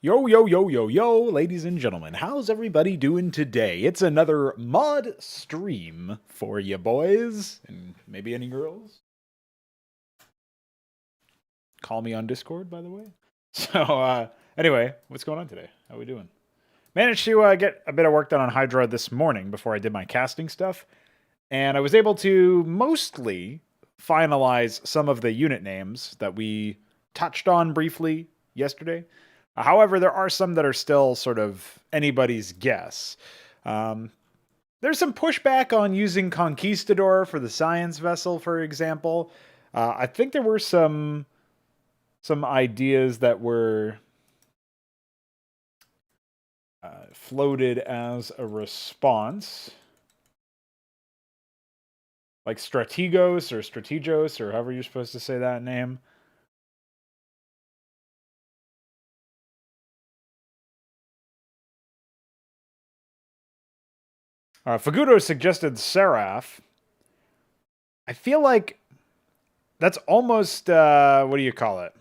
Yo, yo, yo, yo, yo, ladies and gentlemen, how's everybody doing today? It's another mod stream for you boys, and maybe any girls. Call me on Discord, by the way. So, anyway, what's going on today? How we doing? Managed to get a bit of work done on HYDRA this morning before I did my casting stuff, and I was able to mostly finalize some of the unit names that we touched on briefly yesterday. However, there are some that are still sort of anybody's guess. There's some pushback on using Conquistador for the science vessel, for example. I think there were some ideas that were floated as a response, like Strategos, or however you're supposed to say that name. Fagudo suggested Seraph. I feel like that's almost, what do you call it?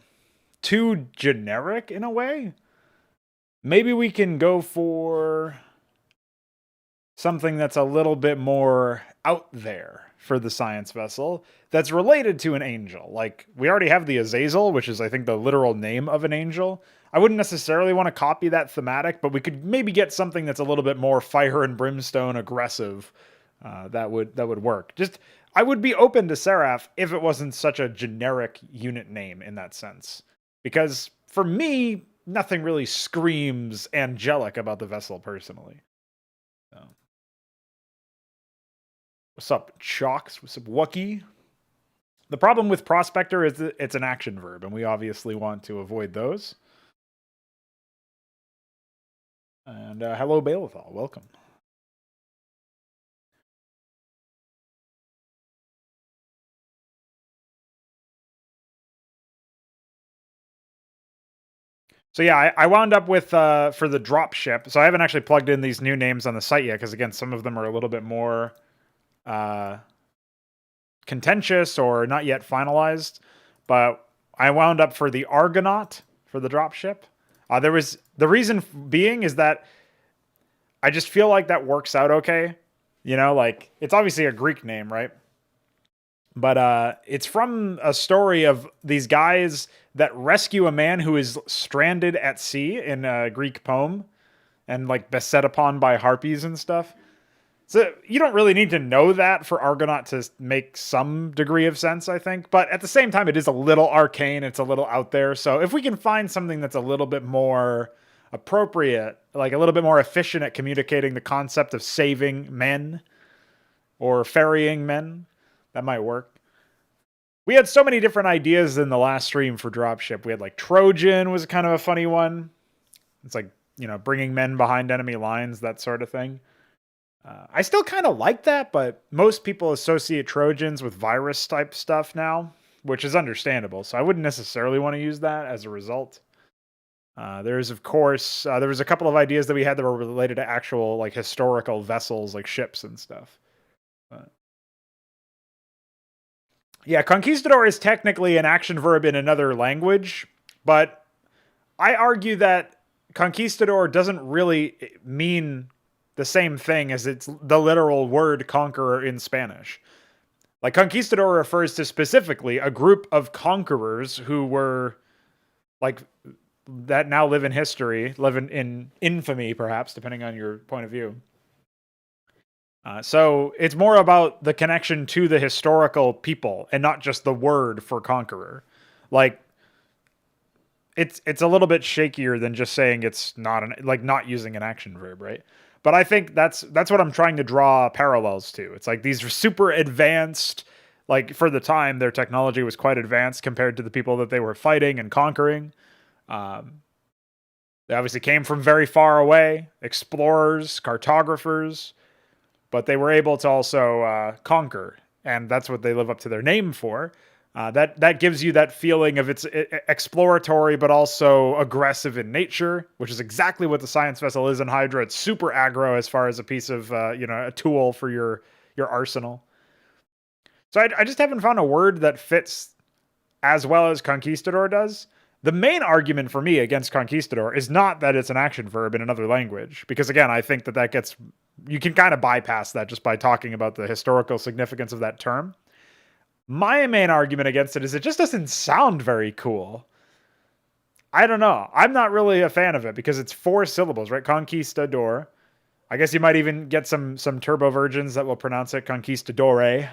Too generic in a way? Maybe we can go for something that's a little bit more out there for the science vessel that's related to an angel. Like, we already have the Azazel, which is, I think, the literal name of an angel. I wouldn't necessarily want to copy that thematic, but we could maybe get something that's a little bit more fire and brimstone aggressive. That would work. Just, I would be open to Seraph if it wasn't such a generic unit name in that sense. Because for me, nothing really screams angelic about the vessel personally. So. What's up, Chalks? What's up, Wookie? The problem with Prospector is that it's an action verb, and we obviously want to avoid those. And hello, Balethal. Welcome. So yeah, I wound up with, for the drop ship, so I haven't actually plugged in these new names on the site yet, because again, some of them are a little bit more contentious or not yet finalized, but I wound up for the Argonaut for the dropship. The reason being is that I just feel like that works out okay. You know, like, it's obviously a Greek name, right? But it's from a story of these guys that rescue a man who is stranded at sea in a Greek poem and like beset upon by harpies and stuff. So you don't really need to know that for Argonaut to make some degree of sense, I think. But at the same time, it is a little arcane. It's a little out there. So if we can find something that's a little bit more appropriate, like a little bit more efficient at communicating the concept of saving men or ferrying men, that might work. We had so many different ideas in the last stream for dropship. We had like Trojan was kind of a funny one. It's like, you know, bringing men behind enemy lines, that sort of thing. I still kind of like that, but most people associate Trojans with virus type stuff now, which is understandable. So I wouldn't necessarily want to use that as a result. There's, of course, there was a couple of ideas that we had that were related to actual like historical vessels, like ships and stuff. But yeah, Conquistador is technically an action verb in another language, but I argue that Conquistador doesn't really mean the same thing as it's the literal word conqueror in Spanish. Like, Conquistador refers to specifically a group of conquerors who were like that now live in history, live in infamy, perhaps, depending on your point of view. So it's more about the connection to the historical people and not just the word for conqueror. Like, it's a little bit shakier than just saying it's not using an action verb, right? But I think that's what I'm trying to draw parallels to. It's like these are super advanced, like for the time, their technology was quite advanced compared to the people that they were fighting and conquering. They obviously came from very far away, explorers, cartographers, but they were able to also conquer, and that's what they live up to their name for. That gives you that feeling of it's exploratory, but also aggressive in nature, which is exactly what the science vessel is in HYDRA. It's super aggro as far as a piece of, a tool for your arsenal. So I just haven't found a word that fits as well as Conquistador does The main argument for me against conquistador is not that it's an action verb in another language, because again, I think that gets, you can kind of bypass that just by talking about the historical significance of that term. My main argument against it is it just doesn't sound very cool. I don't know. I'm not really a fan of it because it's 4 syllables, right? Conquistador. I guess you might even get some turbo virgins that will pronounce it conquistadore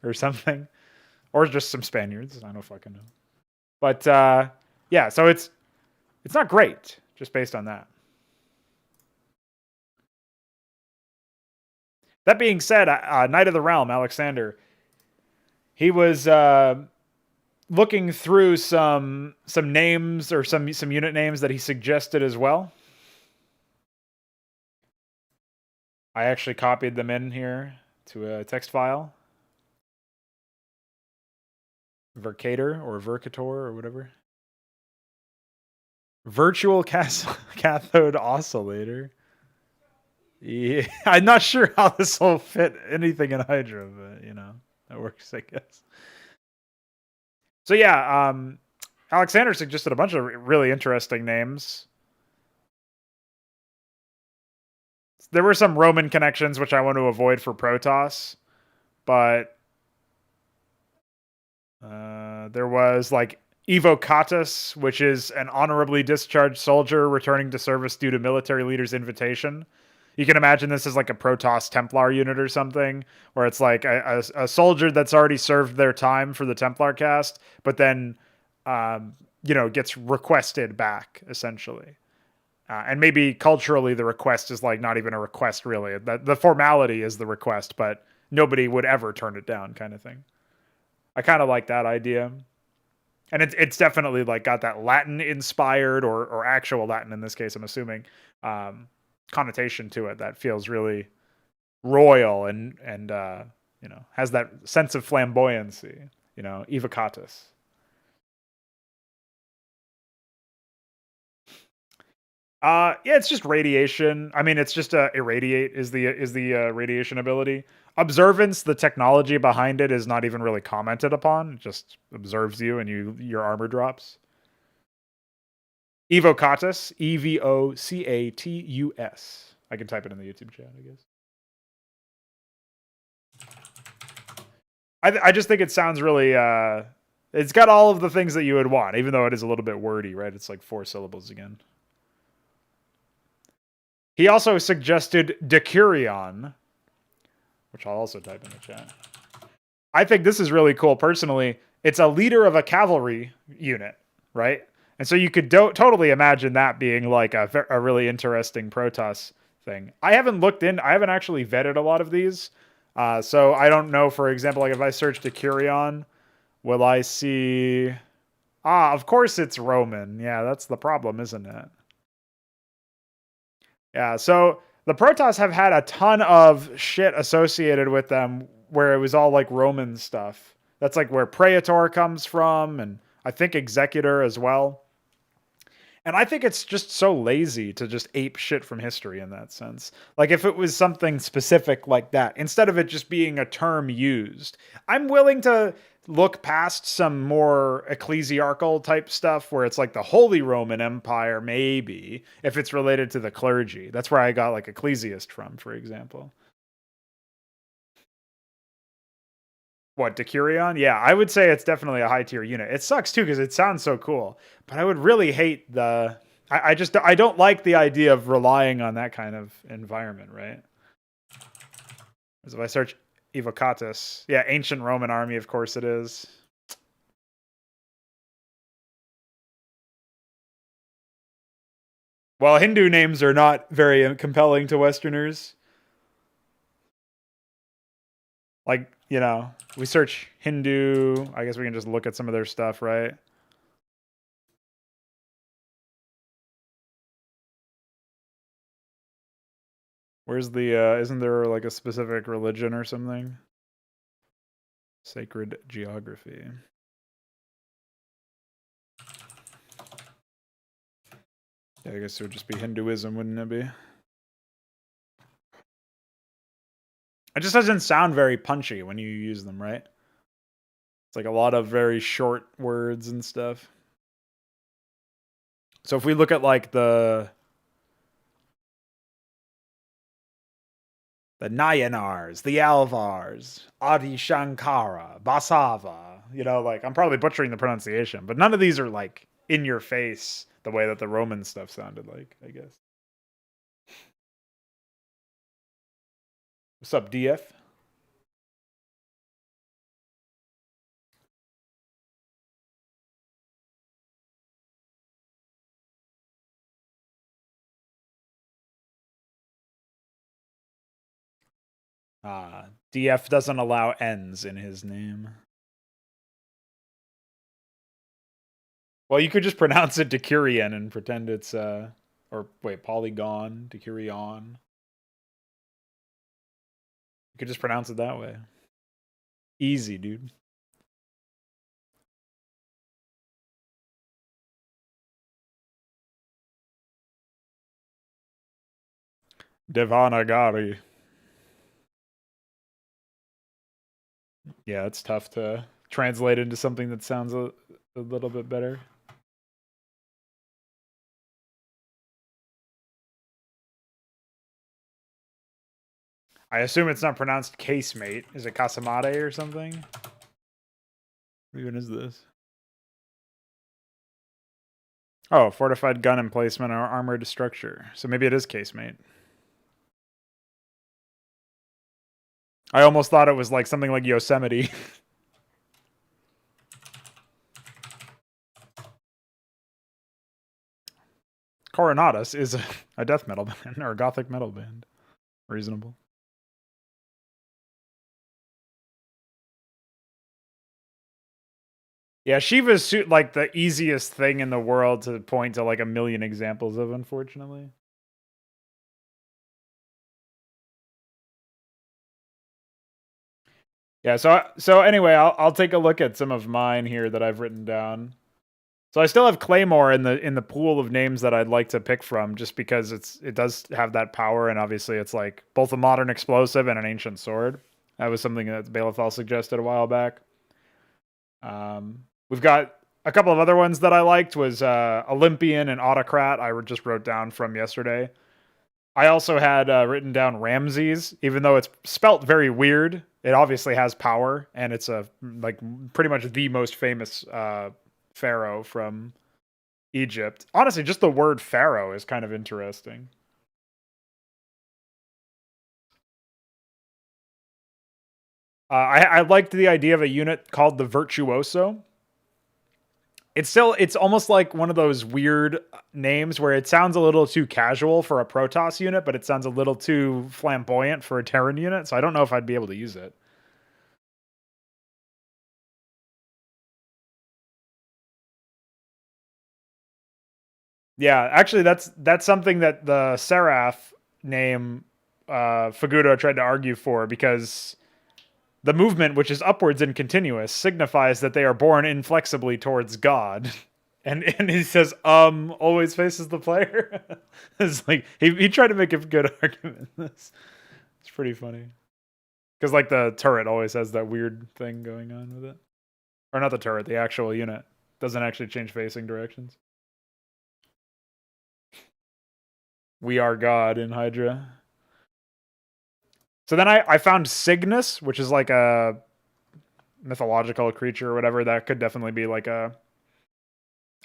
or something. Or just some Spaniards. I don't fucking know. But yeah, so it's not great just based on that. That being said, Knight of the Realm, Alexander, he was looking through some names or some unit names that he suggested as well. I actually copied them in here to a text file. Vercator or Vercator or whatever. Virtual cathode oscillator. Yeah, I'm not sure how this will fit anything in HYDRA, but you know, that works, I guess. So yeah, Alexander suggested a bunch of really interesting names. There were some Roman connections which I want to avoid for Protoss, but there was like Evocatus, which is an honorably discharged soldier returning to service due to military leader's invitation. You can imagine this as like a Protoss Templar unit or something, where it's like a soldier that's already served their time for the Templar caste, but then, gets requested back, essentially. And maybe culturally the request is like not even a request, really. The formality is the request, but nobody would ever turn it down, kind of thing. I kind of like that idea. And it's definitely like got that Latin inspired or actual Latin in this case, I'm assuming, connotation to it that feels really royal and has that sense of flamboyancy, evocatus. Yeah, it's just radiation. I mean, it's just irradiate is the radiation ability. Observance, the technology behind it is not even really commented upon. It just observes you and your armor drops. Evocatus, Evocatus. I can type it in the YouTube chat, I guess. I just think it sounds really it's got all of the things that you would want, even though it is a little bit wordy, right? It's like 4 syllables again. He also suggested Decurion, which I'll also type in the chat. I think this is really cool personally. It's a leader of a cavalry unit, right? And so you could totally imagine that being like a really interesting Protoss thing. I haven't actually vetted a lot of these. So I don't know, for example, like if I search Decurion, will I see... of course it's Roman. Yeah, that's the problem, isn't it? Yeah, so the Protoss have had a ton of shit associated with them where it was all like Roman stuff. That's like where Praetor comes from, and I think Executor as well. And I think it's just so lazy to just ape shit from history in that sense. Like if it was something specific like that, instead of it just being a term used, I'm willing to look past some more ecclesiarchal type stuff where it's like the Holy Roman Empire, maybe, if it's related to the clergy. That's where I got like ecclesiast from, for example. What, Decurion? Yeah, I would say it's definitely a high tier unit. It sucks too because it sounds so cool, but I would really hate the... I don't like the idea of relying on that kind of environment, right? As if I search Evocatus, yeah, ancient Roman army, of course it is. Well, Hindu names are not very compelling to Westerners. Like, we search Hindu. I guess we can just look at some of their stuff, right? Where's the, isn't there like a specific religion or something? Sacred geography. Yeah, I guess it would just be Hinduism, wouldn't it be? It just doesn't sound very punchy when you use them, right? It's like a lot of very short words and stuff. So if we look at like the Nayanars, the Alvars, Adi Shankara, Basava, you know, like I'm probably butchering the pronunciation, but none of these are like in your face the way that the Roman stuff sounded like, I guess. What's up, DF? DF doesn't allow N's in his name. Well, you could just pronounce it Decurion and pretend it's or wait, Polygon, Decurion. You could just pronounce it that way. Easy, dude. Devanagari. Yeah, it's tough to translate into something that sounds a little bit better. I assume it's not pronounced casemate. Is it Casamate or something? What even is this? Oh, fortified gun emplacement or armored structure. So maybe it is casemate. I almost thought it was like something like Yosemite. Coronatus is a death metal band or a gothic metal band. Reasonable. Yeah, Shiva's like the easiest thing in the world to point to like a million examples of, unfortunately. Yeah, so anyway, I'll take a look at some of mine here that I've written down. So I still have Claymore in the pool of names that I'd like to pick from, just because it does have that power, and obviously it's like both a modern explosive and an ancient sword. That was something that Balethal suggested a while back. We've got a couple of other ones that I liked was Olympian and Autocrat. I just wrote down from yesterday. I also had written down Ramses, even though it's spelt very weird. It obviously has power, and it's a like pretty much the most famous pharaoh from Egypt. Honestly, just the word pharaoh is kind of interesting. I liked the idea of a unit called the Virtuoso. It's almost like one of those weird names where it sounds a little too casual for a Protoss unit, but it sounds a little too flamboyant for a Terran unit. So I don't know if I'd be able to use it. Yeah, actually, that's something that the Seraph name Fagudo tried to argue for, because the movement, which is upwards and continuous, signifies that they are born inflexibly towards God. And he says, always faces the player. It's like he tried to make a good argument. It's pretty funny. Because like the turret always has that weird thing going on with it. Or not the turret, the actual unit. Doesn't actually change facing directions. We are God in HYDRA. So then I found Cygnus, which is like a mythological creature or whatever. That could definitely be like a...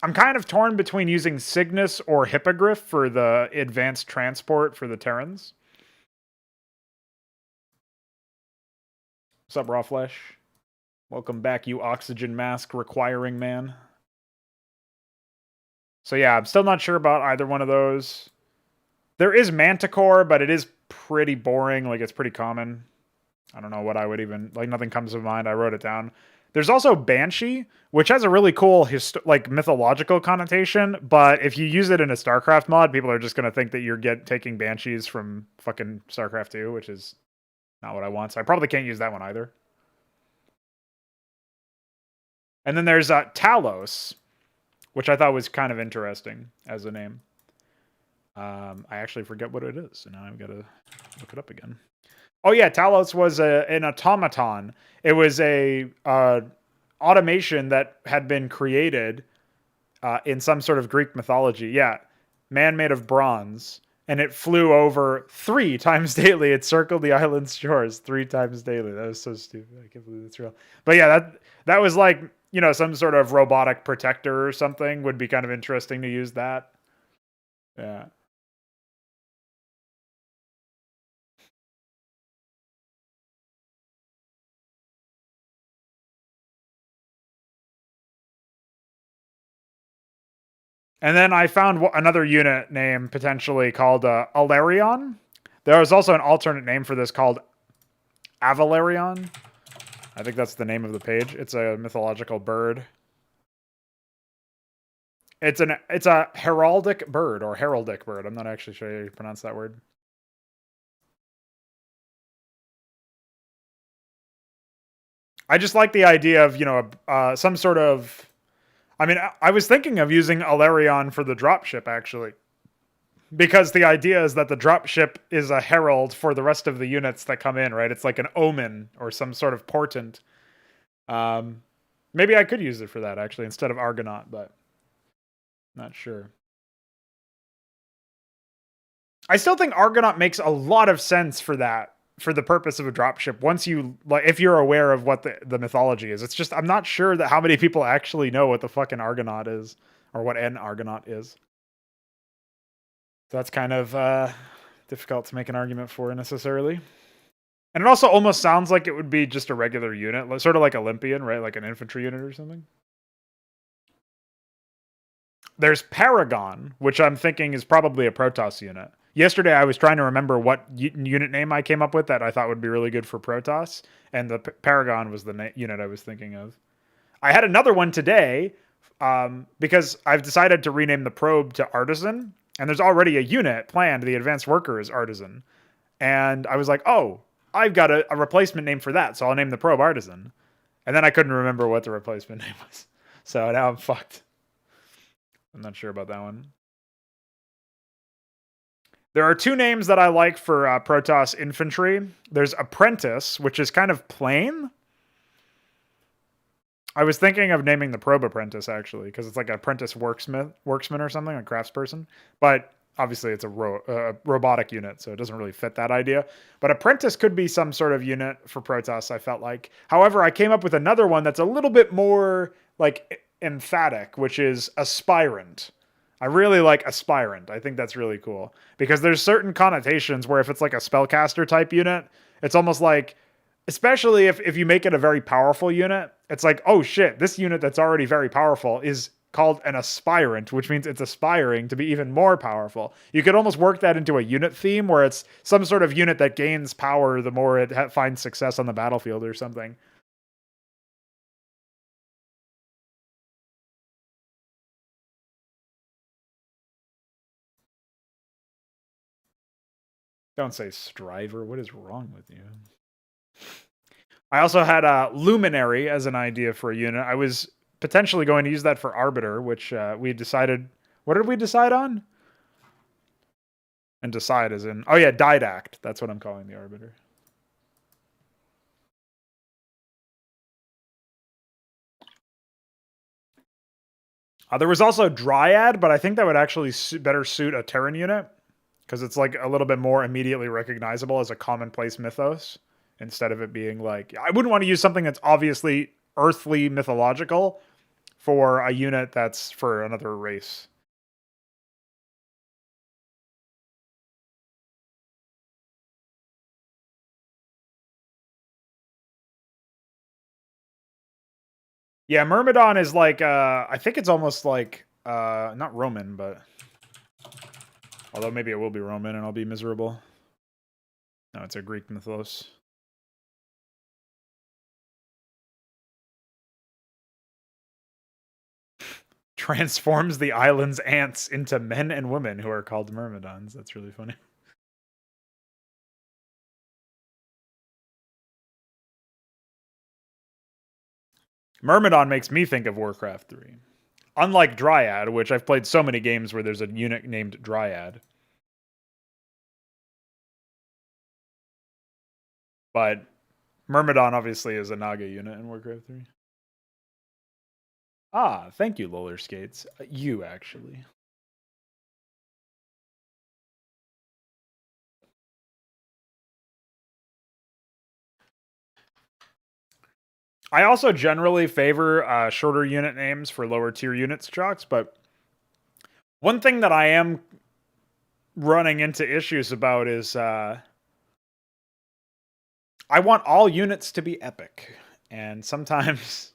I'm kind of torn between using Cygnus or Hippogriff for the advanced transport for the Terrans. What's up, Raw Flesh? Welcome back, you oxygen mask requiring man. So yeah, I'm still not sure about either one of those. There is Manticore, but it is pretty boring. Like, it's pretty common. I don't know what I would even... Like, nothing comes to mind. I wrote it down. There's also Banshee, which has a really cool, like, mythological connotation. But if you use it in a Starcraft mod, people are just going to think that you're taking Banshees from fucking Starcraft 2, which is not what I want. So I probably can't use that one either. And then there's Talos, which I thought was kind of interesting as a name. I actually forget what it is, so now I've got to look it up again. Oh yeah, Talos was an automaton. It was a automation that had been created in some sort of Greek mythology. Yeah, man made of bronze, and it flew over 3 times daily. It circled the island's shores 3 times daily. That was so stupid. I can't believe it's real. But yeah, that was like, you know, some sort of robotic protector or something. Would be kind of interesting to use that. Yeah. And then I found another unit name potentially called Alarion. There was also an alternate name for this called Avalarion. I think that's the name of the page. It's a mythological bird. It's a heraldic bird or heraldic bird. I'm not actually sure how you pronounce that word. I just like the idea of, you know, some sort of. I mean, I was thinking of using Alarion for the dropship actually, because the idea is that the dropship is a herald for the rest of the units that come in. Right? It's like an omen or some sort of portent. Um, Maybe I could use it for that actually instead of Argonaut, but not sure. I still think Argonaut makes a lot of sense for that, for the purpose of a dropship. Once you like, if you're aware of what the mythology is, it's just I'm not sure that how many people actually know what the fucking Argonaut is or what an Argonaut is. So that's kind of difficult to make an argument for necessarily. And it also almost sounds like it would be just a regular unit, sort of like Olympian, right? Like an infantry unit or something. There's Paragon, which I'm thinking is probably a Protoss unit. Yesterday, I was trying to remember what unit name I came up with that I thought would be really good for Protoss, and the Paragon was the unit I was thinking of. I had another one today because I've decided to rename the probe to Artisan, and there's already a unit planned. The Advanced Worker is Artisan, and I was like, oh, I've got a replacement name for that, so I'll name the probe Artisan. And then I couldn't remember what the replacement name was, so now I'm fucked. I'm not sure about that one. There are 2 names that I like for Protoss infantry. There's Apprentice, which is kind of plain. I was thinking of naming the Probe Apprentice actually, because it's like an apprentice worksman or something, a craftsperson. But obviously, it's a robotic unit, so it doesn't really fit that idea. But Apprentice could be some sort of unit for Protoss. I felt like. However, I came up with another one that's a little bit more like emphatic, which is Aspirant. I really like Aspirant. I think that's really cool because there's certain connotations where if it's like a spellcaster type unit, it's almost like, especially if you make it a very powerful unit, it's like, oh shit, this unit that's already very powerful is called an aspirant, which means it's aspiring to be even more powerful. You could almost work that into a unit theme where it's some sort of unit that gains power the more it finds success on the battlefield or something. Don't say striver. What is wrong with you? I also had a luminary as an idea for a unit. I was potentially going to use that for arbiter, which we decided. What did we decide on? And decide as in, oh yeah, didact. That's what I'm calling the arbiter. There was also dryad, but I think that would actually better suit a Terran unit because it's like a little bit more immediately recognizable as a commonplace mythos instead of it being like, I wouldn't want to use something that's obviously earthly mythological for a unit that's for another race. Yeah, Myrmidon is like I think it's almost like not Roman, but although maybe it will be Roman and I'll be miserable. No, it's a Greek mythos. Transforms the island's ants into men and women who are called Myrmidons. That's really funny. Myrmidon makes me think of Warcraft 3. Unlike Dryad, which I've played so many games where there's a unit named Dryad. But Myrmidon obviously is a Naga unit in Warcraft 3. Ah, thank you, Roller Skates. You, actually. I also generally favor shorter unit names for lower tier unit structs, but one thing that I am running into issues about is I want all units to be epic, and sometimes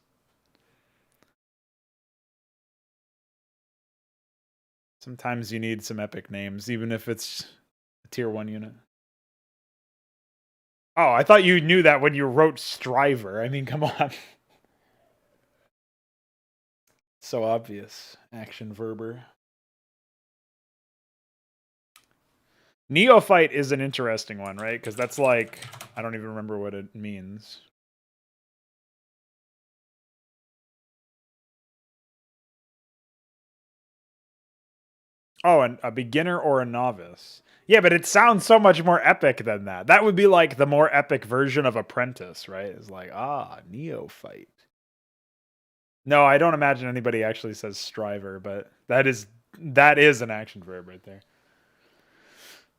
you need some epic names, even if it's a tier 1 unit. Oh, I thought you knew that when you wrote Striver. I mean, come on. So obvious. Action verber. Neophyte is an interesting one, right? Because that's like, I don't even remember what it means. Oh, a beginner or a novice. Yeah, but it sounds so much more epic than that. That would be like the more epic version of apprentice, right? It's like, neophyte. No, I don't imagine anybody actually says striver, but that is an action verb right there.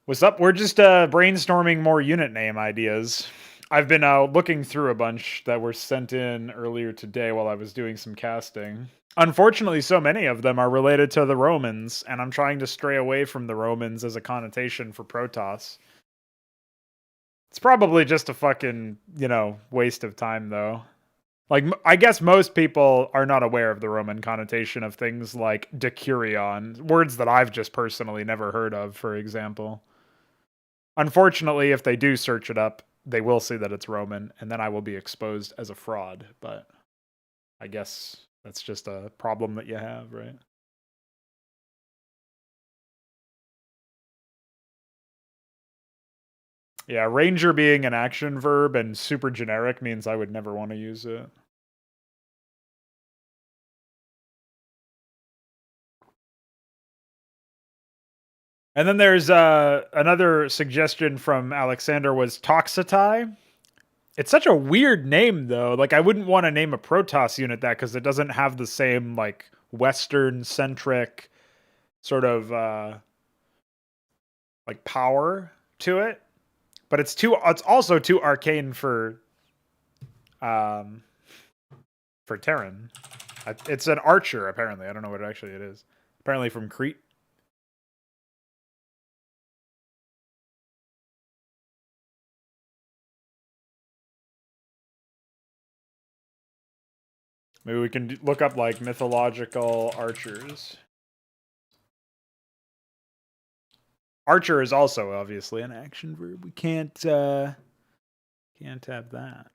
What's up? We're just brainstorming more unit name ideas. I've been looking through a bunch that were sent in earlier today while I was doing some casting. Unfortunately, so many of them are related to the Romans, and I'm trying to stray away from the Romans as a connotation for Protoss. It's probably just a fucking, waste of time, though. Like, I guess most people are not aware of the Roman connotation of things like decurion, words that I've just personally never heard of, for example. Unfortunately, if they do search it up, they will see that it's Roman, and then I will be exposed as a fraud, but I guess that's just a problem that you have, right? Yeah, ranger being an action verb and super generic means I would never want to use it. And then there's another suggestion from Alexander was Toxatai. It's such a weird name though. Like I wouldn't want to name a Protoss unit that because it doesn't have the same like Western centric sort of like power to it. But it's also too arcane um for Terran. It's an archer apparently. I don't know what actually it is. Apparently from Crete. Maybe we can look up like mythological archers. Archer is also obviously an action verb. We can't have that.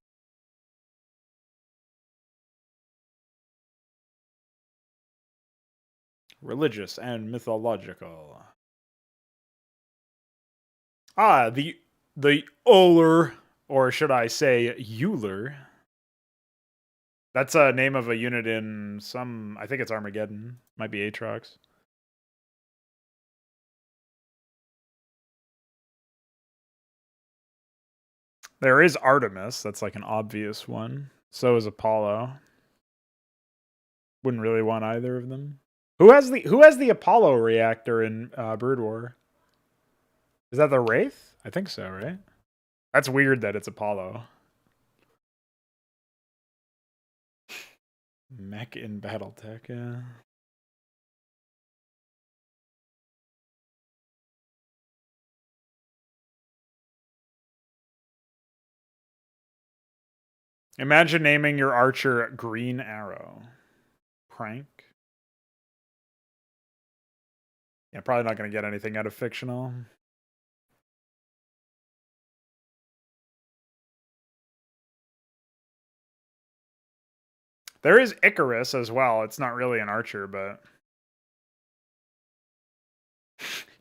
Religious and mythological. The Oler, or should I say Euler? That's a name of a unit in some. I think it's Armageddon. Might be Aatrox. There is Artemis. That's like an obvious one. So is Apollo. Wouldn't really want either of them. Who has the Apollo reactor in Brood War? Is that the Wraith? I think so, right? That's weird that it's Apollo. Mech in Battletech, yeah. Imagine naming your archer Green Arrow. Prank. Yeah, probably not going to get anything out of fictional. There is Icarus as well. It's not really an archer, but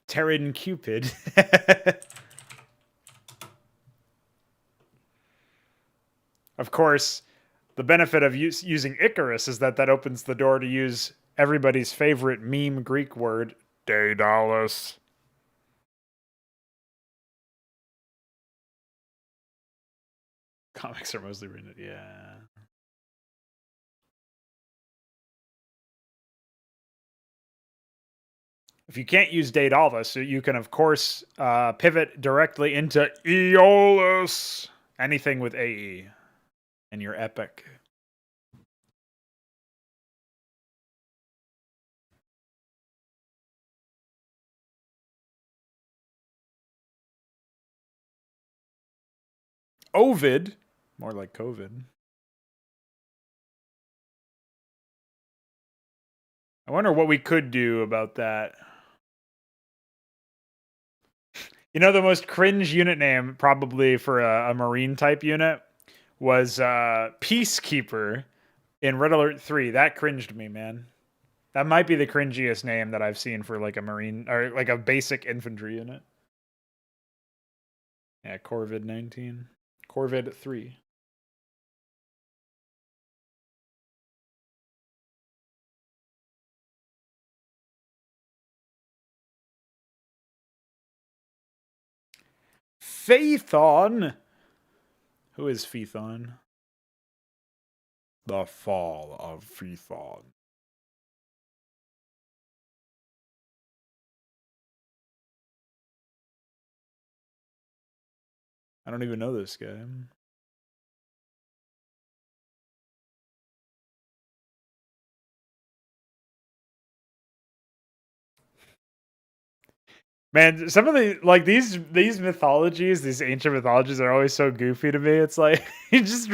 Terran Cupid. Of course, the benefit of using Icarus is that opens the door to use everybody's favorite meme Greek word, Daedalus. Comics are mostly written, yeah. if you can't use Daedalus, you can, of course, pivot directly into Aeolus. Anything with AE. And you're epic. Ovid. More like COVID. I wonder what we could do about that. You know, the most cringe unit name probably for a Marine type unit was Peacekeeper in Red Alert 3. That cringed me, man. That might be the cringiest name that I've seen for like a Marine or like a basic infantry unit. Yeah, Corvid 19. Corvid 3. Phaethon. Who is Phaethon? The Fall of Phaethon. I don't even know this guy. Man, some of the like these mythologies, these ancient mythologies are always so goofy to me. It's like you just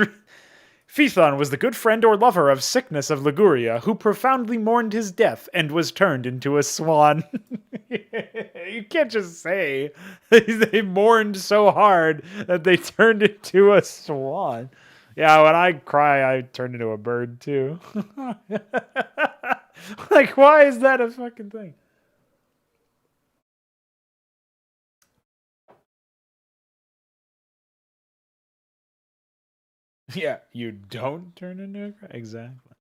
Phaethon was the good friend or lover of Sickness of Liguria, who profoundly mourned his death and was turned into a swan. You can't just say they mourned so hard that they turned into a swan. Yeah, when I cry, I turn into a bird too. Like, why is that a fucking thing? Yeah, you don't turn into a cry? Exactly.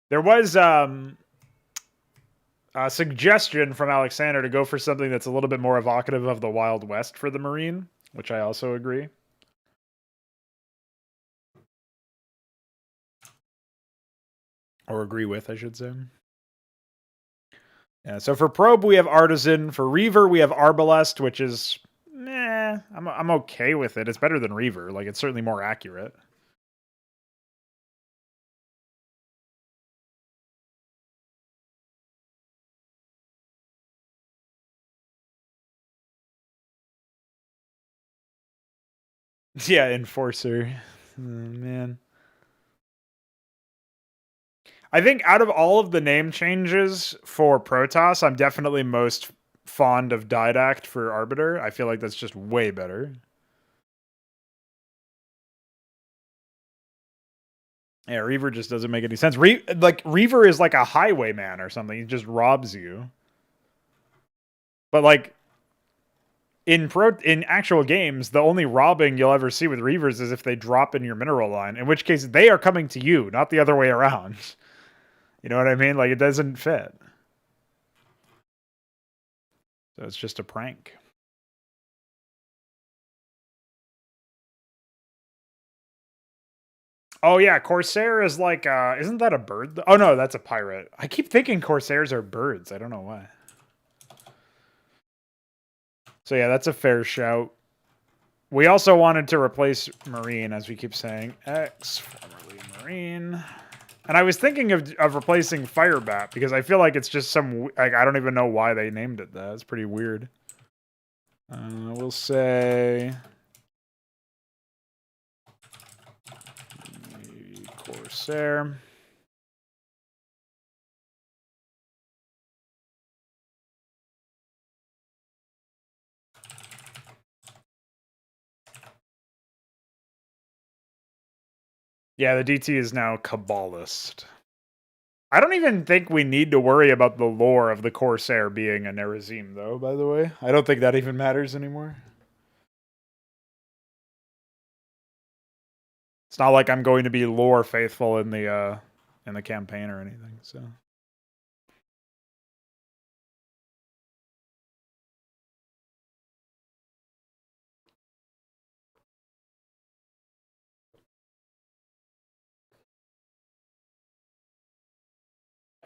There was a suggestion from Alexander to go for something that's a little bit more evocative of the Wild West for the Marine, which I also agree. Or agree with, I should say. Yeah, so for Probe, we have Artisan. For Reaver, we have Arbalest, which is, I'm okay with it. It's better than Reaver. Like, it's certainly more accurate. Yeah, Enforcer. Oh, man. I think out of all of the name changes for Protoss, I'm definitely most fond of Didact for Arbiter. I feel like that's just way better. Yeah, Reaver just doesn't make any sense. Reaver is like a highwayman or something. He just robs you. But like in actual games, the only robbing you'll ever see with Reavers is if they drop in your mineral line, in which case they are coming to you, not the other way around. You know what I mean? Like, it doesn't fit. So it's just a prank. Oh yeah, Corsair is like isn't that a bird? Oh no, that's a pirate. I keep thinking Corsairs are birds. I don't know why. So yeah, that's a fair shout. We also wanted to replace Marine, as we keep saying. X, formerly Marine. And I was thinking of replacing Firebat, because I feel like it's just some... Like, I don't even know why they named it that. It's pretty weird. We'll say... Corsair. Yeah, the DT is now Kabbalist. I don't even think we need to worry about the lore of the Corsair being a Nerazim, though, by the way. I don't think that even matters anymore. It's not like I'm going to be lore faithful in the campaign or anything, so...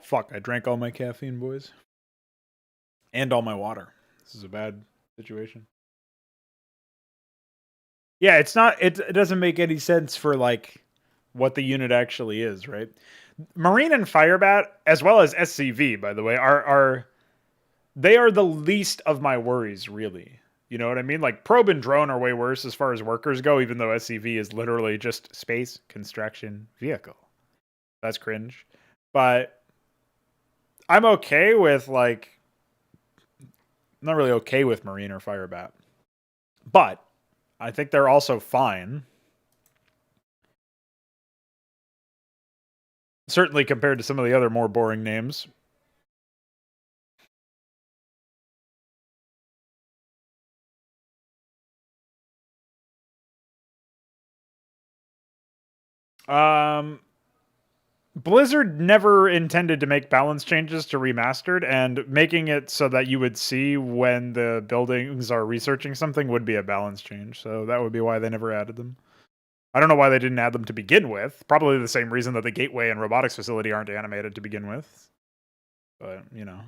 fuck, I drank all my caffeine, boys. And all my water. This is a bad situation. Yeah, it's not, it doesn't make any sense for, like, what the unit actually is, right? Marine and Firebat, as well as SCV, by the way, they are the least of my worries, really. You know what I mean? Like, probe and drone are way worse as far as workers go, even though SCV is literally just space construction vehicle. That's cringe. But I'm okay with, like, I'm not really okay with Marine or Firebat. But I think they're also fine. Certainly compared to some of the other more boring names. Blizzard never intended to make balance changes to Remastered, and making it so that you would see when the buildings are researching something would be a balance change. So that would be why they never added them. I don't know why they didn't add them to begin with. Probably the same reason that the Gateway and Robotics Facility aren't animated to begin with. But, you know.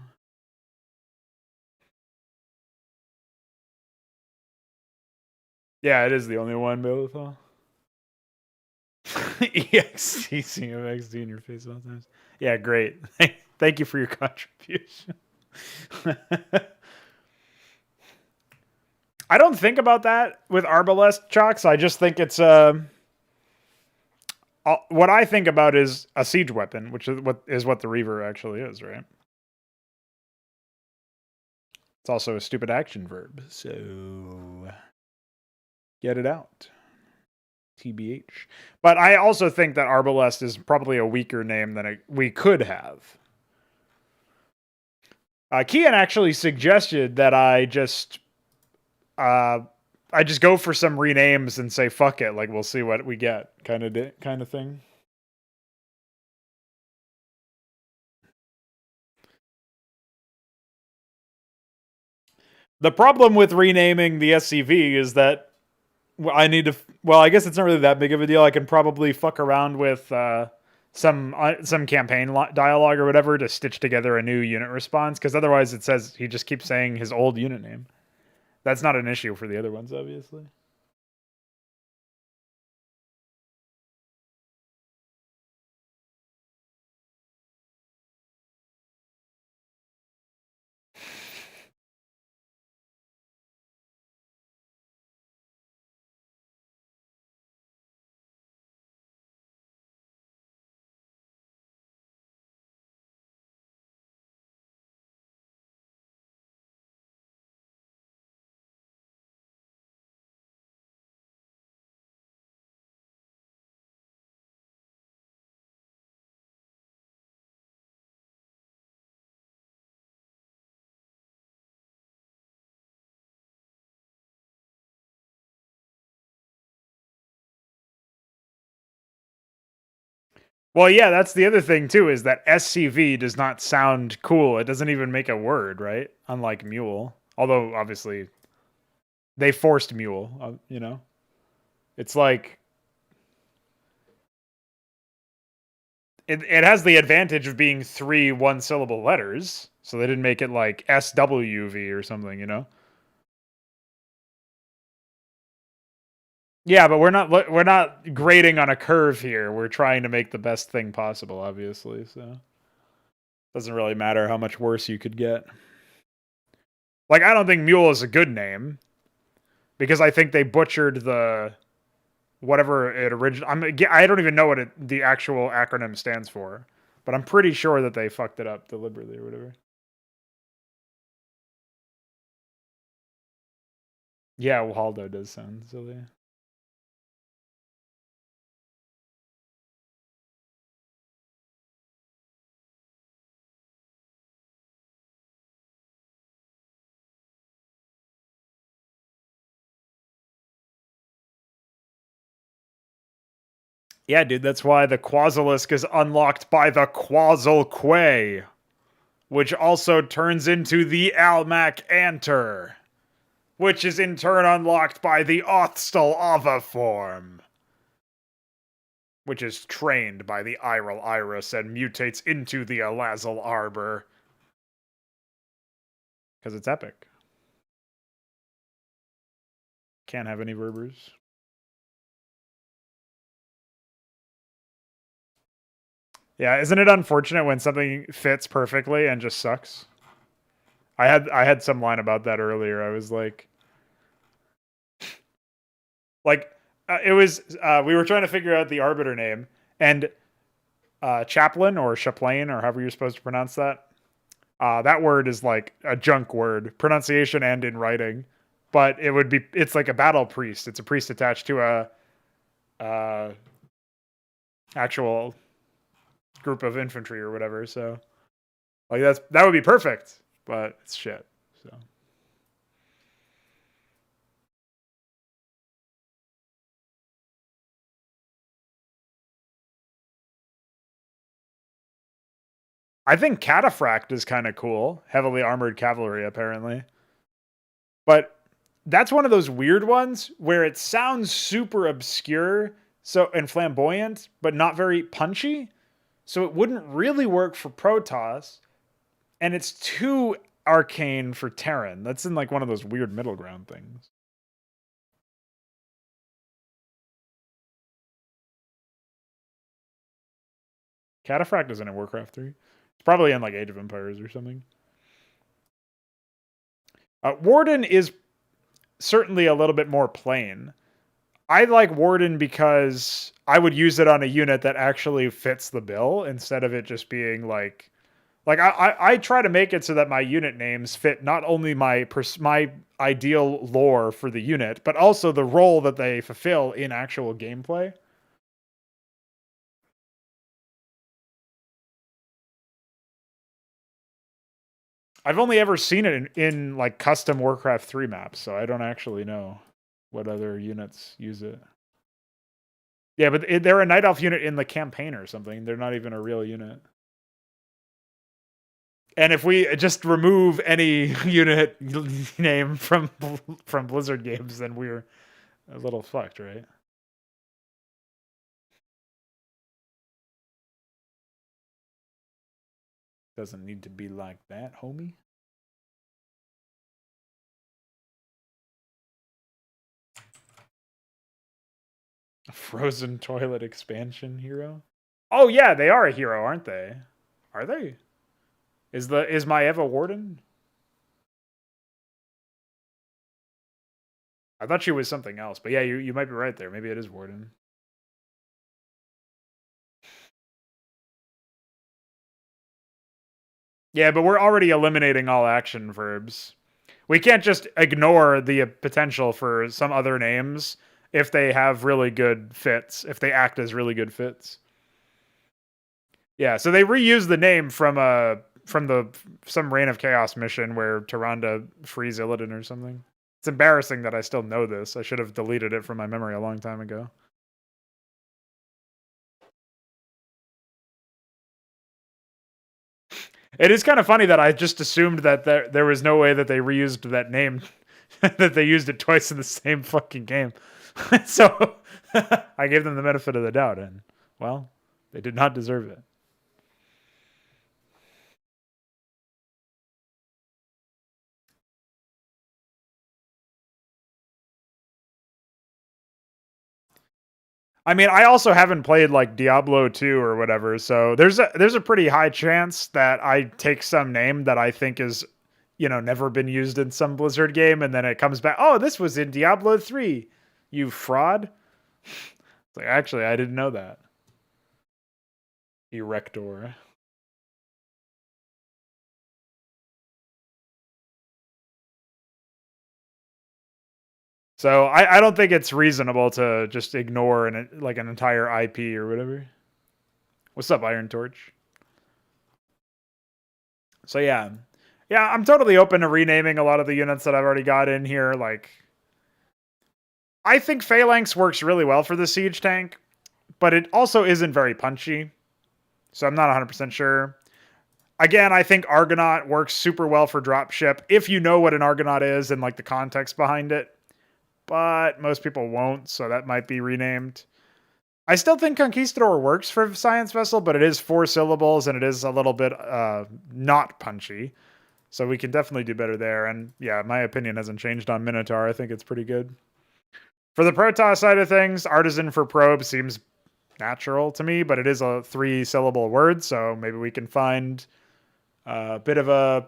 Yeah, it is the only one, Billithal. EXT, seeing XD in your face all times. Yeah, great. Thank you for your contribution. I don't think about that with Arbalest Chocks. I just think it's what I think about is a siege weapon, which is what the Reaver actually is, right? It's also a stupid action verb, so get it out. TBH. But I also think that Arbalest is probably a weaker name than we could have. Kian actually suggested that I just go for some renames and say fuck it, like we'll see what we get, kind of thing. The problem with renaming the SCV is that I need to. Well, I guess it's not really that big of a deal. I can probably fuck around with some campaign dialogue or whatever to stitch together a new unit response. Because otherwise, it says he just keeps saying his old unit name. That's not an issue for the other ones, obviously. Well, yeah, that's the other thing too, is that SCV does not sound cool. It doesn't even make a word, right? Unlike mule. Although, obviously, they forced mule, you know? It's like... It has the advantage of being 3 one-syllable letters, so they didn't make it like SWV or something, you know? Yeah, but we're not grading on a curve here. We're trying to make the best thing possible, obviously, so... Doesn't really matter how much worse you could get. Like, I don't think Mule is a good name, because I think they butchered the whatever it originally. I don't even know what the actual acronym stands for, but I'm pretty sure that they fucked it up deliberately or whatever. Yeah, Waldo does sound silly. Yeah, dude, that's why the Quasilisk is unlocked by the Quasal Quay, which also turns into the Almac Anter, which is in turn unlocked by the Othstal Ava form. which is trained by the Iral Iris and mutates into the Alazal Arbor. Because it's epic. Can't have any verbers. Yeah, isn't it unfortunate when something fits perfectly and just sucks? I had some line about that earlier. I was like it was we were trying to figure out the arbiter name, and chaplain or chaplain or however you're supposed to pronounce that. That word is like a junk word, pronunciation and in writing, but it's like a battle priest. It's a priest attached to a actual group of infantry or whatever. So like that would be perfect, but it's shit. So I think Cataphract is kind of cool. Heavily armored cavalry, apparently. But that's one of those weird ones where it sounds super obscure and flamboyant, but not very punchy. So it wouldn't really work for Protoss. And it's too arcane for Terran. That's in like one of those weird middle ground things. Cataphract isn't in Warcraft 3. It's probably in like Age of Empires or something. Warden is certainly a little bit more plain. I like Warden because I would use it on a unit that actually fits the bill instead of it just being like I try to make it so that my unit names fit not only my ideal lore for the unit, but also the role that they fulfill in actual gameplay. I've only ever seen it in like custom Warcraft 3 maps, so I don't actually know what other units use it. Yeah, but they're a Night Elf unit in the campaign or something. They're not even a real unit. And if we just remove any unit name from Blizzard games, then we're a little fucked, right? Doesn't need to be like that, homie. A frozen toilet expansion hero? Oh yeah, they are a hero, aren't they? Are they? Is Maeva Warden? I thought she was something else, but yeah, you might be right there. Maybe it is Warden. Yeah, but we're already eliminating all action verbs. We can't just ignore the potential for some other names if they have really good fits, if they act as really good fits. Yeah, so they reuse the name from some Reign of Chaos mission where Tyrande frees Illidan or something. It's embarrassing that I still know this. I should have deleted it from my memory a long time ago. It is kind of funny that I just assumed that there was no way that they reused that name, that they used it twice in the same fucking game. So I gave them the benefit of the doubt, and well, they did not deserve it. I mean, I also haven't played like Diablo 2 or whatever, so there's a pretty high chance that I take some name that I think is, never been used in some Blizzard game, and then it comes back, oh, this was in Diablo 3, you fraud. It's like, actually, I didn't know that. Erector. So I don't think it's reasonable to just ignore an entire IP or whatever. What's up, Iron Torch? So yeah, I'm totally open to renaming a lot of the units that I've already got in here. Like, I think Phalanx works really well for the siege tank, but it also isn't very punchy. So I'm not 100% sure. Again, I think Argonaut works super well for dropship if you know what an Argonaut is and like the context behind it. But most people won't, so that might be renamed. I still think Conquistador works for Science Vessel, but it is 4 syllables and it is a little bit not punchy. So we can definitely do better there. And yeah, my opinion hasn't changed on Minotaur. I think it's pretty good. For the Protoss side of things, Artisan for Probe seems natural to me, but it is a 3-syllable word, so maybe we can find a bit of a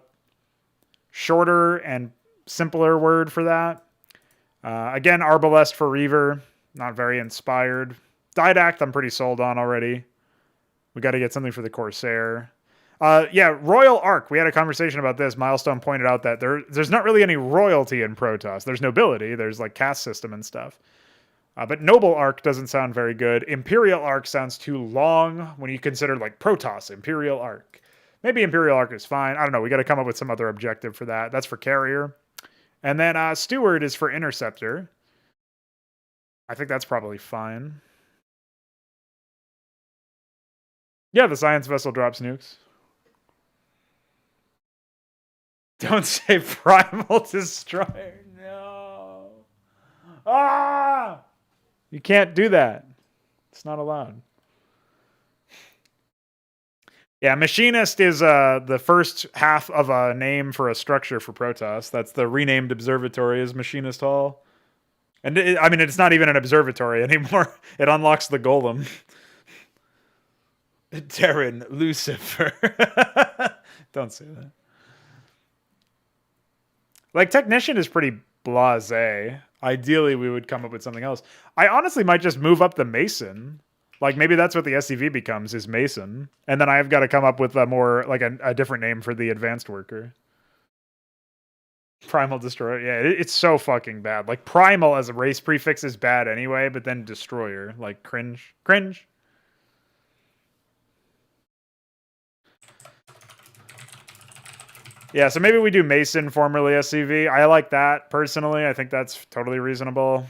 shorter and simpler word for that. Again, Arbalest for Reaver, not very inspired. Didact, I'm pretty sold on already. We got to get something for the Corsair. Yeah, Royal Arc. We had a conversation about this. Milestone pointed out that there's not really any royalty in Protoss. There's nobility. There's like caste system and stuff. But Noble Arc doesn't sound very good. Imperial Arc sounds too long when you consider like Protoss, Imperial Arc. Maybe Imperial Arc is fine. I don't know. We got to come up with some other objective for that. That's for Carrier. And then Steward is for Interceptor. I think that's probably fine. Yeah, the Science Vessel drops nukes. Don't say Primal Destroyer. No. Ah! You can't do that. It's not allowed. Yeah, Machinist is the first half of a name for a structure for Protoss. That's the renamed observatory is Machinist Hall. And I mean, it's not even an observatory anymore. It unlocks the golem. Terran Lucifer. Don't say that. Like, Technician is pretty blasé. Ideally, we would come up with something else. I honestly might just move up the Mason. Like, maybe that's what the SCV becomes, is Mason. And then I've got to come up with a more, like, a different name for the Advanced Worker. Primal Destroyer. Yeah, it's so fucking bad. Like, Primal as a race prefix is bad anyway, but then Destroyer. Like, cringe. Cringe. Yeah, so maybe we do Mason, formerly SCV. I like that, personally. I think that's totally reasonable.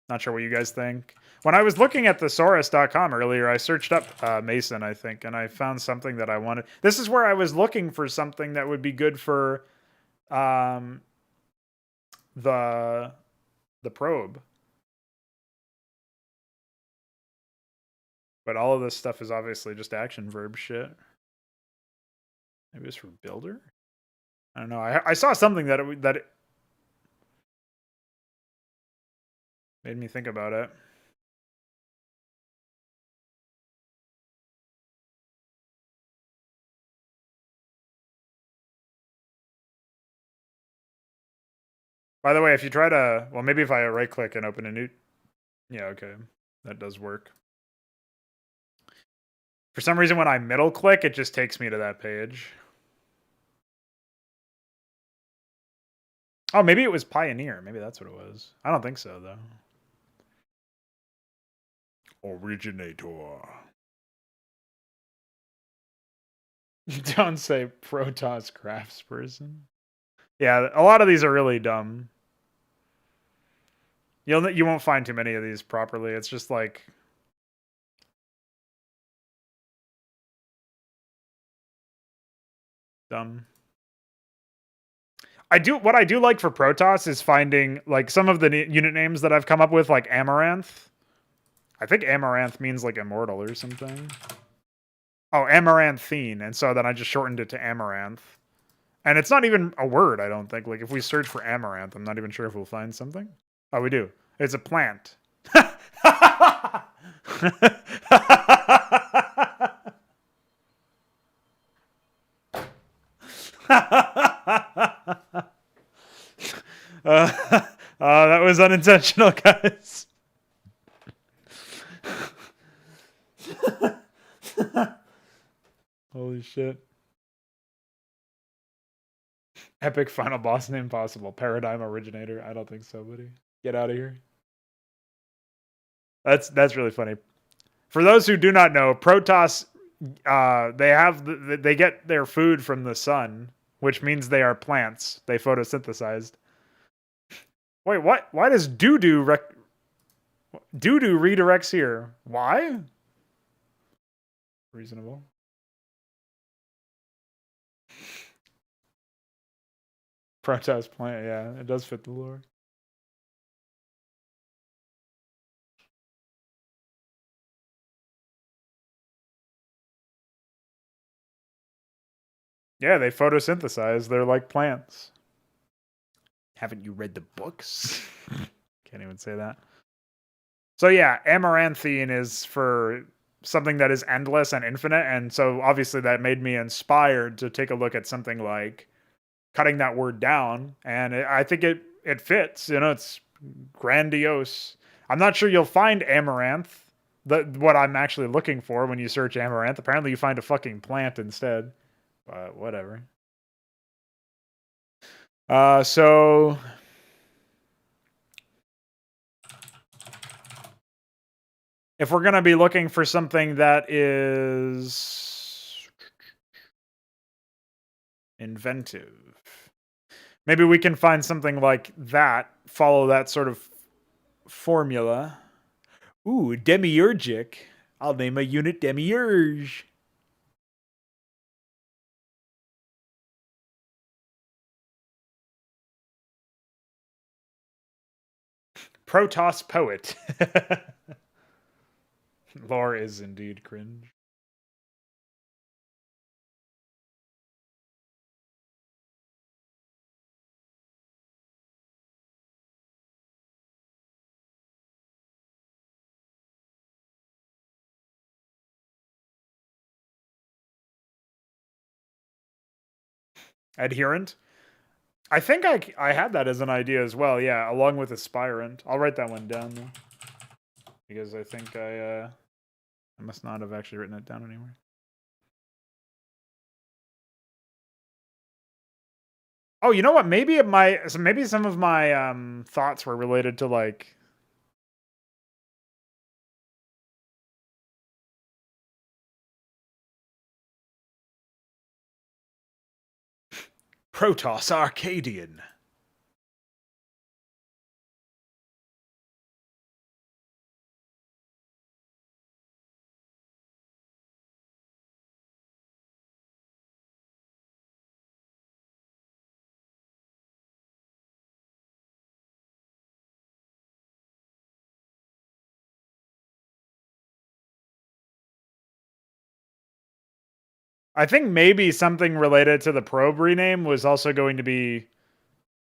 Not sure what you guys think. When I was looking at thesaurus.com earlier, I searched up Mason, I think, and I found something that I wanted. This is where I was looking for something that would be good for the probe. But all of this stuff is obviously just action verb shit. Maybe it's for builder? I don't know. I saw something that it made me think about it. By the way, if you try to, well, maybe if I right click and open a new, yeah, okay, that does work. For some reason, when I middle click, it just takes me to that page. Oh, maybe it was Pioneer. Maybe that's what it was. I don't think so, though. Originator. Don't say Protoss craftsperson. Yeah, a lot of these are really dumb. You won't find too many of these properly. It's just like dumb. What I do like for Protoss is finding like some of the unit names that I've come up with, like Amaranth. I think Amaranth means like immortal or something. Oh, Amaranthine, and so then I just shortened it to Amaranth. And it's not even a word, I don't think. Like, if we search for Amaranth, I'm not even sure if we'll find something. Oh, we do. It's a plant. That was unintentional, guys. Holy shit. Epic final boss name possible. Paradigm originator. I don't think so, buddy. Get out of here. That's really funny. For those who do not know, Protoss, they get their food from the sun, which means they are plants. They photosynthesized. Wait, what? Why does doo-doo redirects here? Why? Reasonable. Protoss plant, yeah, it does fit the lore. Yeah, they photosynthesize. They're like plants. Haven't you read the books? Can't even say that. So yeah, amaranthine is for something that is endless and infinite, and so obviously that made me inspired to take a look at something like cutting that word down, and I think it fits. You know, it's grandiose. I'm not sure you'll find amaranth, what I'm actually looking for when you search amaranth. Apparently, you find a fucking plant instead. But whatever. So if we're gonna be looking for something that is inventive, maybe we can find something like that. Follow that sort of formula. Ooh, demiurgic. I'll name a unit demiurge. Protoss poet. Lore is indeed cringe. Adherent. I think I had that as an idea as well. Yeah, along with aspirant. I'll write that one down though, because I think I must not have actually written it down anywhere. Oh, you know what? Maybe maybe some of my thoughts were related to like Protoss Arcadian. I think maybe something related to the probe rename was also going to be.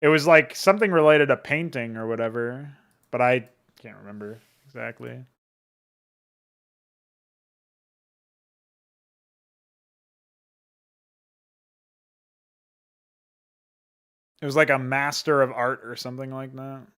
It was like something related to painting or whatever, but I can't remember exactly. It was like a master of art or something like that.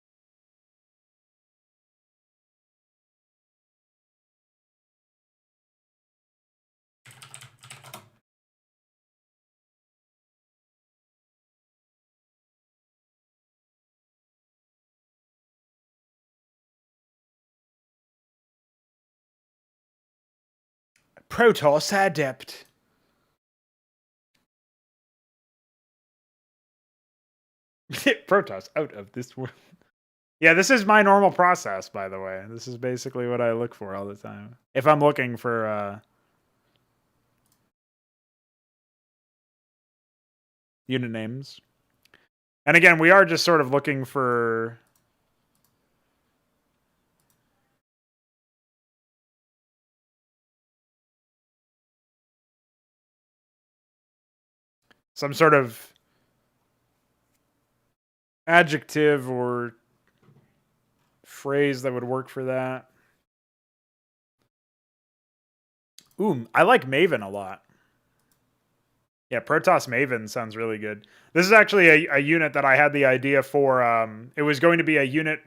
Protoss adept. Protoss out of this world. Yeah, this is my normal process, by the way. This is basically what I look for all the time. If I'm looking for unit names. And again, we are just sort of looking for some sort of adjective or phrase that would work for that. Ooh, I like Maven a lot. Yeah, Protoss Maven sounds really good. This is actually a unit that I had the idea for. It was going to be a unit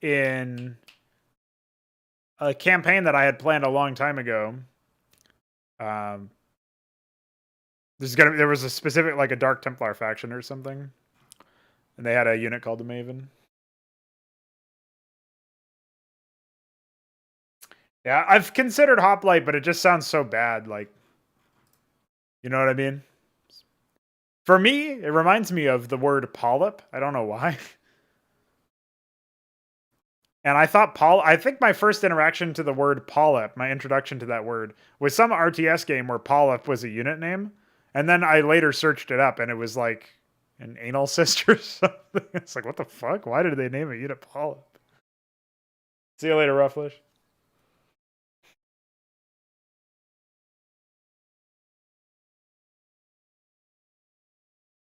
in a campaign that I had planned a long time ago. There was a specific, like a Dark Templar faction or something, and they had a unit called the Maven. Yeah, I've considered Hoplite, but it just sounds so bad. Like, you know what I mean? For me, it reminds me of the word polyp. I don't know why. And I think my first interaction to the word polyp, my introduction to that word, was some RTS game where polyp was a unit name. And then I later searched it up and it was like an anal cyst or something. It's like, what the fuck? Why did they name a unit polyp? See you later, Rufflish.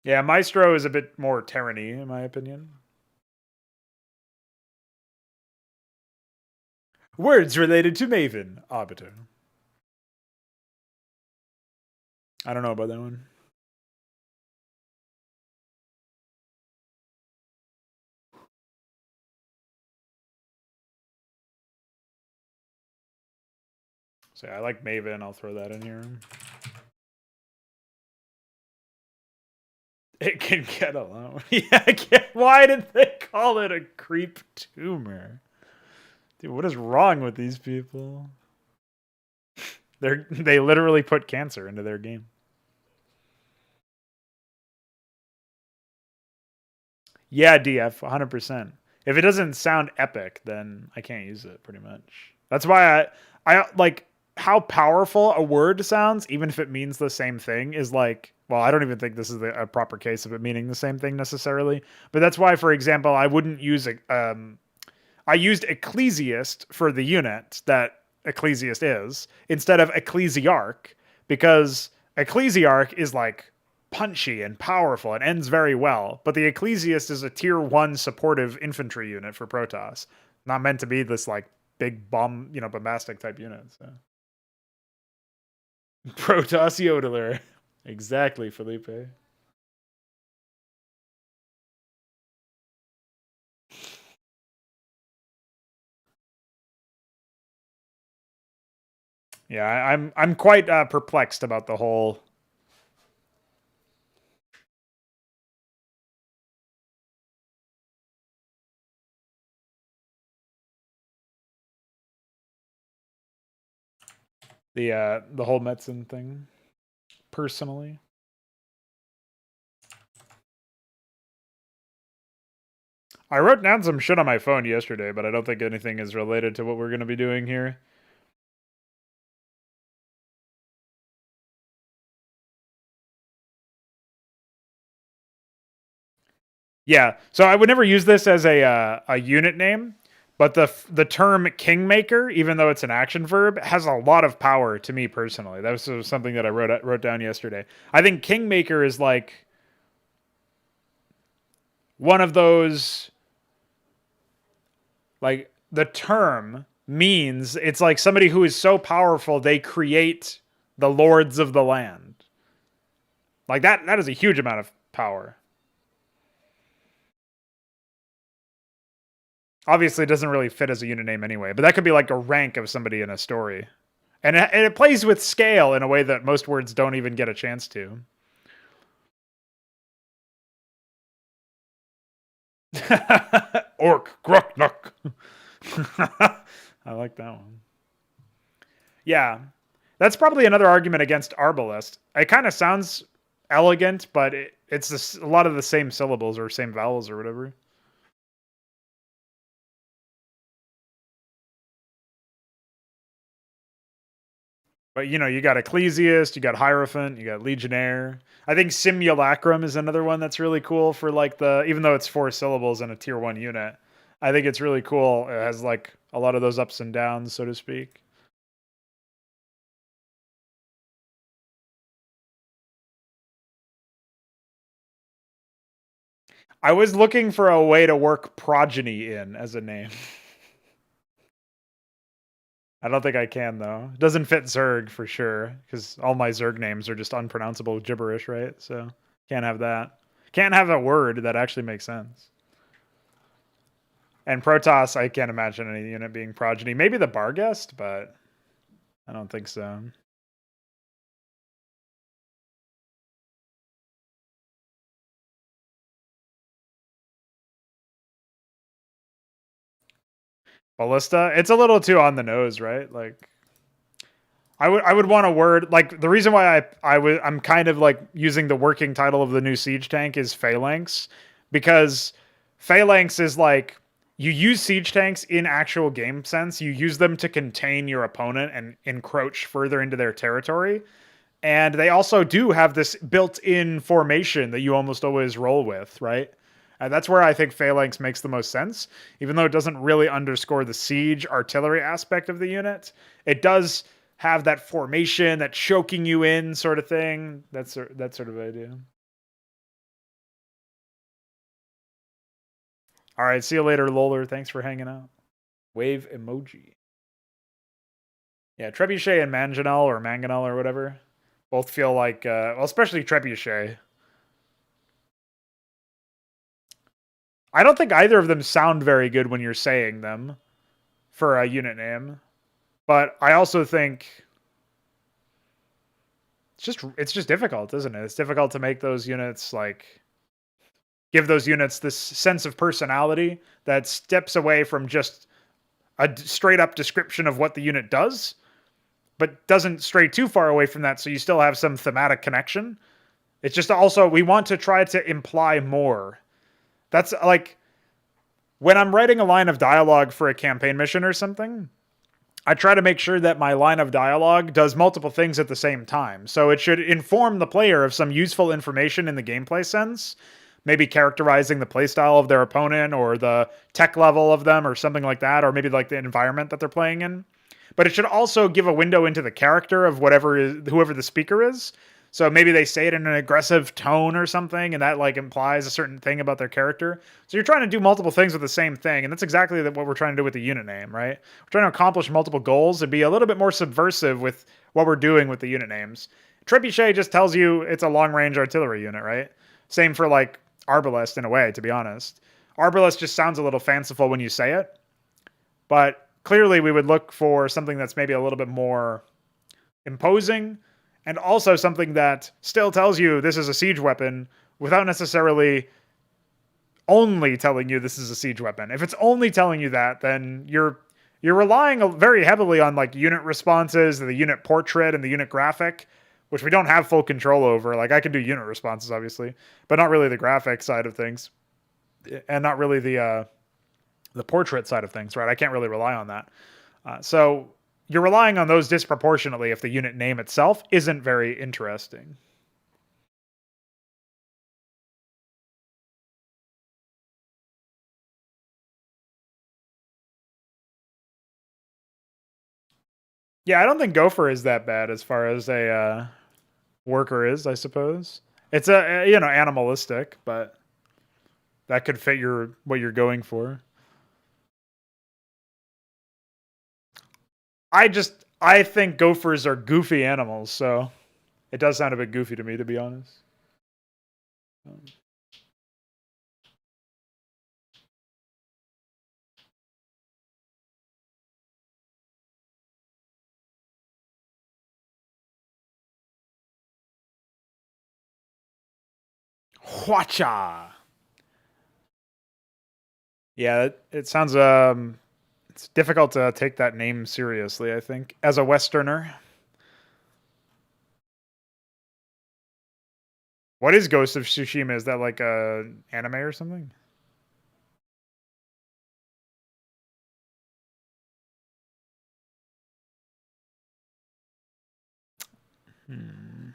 Yeah, Maestro is a bit more tyranny, in my opinion. Words related to Maven, Arbiter. I don't know about that one. So yeah, I like Maven. I'll throw that in here. It can get alone. Yeah, why did they call it a creep tumor? Dude, what is wrong with these people? They literally put cancer into their game. Yeah, DF, 100%. If it doesn't sound epic, then I can't use it pretty much. That's why I like how powerful a word sounds, even if it means the same thing, is like, well, I don't even think this is a proper case of it meaning the same thing necessarily. But that's why, for example, I wouldn't use I used ecclesiast for the unit that ecclesiast is instead of ecclesiarch because ecclesiarch is like punchy and powerful and ends very well. But the ecclesiast is a tier 1 supportive infantry unit for Protoss, not meant to be this like big bomb, bombastic type unit. So. Protoss yodeler. Exactly, Felipe. Yeah, I'm quite perplexed about the whole. The whole Metzen thing, personally. I wrote down some shit on my phone yesterday, but I don't think anything is related to what we're going to be doing here. Yeah, so I would never use this as a unit name, but the term kingmaker, even though it's an action verb, has a lot of power to me personally. That was something that I wrote down yesterday. I think kingmaker is like one of those, like the term means it's like somebody who is so powerful they create the lords of the land. Like that is a huge amount of power. Obviously, it doesn't really fit as a unit name anyway, but that could be like a rank of somebody in a story. And it plays with scale in a way that most words don't even get a chance to. Orc, Groknuk. I like that one. Yeah. That's probably another argument against Arbalest. It kind of sounds elegant, but it's a lot of the same syllables or same vowels or whatever. But you got Ecclesiast, you got Hierophant, you got Legionnaire. I think Simulacrum is another one that's really cool for like even though it's 4 syllables in a tier 1 unit. I think it's really cool. It has like a lot of those ups and downs, so to speak. I was looking for a way to work progeny in as a name. I don't think I can though. It doesn't fit Zerg for sure because all my Zerg names are just unpronounceable gibberish, right? So can't have that. Can't have a word that actually makes sense. And Protoss, I can't imagine any unit being progeny. Maybe the Barghest, but I don't think so. Ballista, it's a little too on the nose, right? Like I would want a word like the reason why I'm kind of like using the working title of the new siege tank is Phalanx because Phalanx is like you use siege tanks in actual game sense. You use them to contain your opponent and encroach further into their territory. And they also do have this built-in formation that you almost always roll with, right? And that's where I think Phalanx makes the most sense, even though it doesn't really underscore the siege artillery aspect of the unit. It does have that formation, that choking you in sort of thing. That sort of idea. All right, see you later, Loler. Thanks for hanging out. Wave emoji. Yeah, Trebuchet and Mangonel or Mangonel or whatever both feel like, well, especially Trebuchet. I don't think either of them sound very good when you're saying them for a unit name, but I also think it's just difficult, isn't it? It's difficult to make those units like give those units this sense of personality that steps away from just a straight up description of what the unit does, but doesn't stray too far away from that, so you still have some thematic connection. It's just also we want to try to imply more. That's like when I'm writing a line of dialogue for a campaign mission or something, I try to make sure that my line of dialogue does multiple things at the same time. So it should inform the player of some useful information in the gameplay sense, maybe characterizing the playstyle of their opponent or the tech level of them or something like that, or maybe like the environment that they're playing in. But it should also give a window into the character of whoever the speaker is. So maybe they say it in an aggressive tone or something, and that like implies a certain thing about their character. So you're trying to do multiple things with the same thing, and that's exactly what we're trying to do with the unit name, right? We're trying to accomplish multiple goals and be a little bit more subversive with what we're doing with the unit names. Trebuchet just tells you it's a long-range artillery unit, right? Same for like Arbalest in a way, to be honest. Arbalest just sounds a little fanciful when you say it, but clearly we would look for something that's maybe a little bit more imposing, and also something that still tells you this is a siege weapon without necessarily only telling you this is a siege weapon. If it's only telling you that, then you're relying very heavily on like unit responses, the unit portrait, and the unit graphic, which we don't have full control over. Like I can do unit responses, obviously, but not really the graphic side of things, and not really the portrait side of things, right? I can't really rely on that. So you're relying on those disproportionately if the unit name itself isn't very interesting. Yeah, I don't think Gopher is that bad as far as a worker is, I suppose. It's animalistic, but that could fit what you're going for. I think gophers are goofy animals, so it does sound a bit goofy to me, to be honest. Hwacha. Yeah, it sounds it's difficult to take that name seriously, I think, as a Westerner. What is Ghost of Tsushima? Is that like a anime or something? Hmm.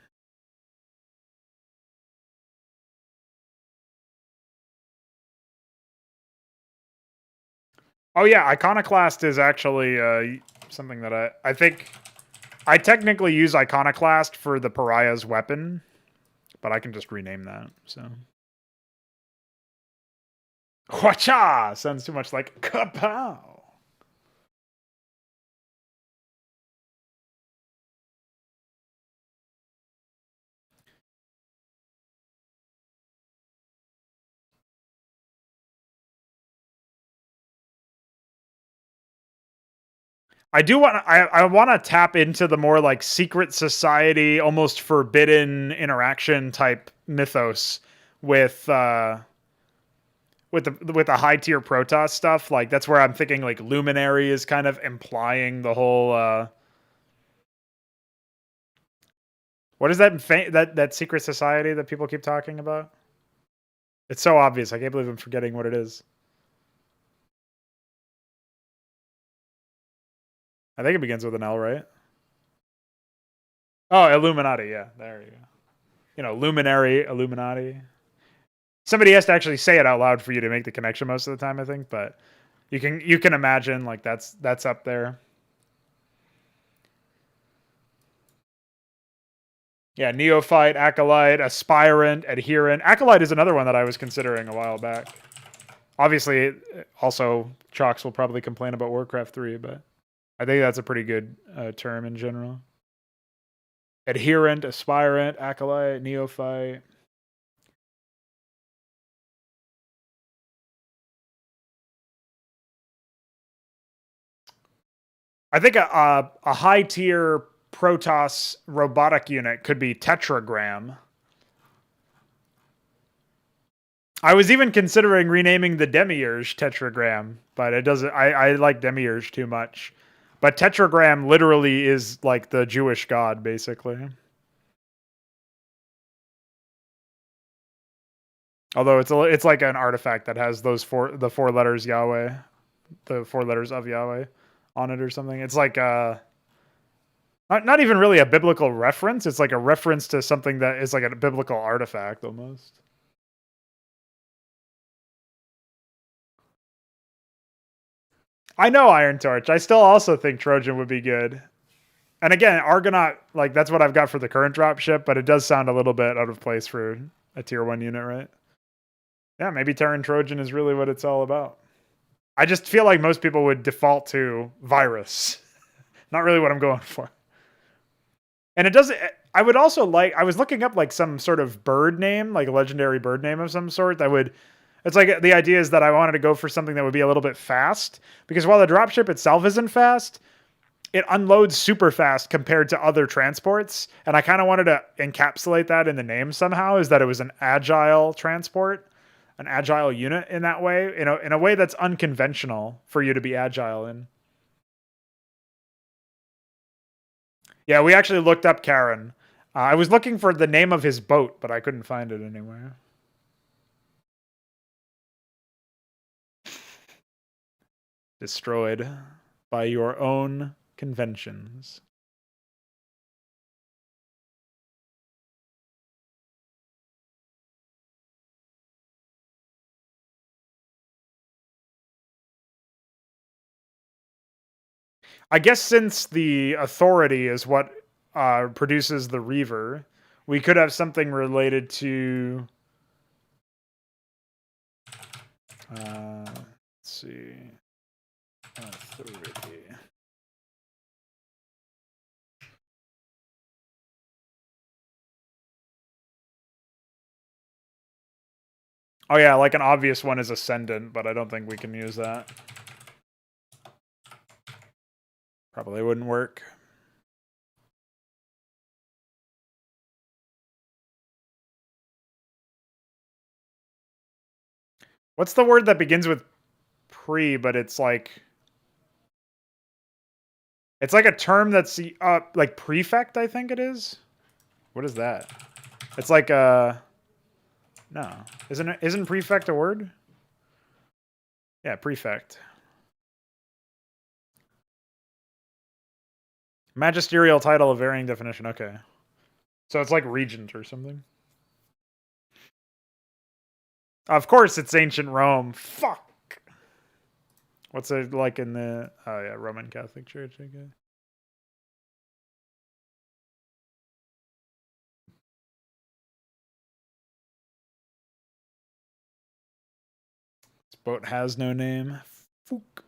Oh yeah, Iconoclast is actually something that I think I technically use Iconoclast for the Pariah's weapon, but I can just rename that. So Hwacha sounds too much like kapow. I want to tap into the more like secret society, almost forbidden interaction type mythos with the high tier Protoss stuff. Like that's where I'm thinking like Luminary is kind of implying the whole what is that secret society that people keep talking about? It's so obvious. I can't believe I'm forgetting what it is. I think it begins with an L, right? Oh, Illuminati. Yeah, there you go. You know, Luminary, Illuminati. Somebody has to actually say it out loud for you to make the connection most of the time, I think. But you can imagine like that's up there. Yeah, neophyte, acolyte, aspirant, adherent. Acolyte is another one that I was considering a while back. Obviously, also Chalks will probably complain about Warcraft 3, but I think that's a pretty good term in general. Adherent, aspirant, acolyte, neophyte. I think a high tier Protoss robotic unit could be Tetragram. I was even considering renaming the Demiurge Tetragram, but it doesn't. I like Demiurge too much. But Tetragram literally is like the Jewish god, basically. Although it's like an artifact that has the 4 letters Yahweh, the 4 letters of Yahweh on it or something. It's like not even really a biblical reference. It's like a reference to something that is like a biblical artifact almost. I know Iron Torch. I still also think Trojan would be good. And again, Argonaut, like that's what I've got for the current dropship, but it does sound a little bit out of place for a tier 1 unit, right? Yeah, maybe Terran Trojan is really what it's all about. I just feel like most people would default to Virus. Not really what I'm going for. And it doesn't. I would also like. I was looking up like some sort of bird name, like a legendary bird name of some sort. That would. It's like the idea is that I wanted to go for something that would be a little bit fast, because while the dropship itself isn't fast, it unloads super fast compared to other transports. And I kind of wanted to encapsulate that in the name somehow, is that it was an agile transport, an agile unit in that way, in a way that's unconventional for you to be agile in. Yeah, we actually looked up Karen. I was looking for the name of his boat, but I couldn't find it anywhere. Destroyed by your own conventions. I guess since the authority is what produces the Reaver, we could have something related to. Let's see. Authority. Oh yeah, like an obvious one is Ascendant, but I don't think we can use that. Probably wouldn't work. What's the word that begins with pre, but it's like a term that's like prefect, I think it is. What is that? It's like no. Isn't prefect a word? Yeah, prefect. Magisterial title of varying definition. Okay. So it's like regent or something. Of course it's ancient Rome. Fuck. What's it like in the Roman Catholic Church, I guess. This boat has no name. Fuck.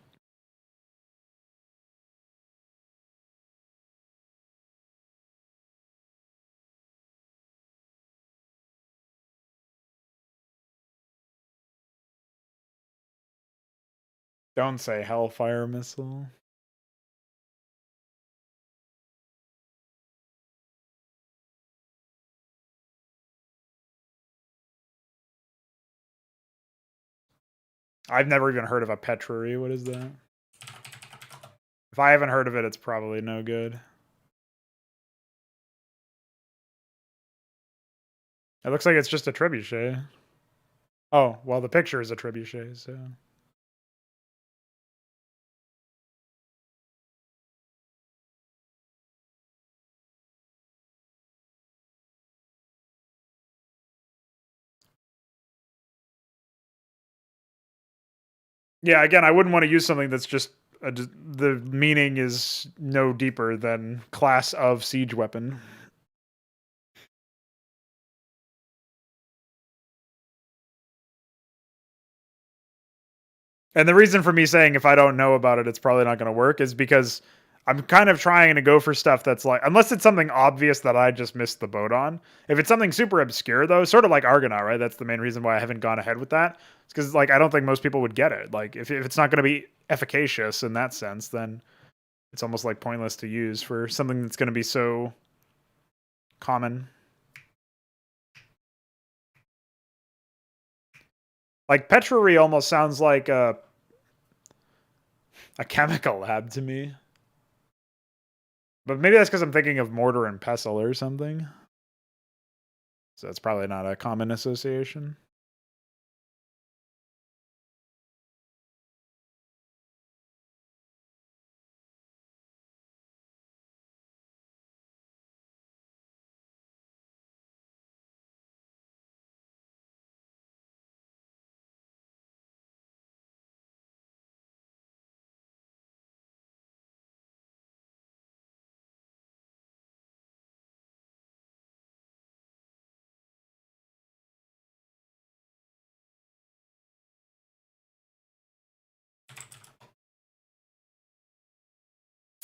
Don't say Hellfire Missile. I've never even heard of a Petrary. What is that? If I haven't heard of it, it's probably no good. It looks like it's just a trebuchet. Oh, well, the picture is a trebuchet, so. Yeah, again, I wouldn't want to use something that's just the meaning is no deeper than class of siege weapon. And the reason for me saying if I don't know about it, it's probably not going to work is because I'm kind of trying to go for stuff that's like, unless it's something obvious that I just missed the boat on. If it's something super obscure, though, sort of like Argonaut, right? That's the main reason why I haven't gone ahead with that. It's because, like, I don't think most people would get it. Like, if it's not going to be efficacious in that sense, then it's almost like pointless to use for something that's going to be so common. Like, petrary almost sounds like a chemical lab to me. But maybe that's because I'm thinking of mortar and pestle or something. So that's probably not a common association.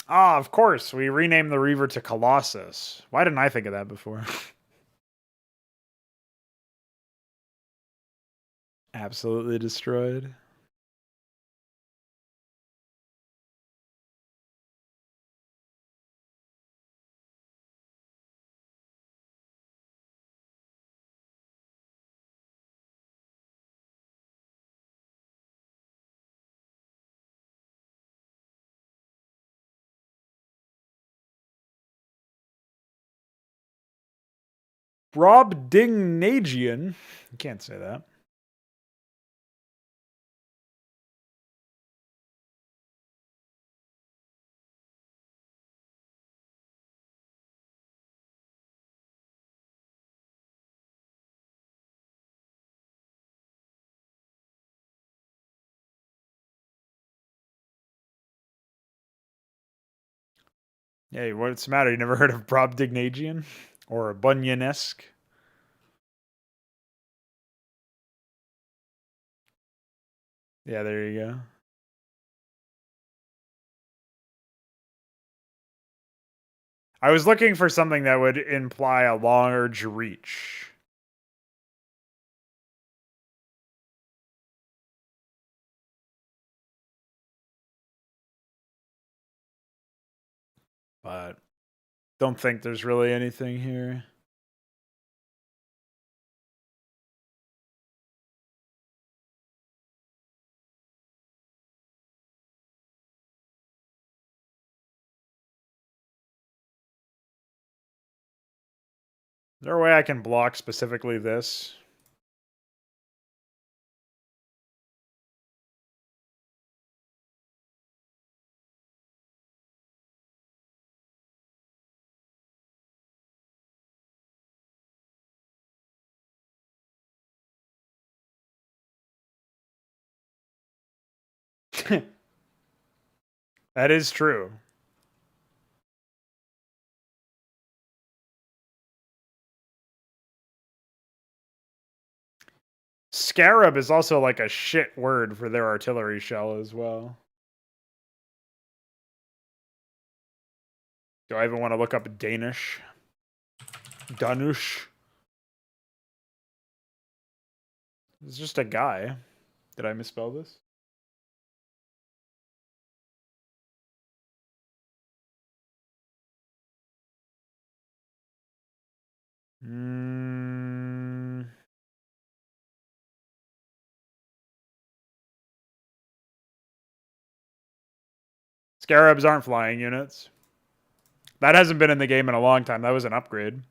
Ah, of course. We renamed the Reaver to Colossus. Why didn't I think of that before? Absolutely destroyed. Brobdingnagian. You can't say that. Hey, what's the matter? You never heard of Brobdingnagian? Or Bunyan-esque? Yeah, there you go. I was looking for something that would imply a large reach. But don't think there's really anything here. Is there a way I can block specifically this? That is true. Scarab is also like a shit word for their artillery shell as well. Do I even want to look up Danish? Danush? It's just a guy. Did I misspell this? Mm. Scarabs aren't flying units. That hasn't been in the game in a long time. That was an upgrade.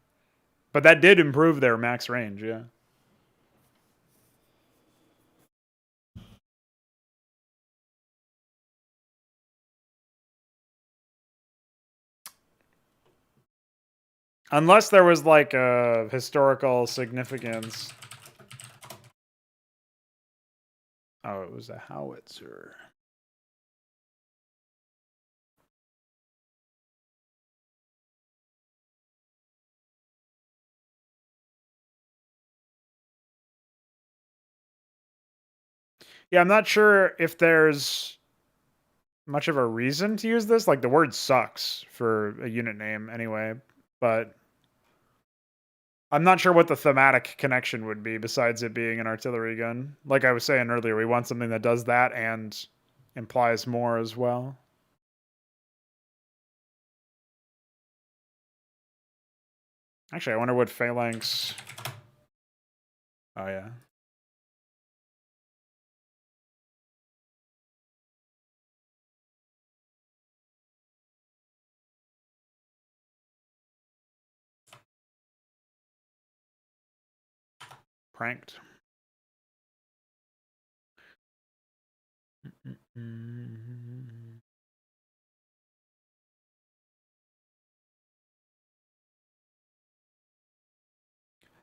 But that did improve their max range, yeah. Unless there was like a historical significance. Oh, it was a howitzer. Yeah, I'm not sure if there's much of a reason to use this. Like the word sucks for a unit name anyway, but I'm not sure what the thematic connection would be besides it being an artillery gun. Like I was saying earlier, we want something that does that and implies more as well. Actually, I wonder what phalanx. Oh yeah. Pranked.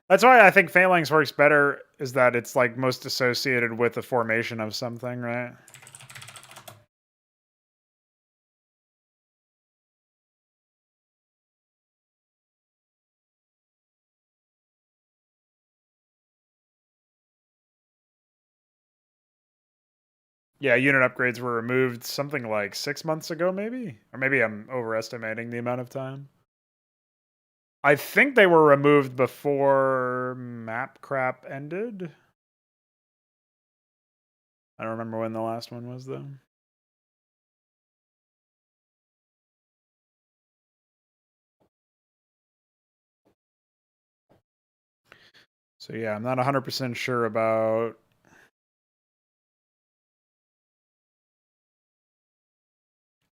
That's why I think phalanx works better, is that it's like most associated with the formation of something, right? Yeah, unit upgrades were removed something like 6 months ago, maybe? Or maybe I'm overestimating the amount of time. I think they were removed before map crap ended. I don't remember when the last one was, though. So yeah, I'm not 100% sure about...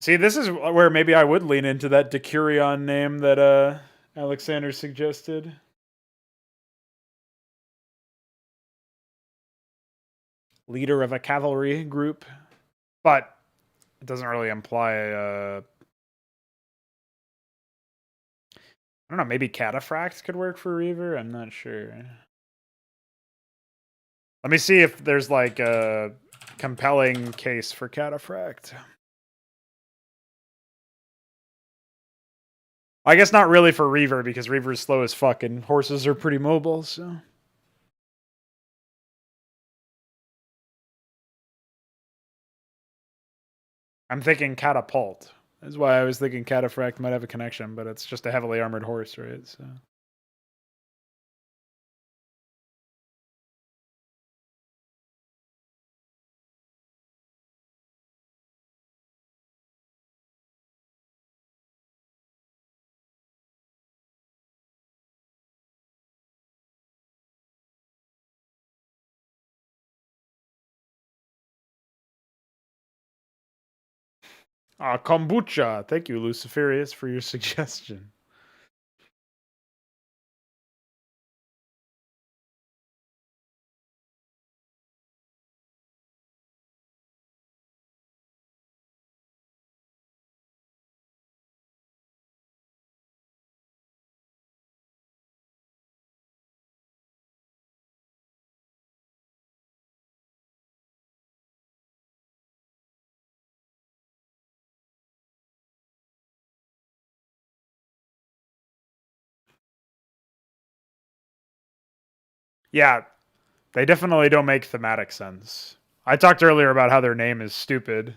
See, this is where maybe I would lean into that Decurion name that Alexander suggested. Leader of a cavalry group. But it doesn't really imply I don't know, maybe Cataphract could work for Reaver? I'm not sure. Let me see if there's like a compelling case for Cataphract. I guess not really for Reaver, because Reaver's slow as fuck and horses are pretty mobile, so. I'm thinking Catapult. That's why I was thinking Cataphract might have a connection, but it's just a heavily armored horse, right? So. Ah, kombucha. Thank you, Luciferius, for your suggestion. Yeah, they definitely don't make thematic sense. I talked earlier about how their name is stupid.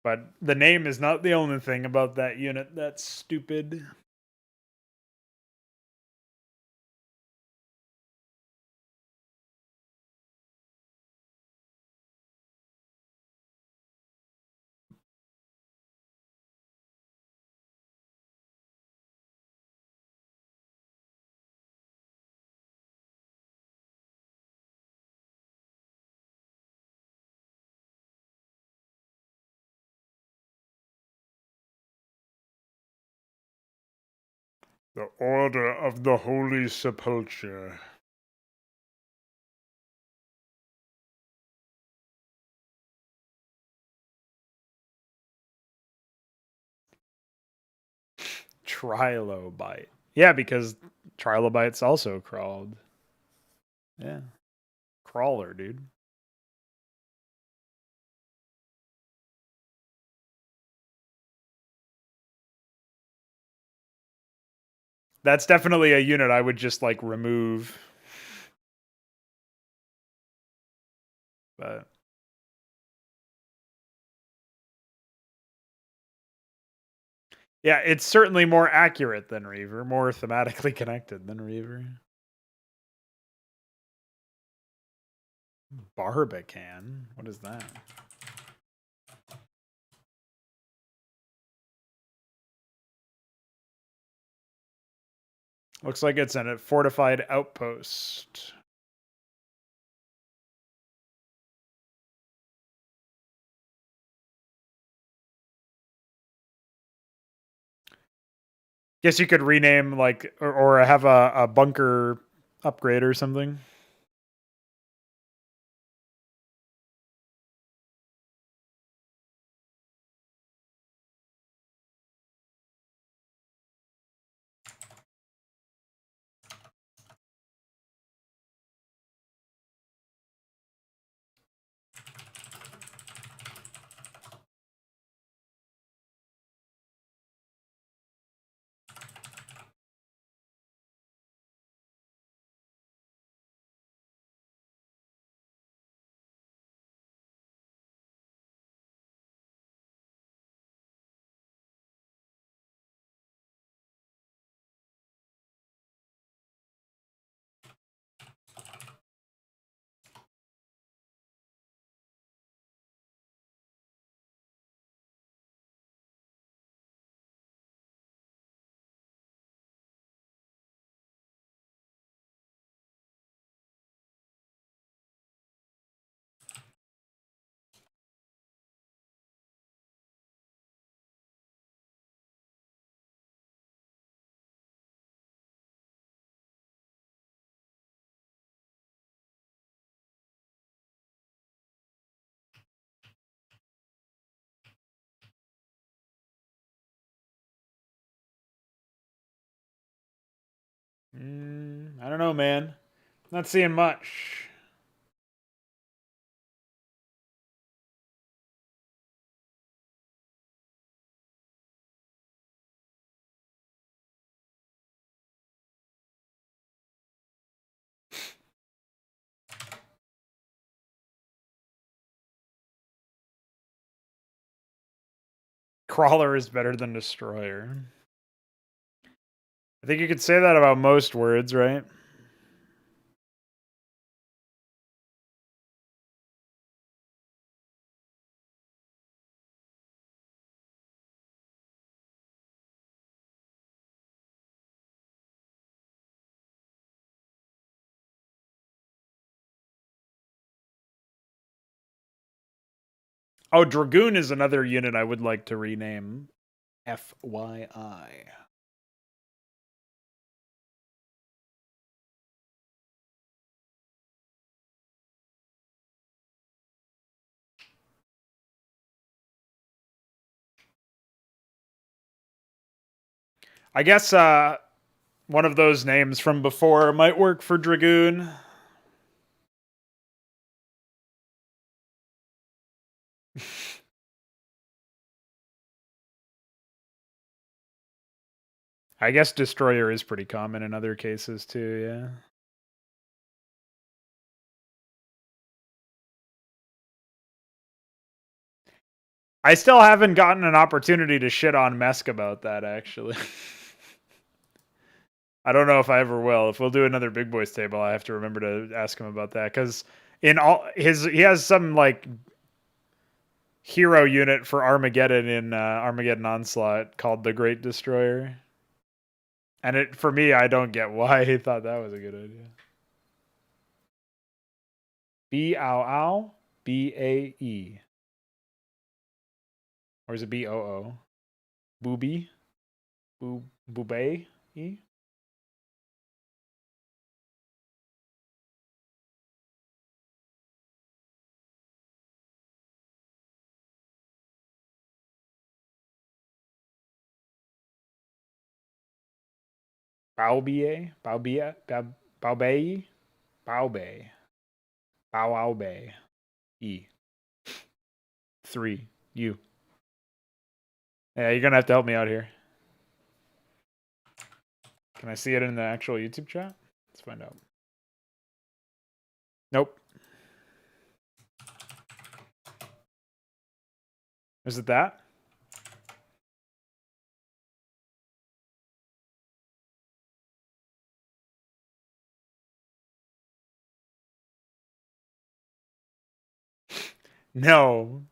But the name is not the only thing about that unit that's stupid. The Order of the Holy Sepulchre. Trilobite. Yeah, because trilobites also crawled. Yeah. Crawler, dude. That's definitely a unit I would just like remove. But yeah, it's certainly more accurate than Reaver, more thematically connected than Reaver. Barbican? What is that? Looks like it's a fortified outpost. Guess you could rename like or have a bunker upgrade or something. I don't know, man. Not seeing much. Crawler is better than Destroyer. I think you could say that about most words, right? Oh, Dragoon is another unit I would like to rename. FYI. I guess one of those names from before might work for Dragoon. I guess Destroyer is pretty common in other cases too, yeah. I still haven't gotten an opportunity to shit on Mesk about that, actually. I don't know if I ever will. If we'll do another Big Boys table, I have to remember to ask him about that, because in all he has some like hero unit for Armageddon in Armageddon Onslaught called the Great Destroyer. And it for me, I don't get why he thought that was a good idea. B-ow-ow, B-A-E. Or is it B-O-O? Booby? Boobay-E? Baobie? Baobie? Baobei? Baobei. Baobei. E. 3. You. Yeah, you're gonna have to help me out here. Can I see it in the actual YouTube chat? Let's find out. Nope. Is it that? No.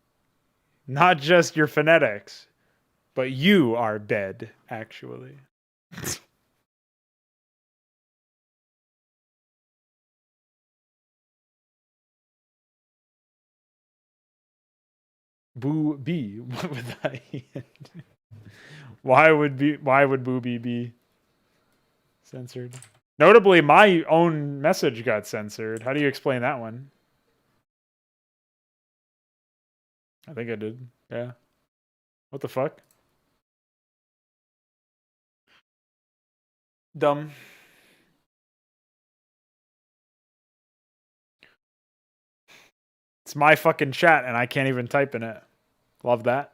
Not just your phonetics, but you are bed, actually. Boo B. What would that end? Why would Booby be censored? Notably, my own message got censored. How do you explain that one? I think I did. Yeah. What the fuck? Dumb. It's my fucking chat and I can't even type in it. Love that.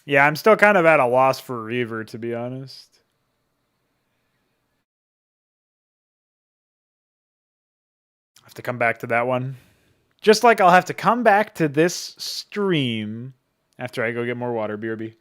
Yeah, I'm still kind of at a loss for Reaver, to be honest. I have to come back to that one. Just like I'll have to come back to this stream after I go get more water, BRB.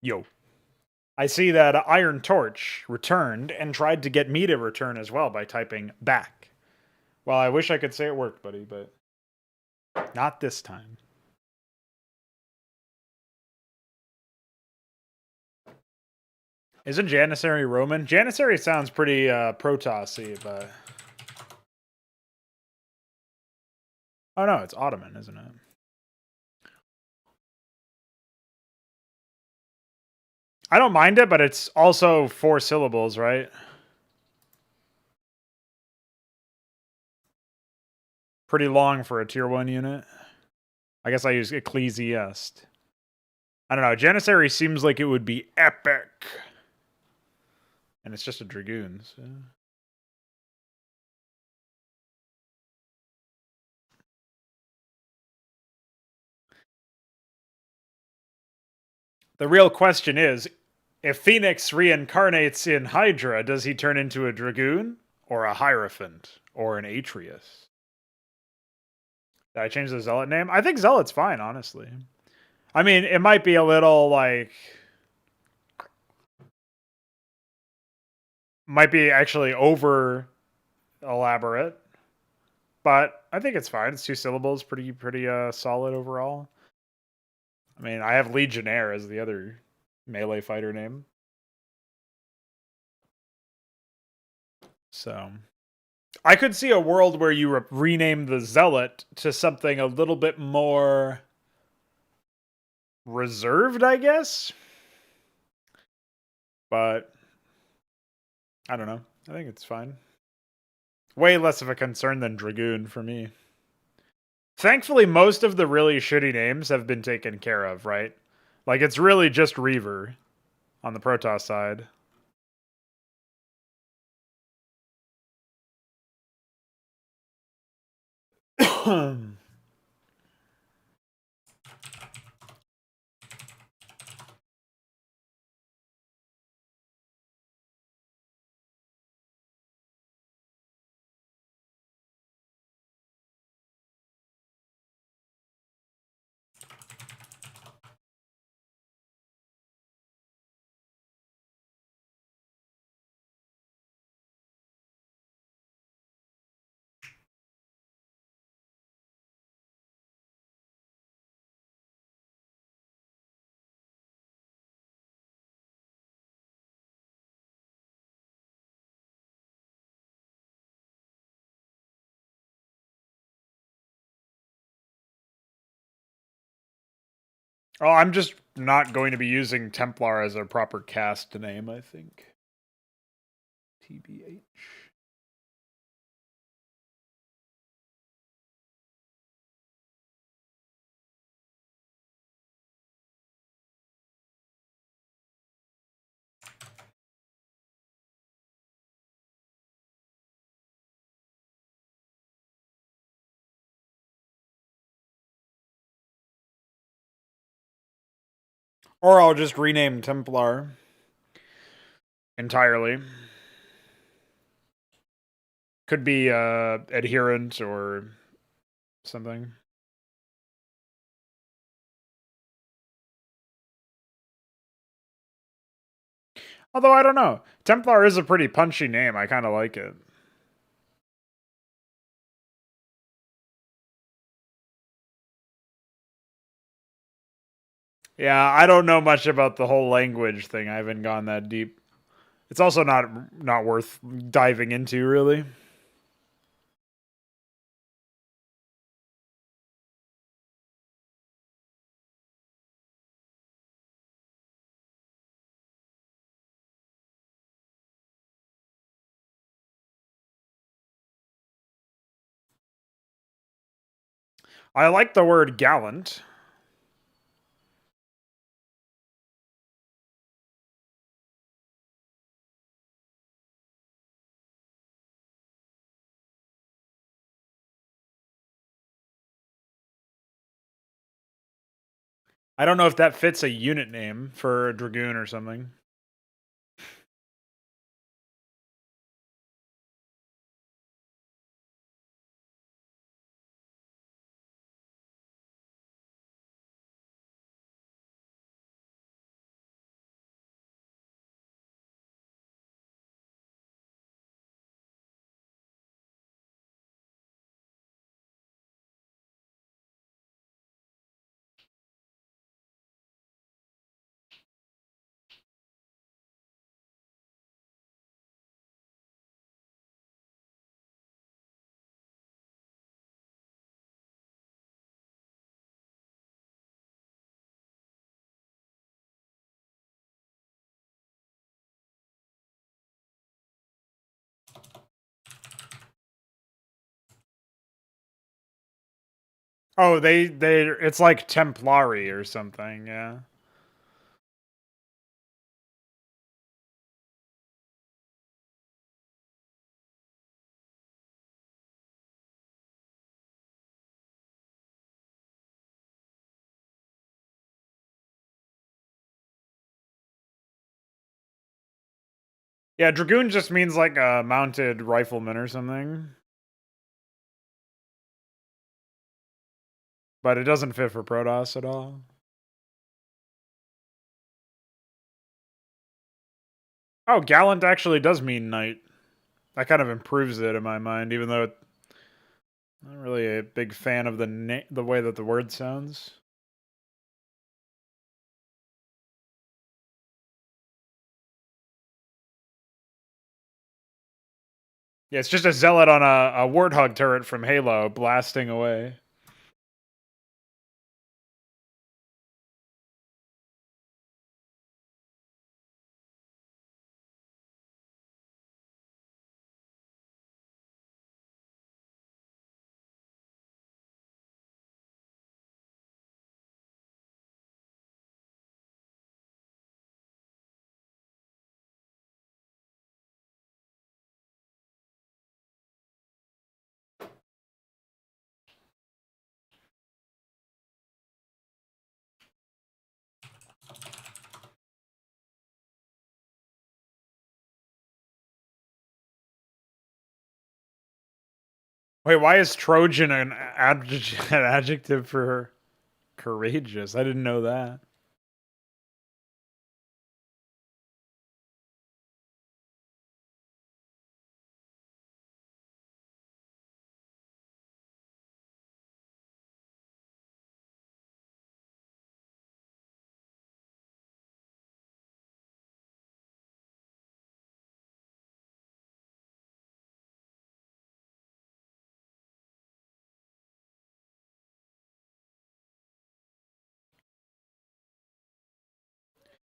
Yo. I see that Iron Torch returned and tried to get me to return as well by typing back. Well, I wish I could say it worked, buddy, but Not this time. Isn't Janissary Roman? Janissary sounds pretty Protoss-y, but... Oh no, it's Ottoman, isn't it? I don't mind it, but it's also 4 syllables, right? Pretty long for a tier 1 unit. I guess I use Ecclesiast. I don't know. Janissary seems like it would be epic. And it's just a Dragoon, so... The real question is, if Phoenix reincarnates in HYDRA, does he turn into a Dragoon? Or a Hierophant? Or an Atreus? Did I change the Zealot name? I think Zealot's fine, honestly. I mean, it might be a little, like... Might be actually over elaborate. But I think it's fine. It's 2 syllables, pretty solid overall. I mean, I have Legionnaire as the other melee fighter name. So... I could see a world where you rename the Zealot to something a little bit more reserved, I guess. But I don't know. I think it's fine. Way less of a concern than Dragoon for me. Thankfully, most of the really shitty names have been taken care of, right? Like, it's really just Reaver on the Protoss side. Oh, I'm just not going to be using Templar as a proper cast name, I think. TBH. Or I'll just rename Templar entirely. Could be adherent or something. Although I don't know. Templar is a pretty punchy name. I kind of like it. Yeah, I don't know much about the whole language thing. I haven't gone that deep. It's also not worth diving into, really. I like the word gallant. I don't know if that fits a unit name for a Dragoon or something. Oh, it's like Templari or something, yeah. Yeah, Dragoon just means like a mounted rifleman or something. But it doesn't fit for Protoss at all. Oh, Gallant actually does mean knight. That kind of improves it in my mind, even though I'm not really a big fan of the way that the word sounds. Yeah, it's just a zealot on a warthog turret from Halo blasting away. Wait, why is Trojan an adjective for courageous? I didn't know that.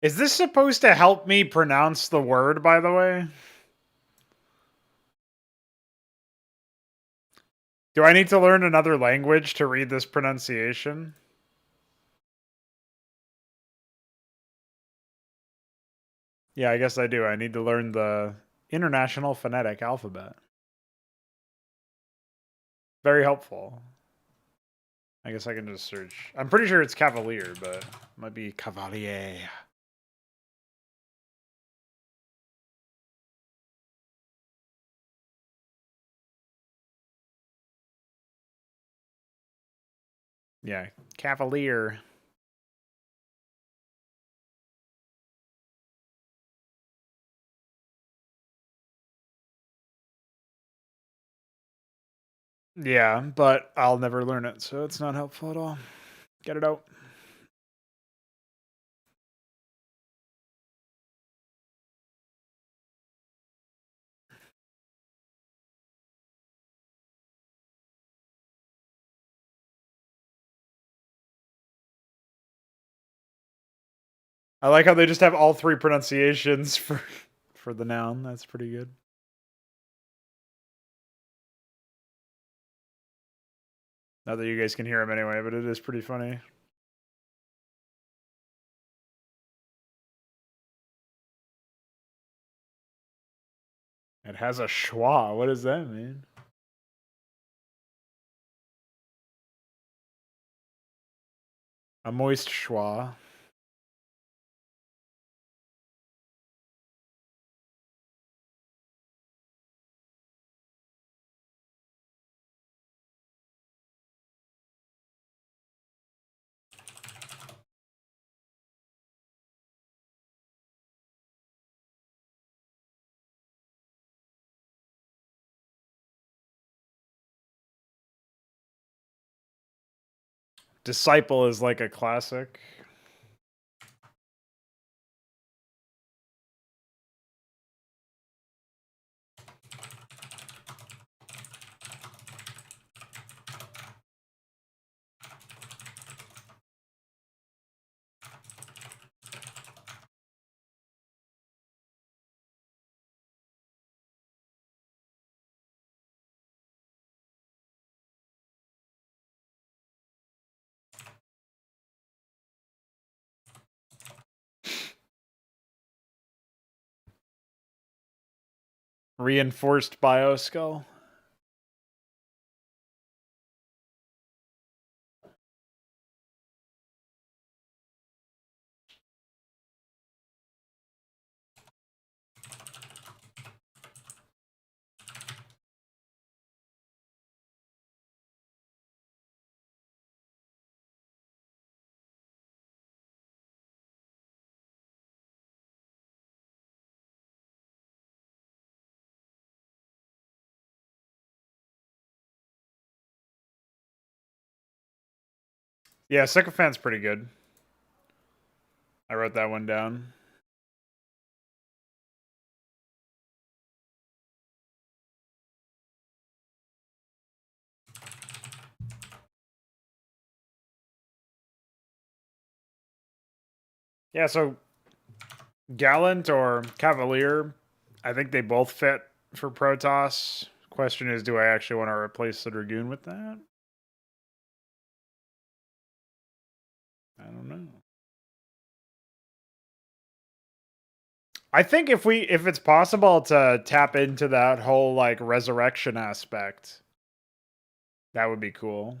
Is this supposed to help me pronounce the word, by the way? Do I need to learn another language to read this pronunciation? Yeah, I guess I do. I need to learn the International Phonetic Alphabet. Very helpful. I guess I can just search. I'm pretty sure it's Cavalier, but it might be Cavalier. Yeah, Cavalier. Yeah, but I'll never learn it, so it's not helpful at all. Get it out. I like how they just have all three pronunciations for the noun. That's pretty good. Not that you guys can hear him anyway, but it is pretty funny. It has a schwa. What does that mean? A moist schwa. Disciple is like a classic. Reinforced bioskull. Yeah, Sycophant's pretty good. I wrote that one down. Yeah, so Gallant or Cavalier, I think they both fit for Protoss. Question is, do I actually want to replace the Dragoon with that? I don't know. I think if it's possible to tap into that whole like resurrection aspect, that would be cool.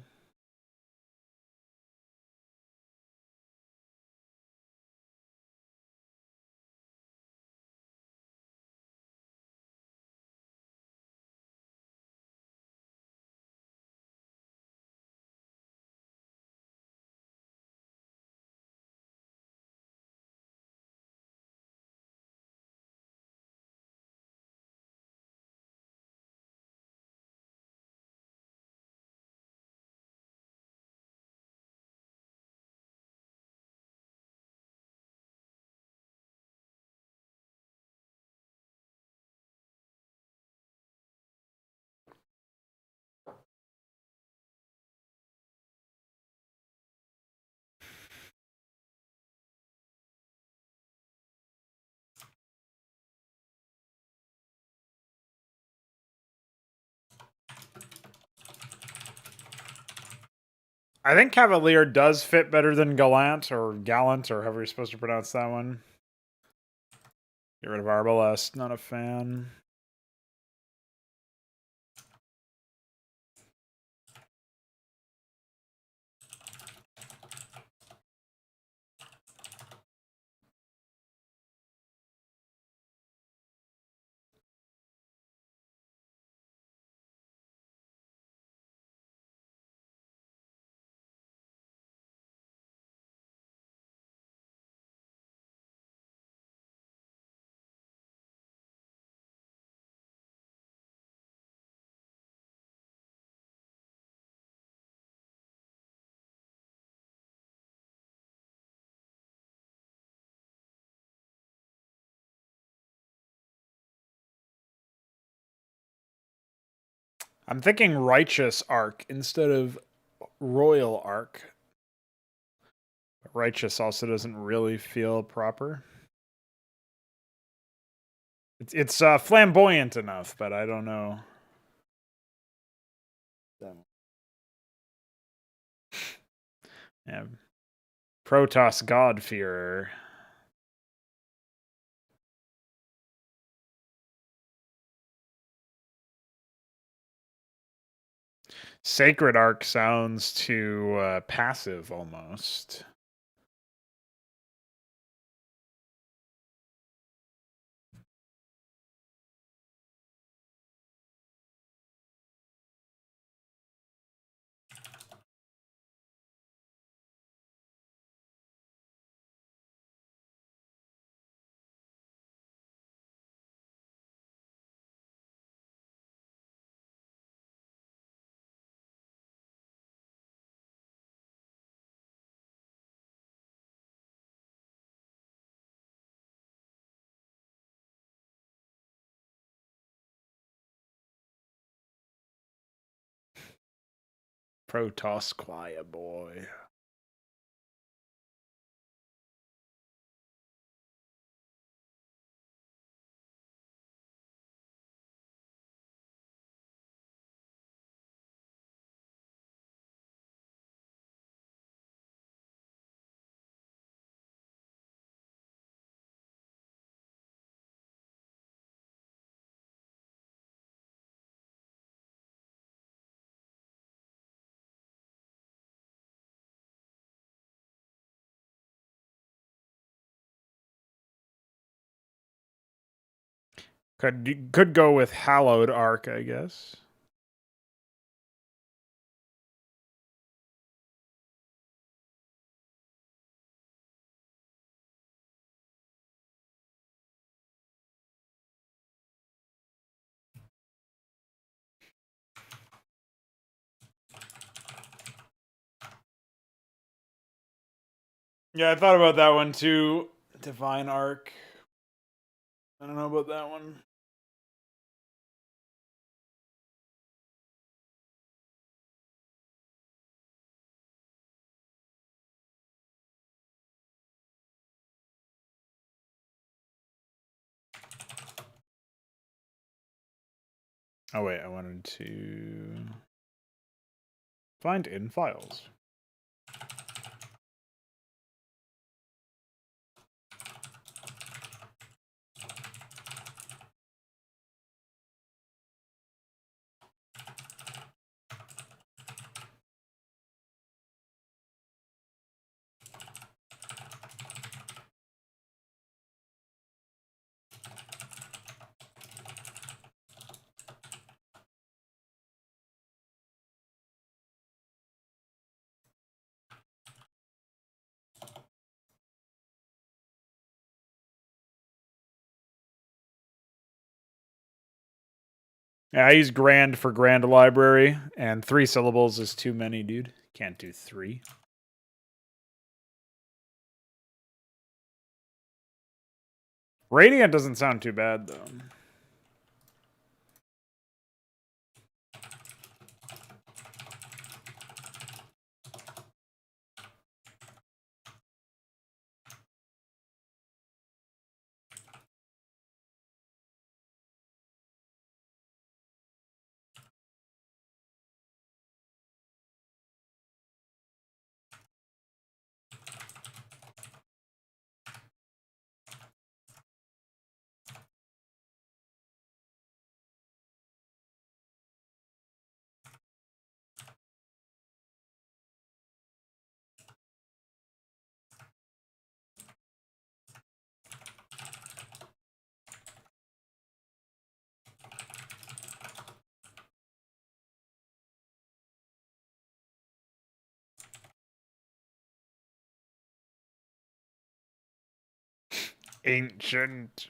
I think Cavalier does fit better than Gallant or however you're supposed to pronounce that one. Get rid of Arbalest, not a fan. I'm thinking Righteous Arc instead of Royal Arc. Righteous also doesn't really feel proper. It's flamboyant enough, but I don't know. Yeah. Protoss God-fearer. Sacred Arc sounds too passive almost. Protoss quiet boy. Could go with Hallowed Arc, I guess. Yeah, I thought about that one too. Divine Arc. I don't know about that one. Oh wait, I wanted to find in files. Yeah, I use grand for grand library, and 3 syllables is too many, dude. Can't do 3. Radiant doesn't sound too bad, though. Ancient.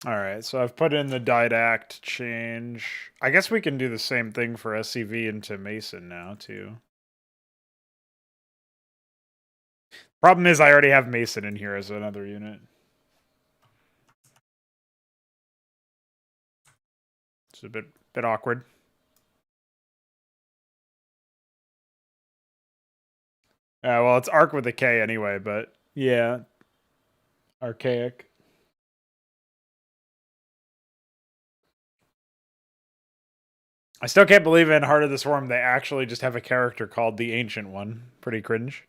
Alright, so I've put in the didact change. I guess we can do the same thing for SCV into Mason now, too. Problem is I already have Mason in here as another unit. It's a bit awkward. Well, it's Arc with a K anyway, but yeah. Archaic. I still can't believe in Heart of the Swarm they actually just have a character called the Ancient One. Pretty cringe.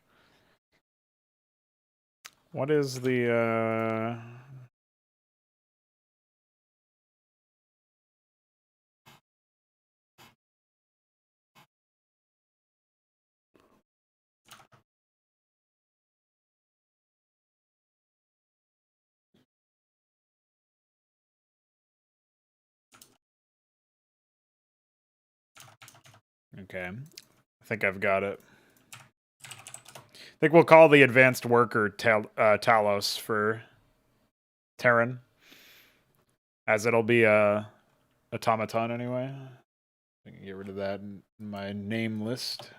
What is the Okay. I think I've got it. I think we'll call the advanced worker Talos for Terran. As it'll be a automaton anyway. I can get rid of that in my name list.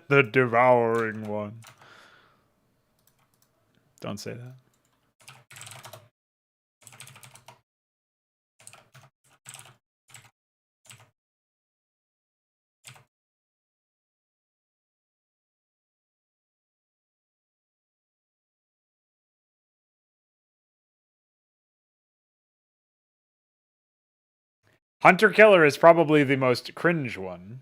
The devouring one. Don't say that. Hunter Killer is probably the most cringe one.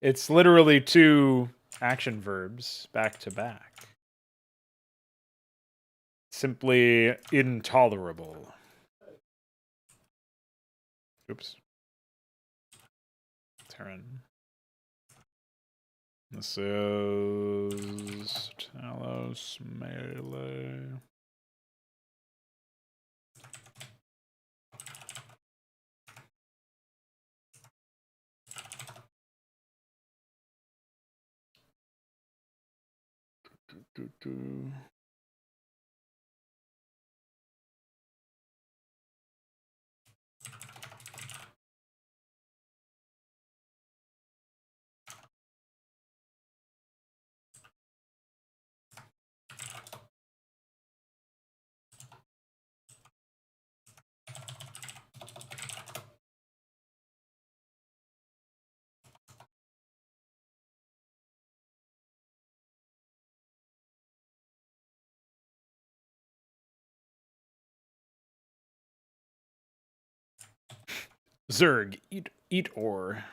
It's literally 2 action verbs back to back. Simply intolerable. Oops. Terran. This is Talos Melee. Zerg, eat ore.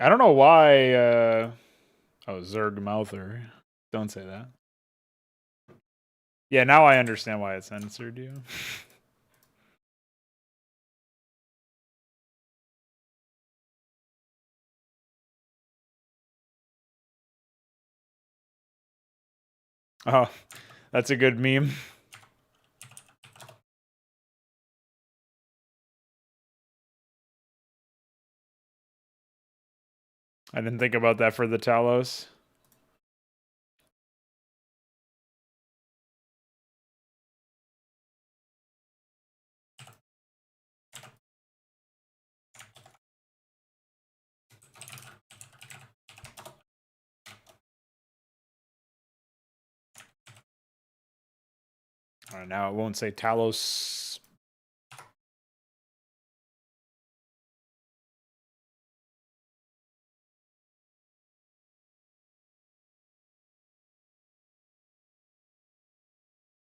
I don't know why, oh, Zerg Mouther. Don't say that. Yeah, now I understand why it censored you. Oh, that's a good meme. I didn't think about that for the Talos. All right, now it won't say Talos.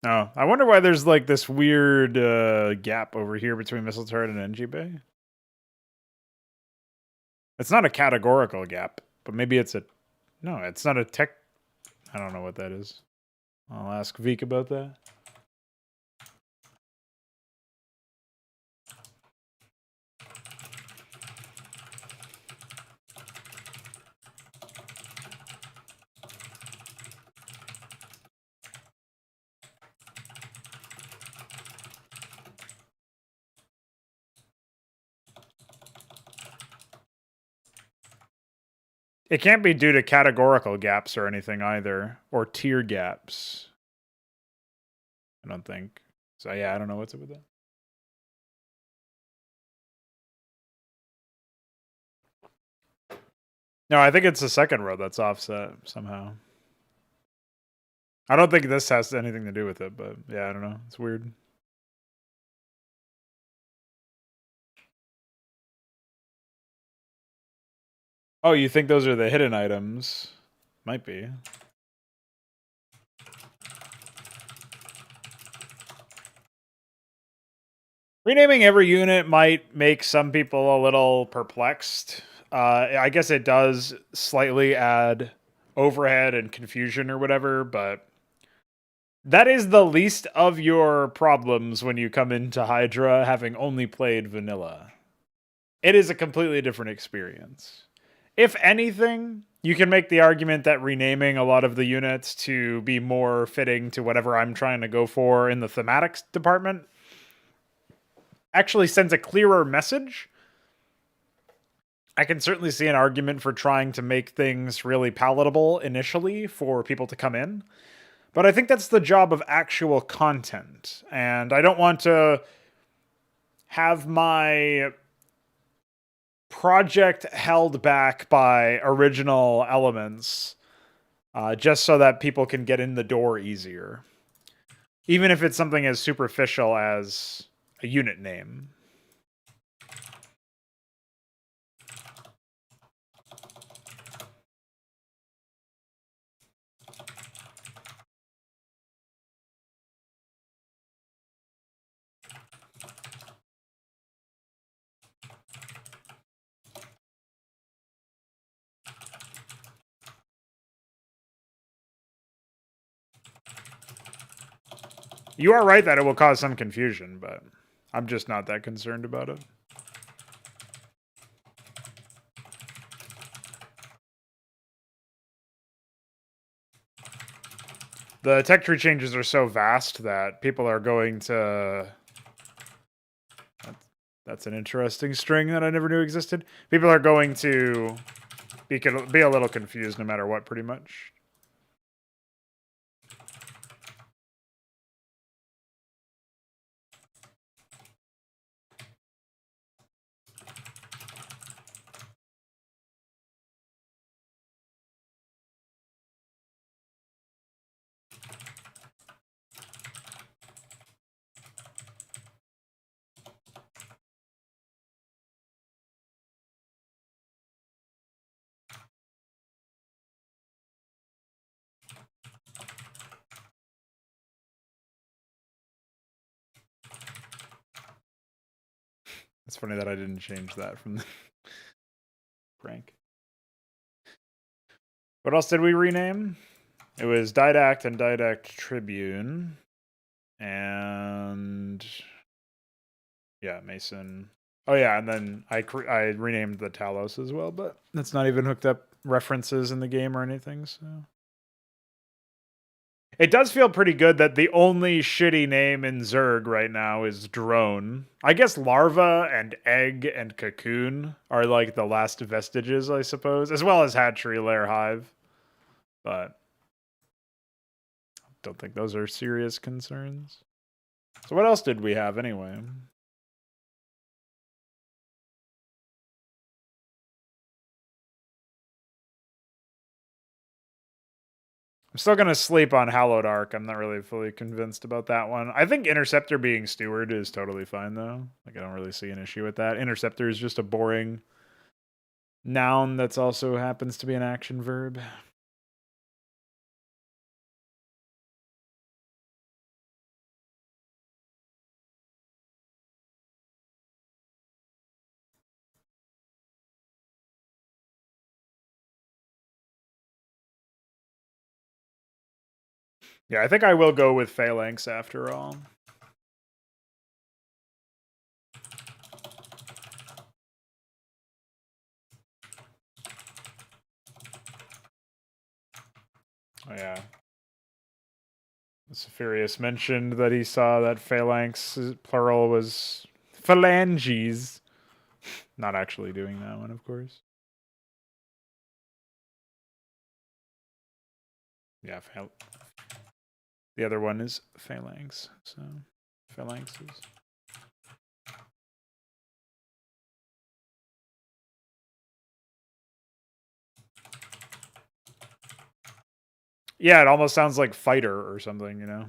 Oh, I wonder why there's like this weird gap over here between Missile Turret and NG Bay. It's not a categorical gap, but maybe it's a... No, it's not a tech... I don't know what that is. I'll ask Veek about that. It can't be due to categorical gaps or anything either, or tier gaps. I don't think. So yeah, I don't know what's up with that. No, I think it's the second row that's offset somehow. I don't think this has anything to do with it, but yeah, I don't know. It's weird. Oh, you think those are the hidden items? Might be. Renaming every unit might make some people a little perplexed. I guess it does slightly add overhead and confusion or whatever, but that is the least of your problems when you come into HYDRA having only played vanilla. It is a completely different experience. If anything, you can make the argument that renaming a lot of the units to be more fitting to whatever I'm trying to go for in the thematics department actually sends a clearer message. I can certainly see an argument for trying to make things really palatable initially for people to come in. But I think that's the job of actual content. And I don't want to have my project held back by original elements, just so that people can get in the door easier. Even if it's something as superficial as a unit name. You are right that it will cause some confusion, but I'm just not that concerned about it. The tech tree changes are so vast that people are going to... That's an interesting string that I never knew existed. People are going to be a little confused no matter what, pretty much. It's funny that I didn't change that from the prank. What else did we rename? It was Didact and Didact Tribune. And... yeah, Mason. Oh yeah, and then I renamed the Talos as well, but that's not even hooked up references in the game or anything, so... It does feel pretty good that the only shitty name in Zerg right now is Drone. I guess Larva and Egg and Cocoon are like the last vestiges, I suppose, as well as Hatchery, Lair, Hive. But I don't think those are serious concerns. So what else did we have anyway? I'm still going to sleep on Hallowed Ark. I'm not really fully convinced about that one. I think Interceptor being Steward is totally fine, though. Like, I don't really see an issue with that. Interceptor is just a boring noun that's also happens to be an action verb. Yeah, I think I will go with Phalanx after all. Oh, yeah. Sephirius mentioned that he saw that Phalanx plural was phalanges. Not actually doing that one, of course. Yeah, the other one is Phalanx, so Phalanxes. Yeah, it almost sounds like fighter or something, you know?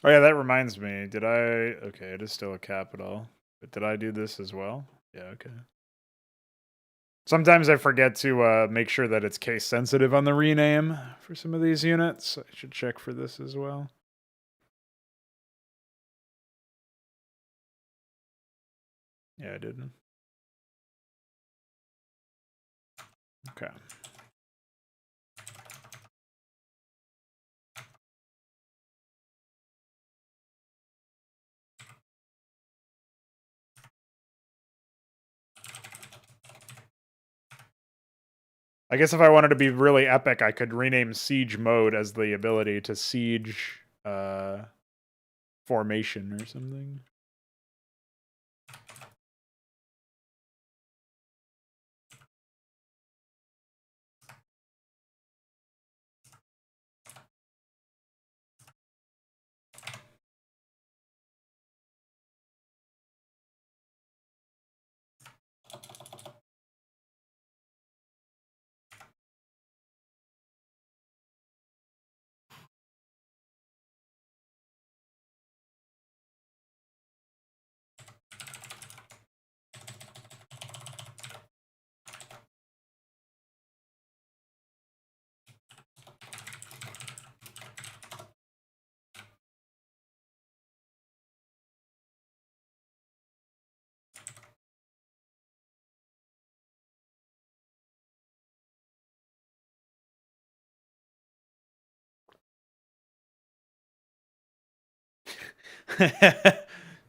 Oh yeah, that reminds me. Did I? Okay, it is still a capital. But did I do this as well? Yeah, okay. Sometimes I forget to make sure that it's case sensitive on the rename for some of these units. I should check for this as well. Yeah, I didn't. Okay. I guess if I wanted to be really epic, I could rename siege mode as the ability to siege formation or something.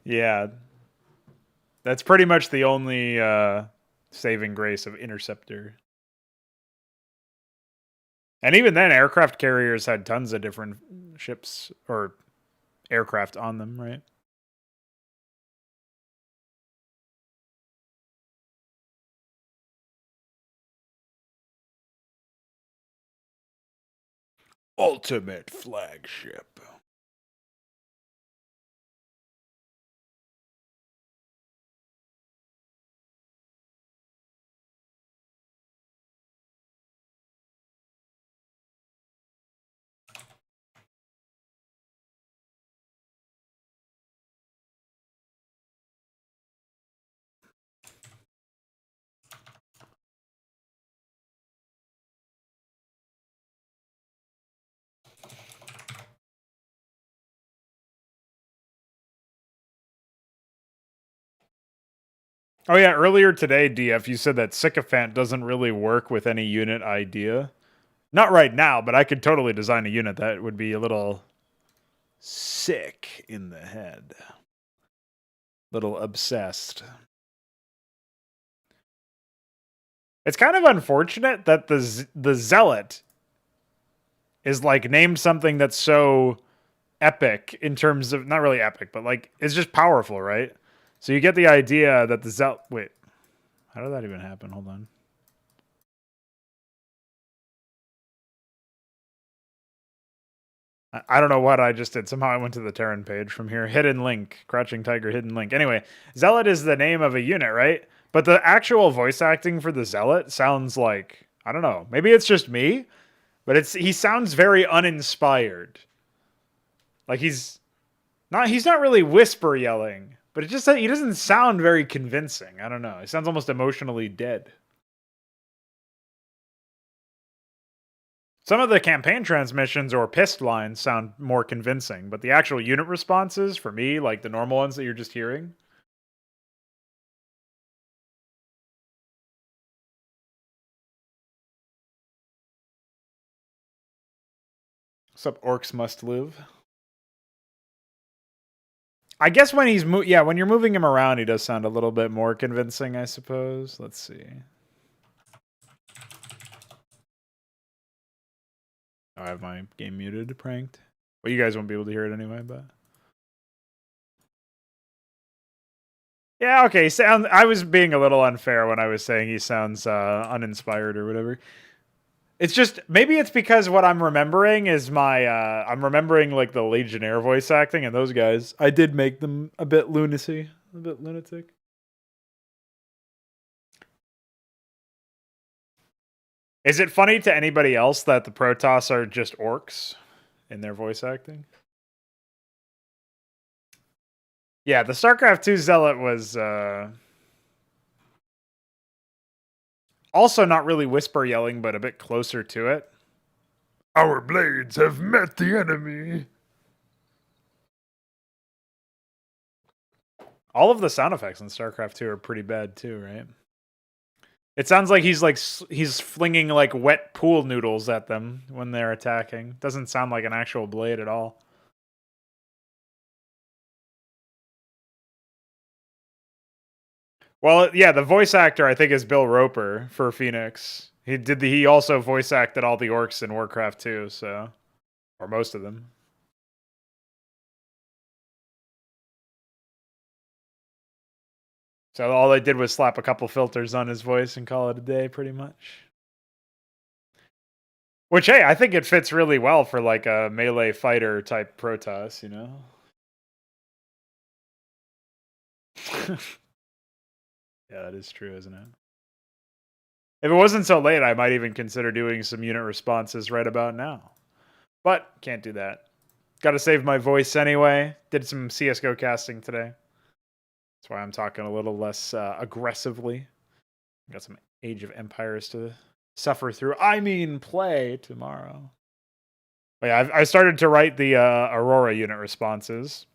Yeah. That's pretty much the only saving grace of Interceptor. And even then, aircraft carriers had tons of different ships or aircraft on them, right? Ultimate flagship. Oh yeah, earlier today, DF, you said that Sycophant doesn't really work with any unit idea. Not right now, but I could totally design a unit that would be a little sick in the head. Little obsessed. It's kind of unfortunate that the Zealot is like named something that's so epic in terms of not really epic, but like it's just powerful, right? So you get the idea that the Zealot. Wait, how did that even happen? Hold on. I don't know what I just did. Somehow I went to the Terran page from here. Hidden link. Crouching Tiger, hidden link. Anyway, Zealot is the name of a unit, right? But the actual voice acting for the Zealot sounds like, I don't know. Maybe it's just me, but he sounds very uninspired. Like he's not really whisper yelling, but it just he doesn't sound very convincing. I don't know. He sounds almost emotionally dead. Some of the campaign transmissions or pissed lines sound more convincing, but the actual unit responses, for me, like the normal ones that you're just hearing. What's up, orcs must live? I guess when he's when you're moving him around, he does sound a little bit more convincing, I suppose. Let's see. Oh, I have my game muted, pranked. Well, you guys won't be able to hear it anyway, but yeah, okay. I was being a little unfair when I was saying he sounds uninspired or whatever. It's just maybe it's because what I'm remembering is I'm remembering like the Legionnaire voice acting, and those guys I did make them a bit lunacy, a bit lunatic. Is it funny to anybody else that the Protoss are just orcs in their voice acting? Yeah, the StarCraft 2 Zealot was also not really whisper yelling, but a bit closer to it. Our blades have met the enemy. All of the sound effects in StarCraft 2 are pretty bad too, right? It sounds like he's flinging like wet pool noodles at them when they're attacking. Doesn't sound like an actual blade at all. Well, yeah, the voice actor I think is Bill Roper for Phoenix. He also voice acted all the orcs in Warcraft 2, so or most of them. So all they did was slap a couple filters on his voice and call it a day, pretty much. Which, hey, I think it fits really well for like a melee fighter type Protoss, you know? Yeah, that is true, isn't it? If it wasn't so late, I might even consider doing some unit responses right about now. But can't do that. Got to save my voice anyway. Did some CSGO casting today. That's why I'm talking a little less aggressively. Got some Age of Empires to suffer through. I mean, play tomorrow. But yeah, I started to write the Aurora unit responses.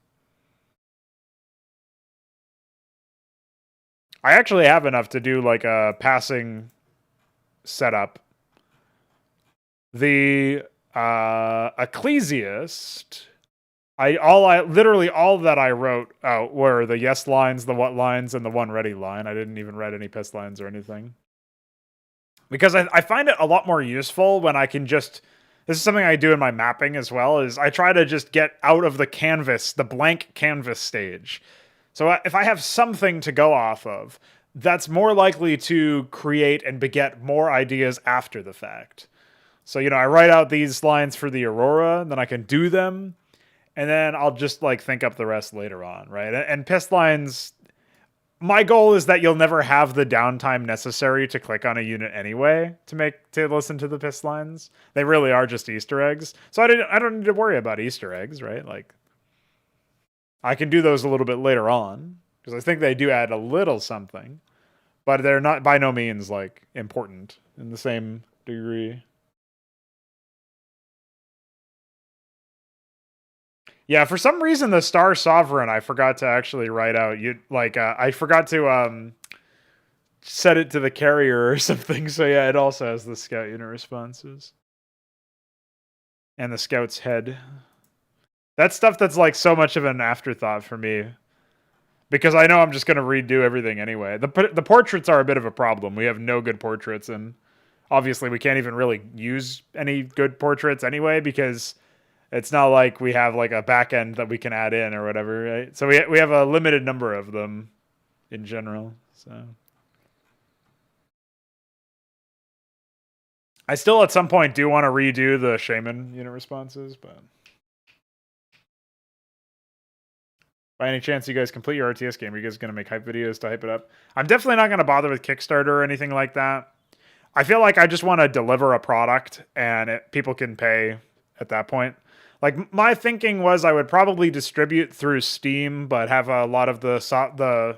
I actually have enough to do like a passing setup. The Ecclesiast, literally all that I wrote out were the yes lines, the what lines, and the one ready line. I didn't even write any piss lines or anything. Because I find it a lot more useful when I can just, this is something I do in my mapping as well, is I try to just get out of the canvas, the blank canvas stage. So if I have something to go off of, that's more likely to create and beget more ideas after the fact. So, you know, I write out these lines for the Aurora, then I can do them, and then I'll just like think up the rest later on, right? And piss lines, my goal is that you'll never have the downtime necessary to click on a unit anyway to listen to the piss lines. They really are just Easter eggs. So I don't need to worry about Easter eggs, right? Like I can do those a little bit later on because I think they do add a little something, but they're not by no means like important in the same degree. Yeah, for some reason the Star Sovereign I forgot to actually write out. I forgot to set it to the carrier or something. So yeah, it also has the scout unit responses. And the scout's head. That's stuff that's like so much of an afterthought for me. Because I know I'm just gonna redo everything anyway. The portraits are a bit of a problem. We have no good portraits, and obviously we can't even really use any good portraits anyway because it's not like we have like a back end that we can add in or whatever, right? So we have a limited number of them in general. So I still at some point do want to redo the shaman unit responses, but by any chance you guys complete your RTS game, are you guys going to make hype videos to hype it up? I'm definitely not going to bother with Kickstarter or anything like that. I feel like I just want to deliver a product and people can pay at that point. Like my thinking was I would probably distribute through Steam, but have a lot of I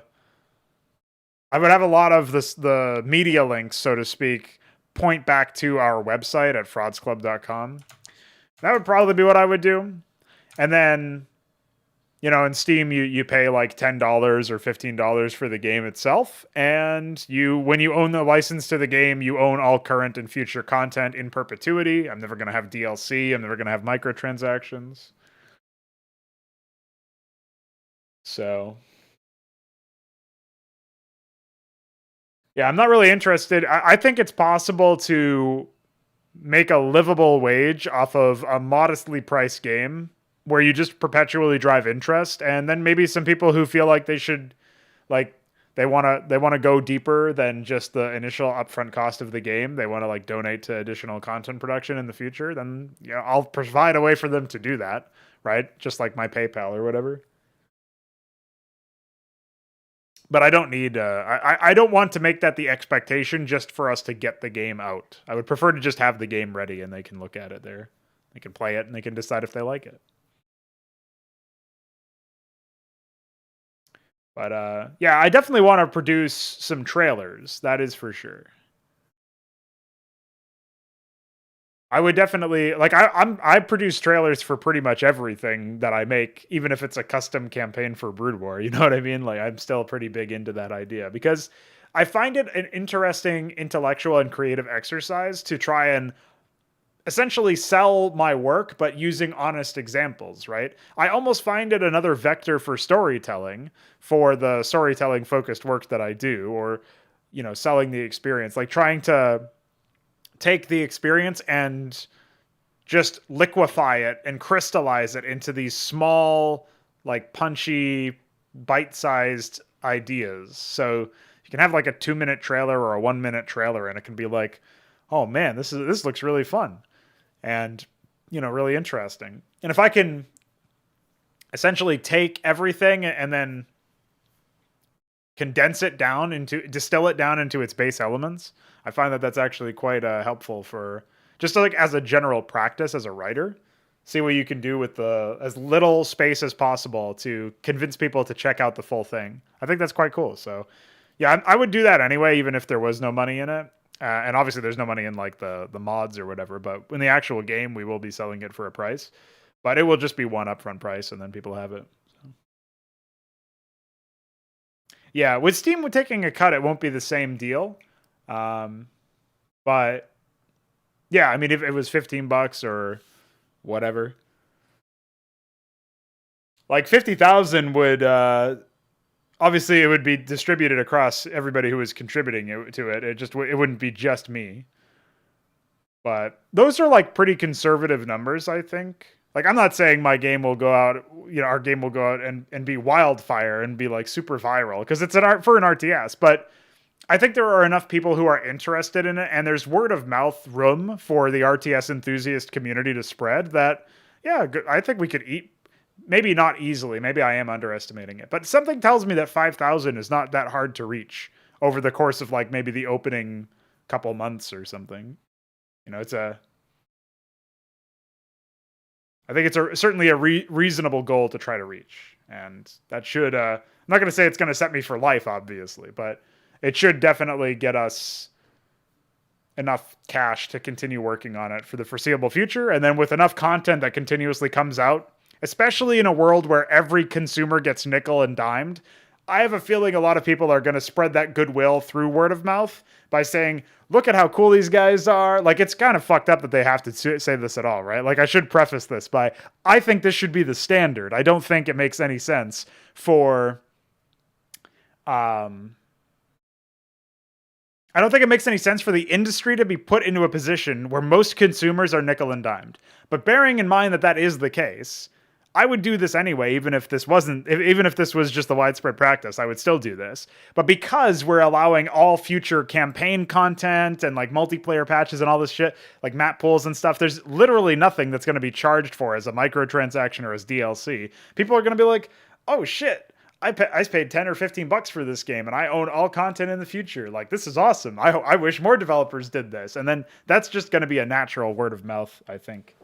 would have a lot of the media links, so to speak, point back to our website at fraudsclub.com. That would probably be what I would do. And then, you know, in Steam, you pay like $10 or $15 for the game itself. And when you own the license to the game, you own all current and future content in perpetuity. I'm never going to have DLC. I'm never going to have microtransactions. So yeah, I'm not really interested. I think it's possible to make a livable wage off of a modestly priced game where you just perpetually drive interest, and then maybe some people who feel like they should, like, they want to go deeper than just the initial upfront cost of the game. They want to like donate to additional content production in the future. Then yeah, I'll provide a way for them to do that, right? Just like my PayPal or whatever. But I don't need. I don't want to make that the expectation just for us to get the game out. I would prefer to just have the game ready and they can look at it there. They can play it and they can decide if they like it. But yeah, I definitely want to produce some trailers. That is for sure. I would definitely like I produce trailers for pretty much everything that I make, even if it's a custom campaign for Brood War. You know what I mean? Like I'm still pretty big into that idea because I find it an interesting intellectual and creative exercise to try and essentially sell my work, but using honest examples, right? I almost find it another vector for storytelling for the storytelling focused work that I do, or, selling the experience, like trying to take the experience and just liquefy it and crystallize it into these small, like punchy, bite sized ideas. So you can have like a 2 minute trailer or a 1 minute trailer, and it can be like, oh man, this looks really fun and really interesting. And if I can essentially take everything and then distill it down into its base elements, I find that that's actually quite helpful for just like as a general practice as a writer. See what you can do with as little space as possible to convince people to check out the full thing. I think that's quite cool. So yeah, I would do that anyway, even if there was no money in it. And obviously, there's no money in like the mods or whatever. But in the actual game, we will be selling it for a price. But it will just be one upfront price, and then people have it. So. Yeah, with Steam taking a cut, it won't be the same deal. But yeah, I mean, if it was $15 or whatever, like 50,000 would obviously it would be distributed across everybody who was contributing to it. It wouldn't be just me. But those are like pretty conservative numbers, I think. Like I'm not saying my game will go out, our game will go out and be wildfire and be like super viral because it's for an RTS, but I think there are enough people who are interested in it and there's word of mouth room for the RTS enthusiast community to spread that yeah, I think we could eat maybe not easily, maybe I am underestimating it. But something tells me that 5,000 is not that hard to reach over the course of like maybe the opening couple months or something. It's I think it's certainly a reasonable goal to try to reach, and that should. I'm not going to say it's going to set me for life, obviously, but it should definitely get us enough cash to continue working on it for the foreseeable future, and then with enough content that continuously comes out, especially in a world where every consumer gets nickel and dimed. I have a feeling a lot of people are going to spread that goodwill through word of mouth by saying, look at how cool these guys are. Like, it's kind of fucked up that they have to say this at all, right? Like, I should preface this by, I think this should be the standard. I don't think it makes any sense for, I don't think it makes any sense for the industry to be put into a position where most consumers are nickel and dimed. But bearing in mind that that is the case, I would do this anyway, even if this was just the widespread practice, I would still do this. But because we're allowing all future campaign content and like multiplayer patches and all this shit, like map pools and stuff, there's literally nothing that's going to be charged for as a microtransaction or as DLC. People are going to be like, oh shit, I paid 10 or $15 for this game and I own all content in the future. Like, this is awesome. I wish more developers did this. And then that's just going to be a natural word of mouth, I think.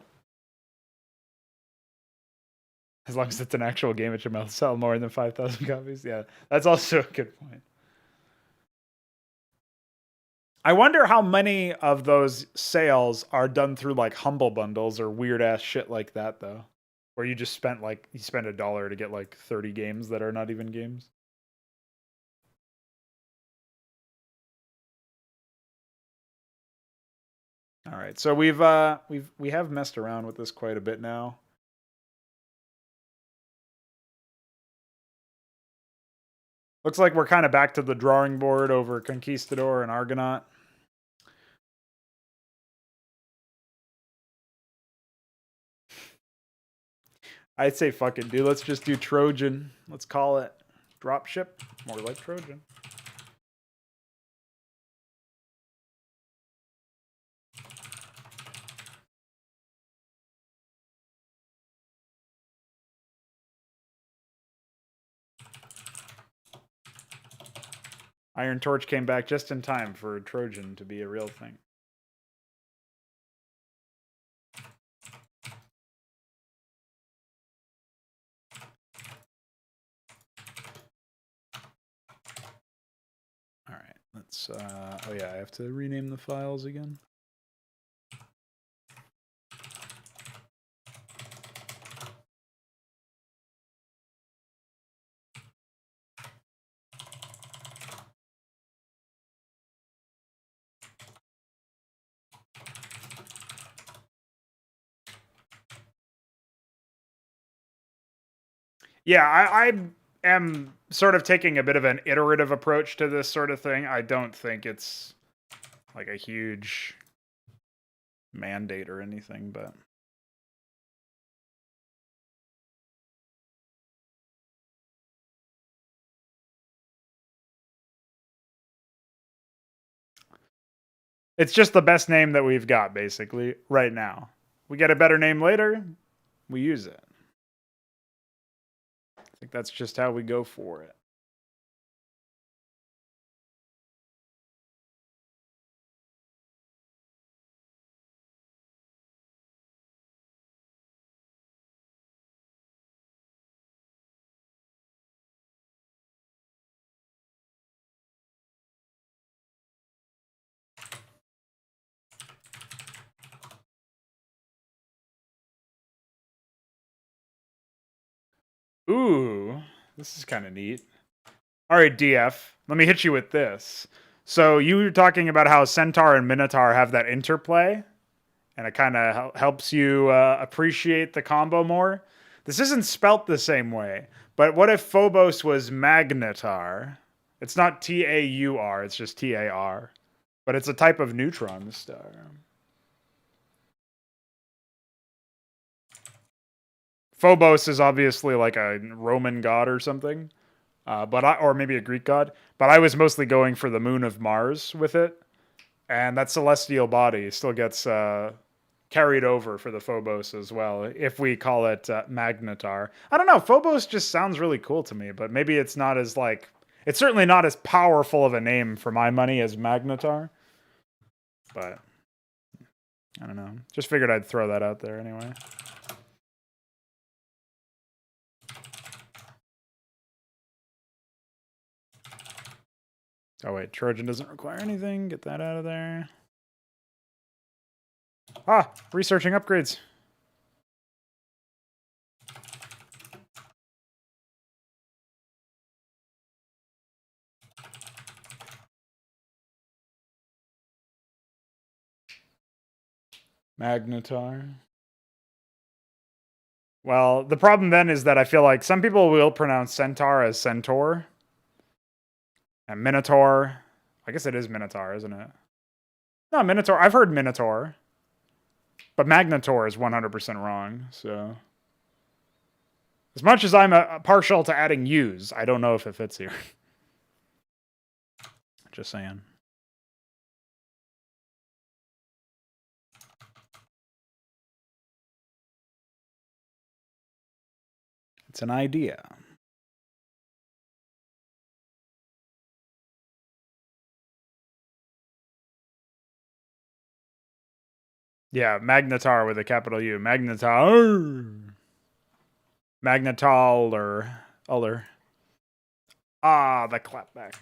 As long as it's an actual game, it should sell more than 5,000 copies. Yeah, that's also a good point. I wonder how many of those sales are done through like humble bundles or weird ass shit like that, though, where you just spent you spend $1 to get like 30 games that are not even games. All right, so we have messed around with this quite a bit now. Looks like we're kind of back to the drawing board over Conquistador and Argonaut. I'd say fuck it, dude. Let's just do Trojan. Let's call it dropship. More like Trojan. Iron Torch came back just in time for Trojan to be a real thing. Let's, oh yeah, I have to rename the files again. Yeah, I am sort of taking a bit of an iterative approach to this sort of thing. I don't think it's like a huge mandate or anything, but it's just the best name that we've got, basically, right now. We get a better name later, we use it. I think that's just how we go for it. Ooh, this is kind of neat. All right, DF, let me hit you with this. So you were talking about how Centaur and Minotaur have that interplay, and it kind of helps you appreciate the combo more. This isn't spelt the same way, but what if Phobos was Magnetar? It's not Taur, it's just Tar, but it's a type of neutron star. Phobos is obviously like a Roman god or something, or maybe a Greek god. But I was mostly going for the moon of Mars with it, and that celestial body still gets carried over for the Phobos as well, if we call it Magnetar. I don't know. Phobos just sounds really cool to me, but maybe it's not as like it's certainly not as powerful of a name for my money as Magnetar. But I don't know. Just figured I'd throw that out there anyway. Oh wait, Trojan doesn't require anything. Get that out of there. Ah, researching upgrades. Magnetar. Well, the problem then is that I feel like some people will pronounce Centaur as Centaur. And Minotaur. I guess it is Minotaur, isn't it? No, Minotaur. I've heard Minotaur. But Magnetar is 100% wrong, so. As much as I'm partial to adding U's, I don't know if it fits here. Just saying. It's an idea. Yeah, Magnetar with a capital U. Magnetar. Magnetal or other. Ah, the clapback.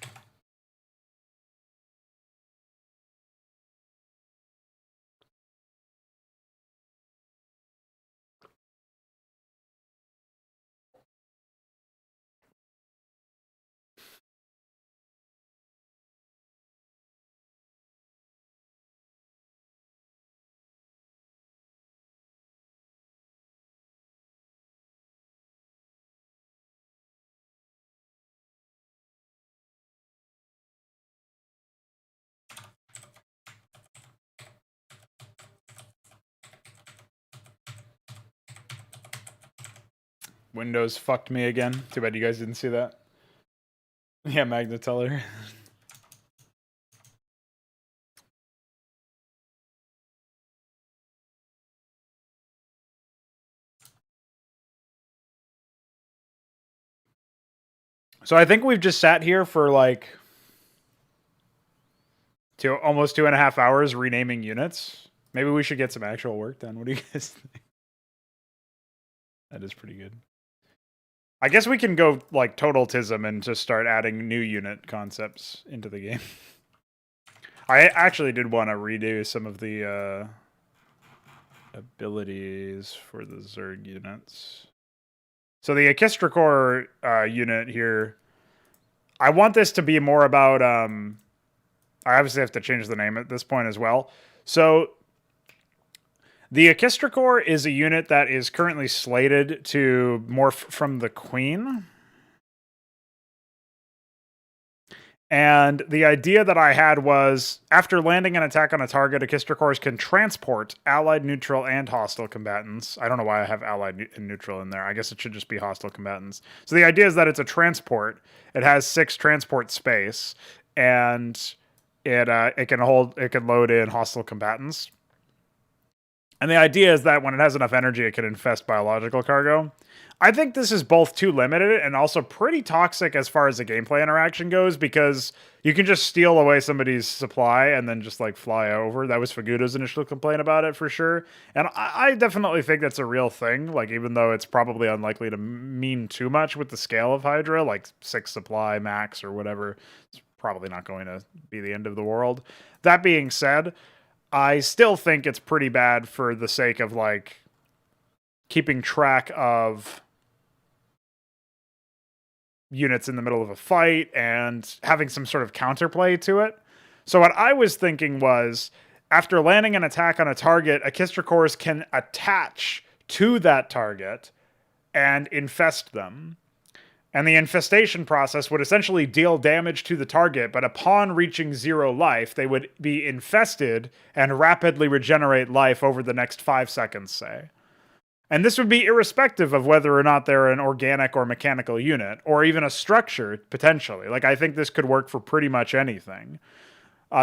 Windows fucked me again. Too bad you guys didn't see that. Yeah, Magneteller. So I think we've just sat here for like almost 2.5 hours renaming units. Maybe we should get some actual work done. What do you guys think? That is pretty good. I guess we can go like total tism and just start adding new unit concepts into the game. I actually did want to redo some of the abilities for the Zerg units. So the Orchestra Corps unit here, I want this to be more about. I obviously have to change the name at this point as well. So the Orchestra Corps is a unit that is currently slated to morph from the Queen. And the idea that I had was, after landing an attack on a target, Orchestra Corps can transport allied, neutral, and hostile combatants. I don't know why I have allied and neutral in there. I guess it should just be hostile combatants. So the idea is that it's a transport. It has 6 transport space, and it can load in hostile combatants. And the idea is that when it has enough energy, it can infest biological cargo. I think this is both too limited and also pretty toxic as far as the gameplay interaction goes, because you can just steal away somebody's supply and then just like fly over. That was Fagudo's initial complaint about it for sure. And I definitely think that's a real thing, like even though it's probably unlikely to mean too much with the scale of Hydra, like 6 supply max or whatever. It's probably not going to be the end of the world. That being said, I still think it's pretty bad for the sake of like keeping track of units in the middle of a fight and having some sort of counterplay to it. So what I was thinking was, after landing an attack on a target, Orchestra Corps can attach to that target and infest them. And the infestation process would essentially deal damage to the target, but upon reaching 0 life, they would be infested and rapidly regenerate life over the next 5 seconds, say. And this would be irrespective of whether or not they're an organic or mechanical unit, or even a structure, potentially. Like, I think this could work for pretty much anything.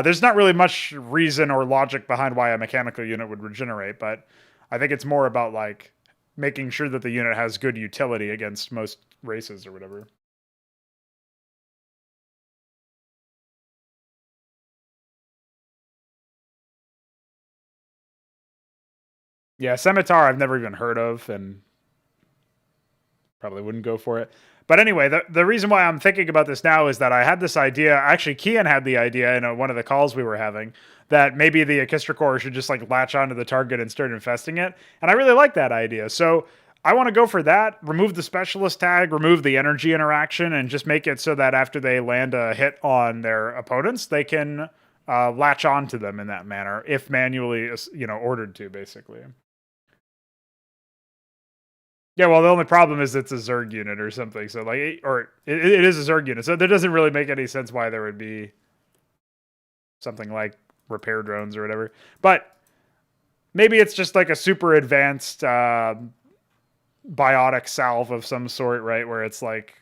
There's not really much reason or logic behind why a mechanical unit would regenerate, but I think it's more about, like, making sure that the unit has good utility against most races or whatever. Yeah, Scimitar I've never even heard of, and probably wouldn't go for it. But anyway, the reason why I'm thinking about this now is that I had this idea. Actually, Kian had the idea in one of the calls we were having that maybe the Orchestra Corps should just like latch onto the target and start infesting it. And I really like that idea. So I want to go for that, remove the specialist tag, remove the energy interaction, and just make it so that after they land a hit on their opponents, they can latch onto them in that manner, if manually, ordered to, basically. Yeah, well, the only problem is it's a Zerg unit or something. So, like, it is a Zerg unit. So, there doesn't really make any sense why there would be something like repair drones or whatever. But maybe it's just like a super advanced biotic salve of some sort, right? Where it's like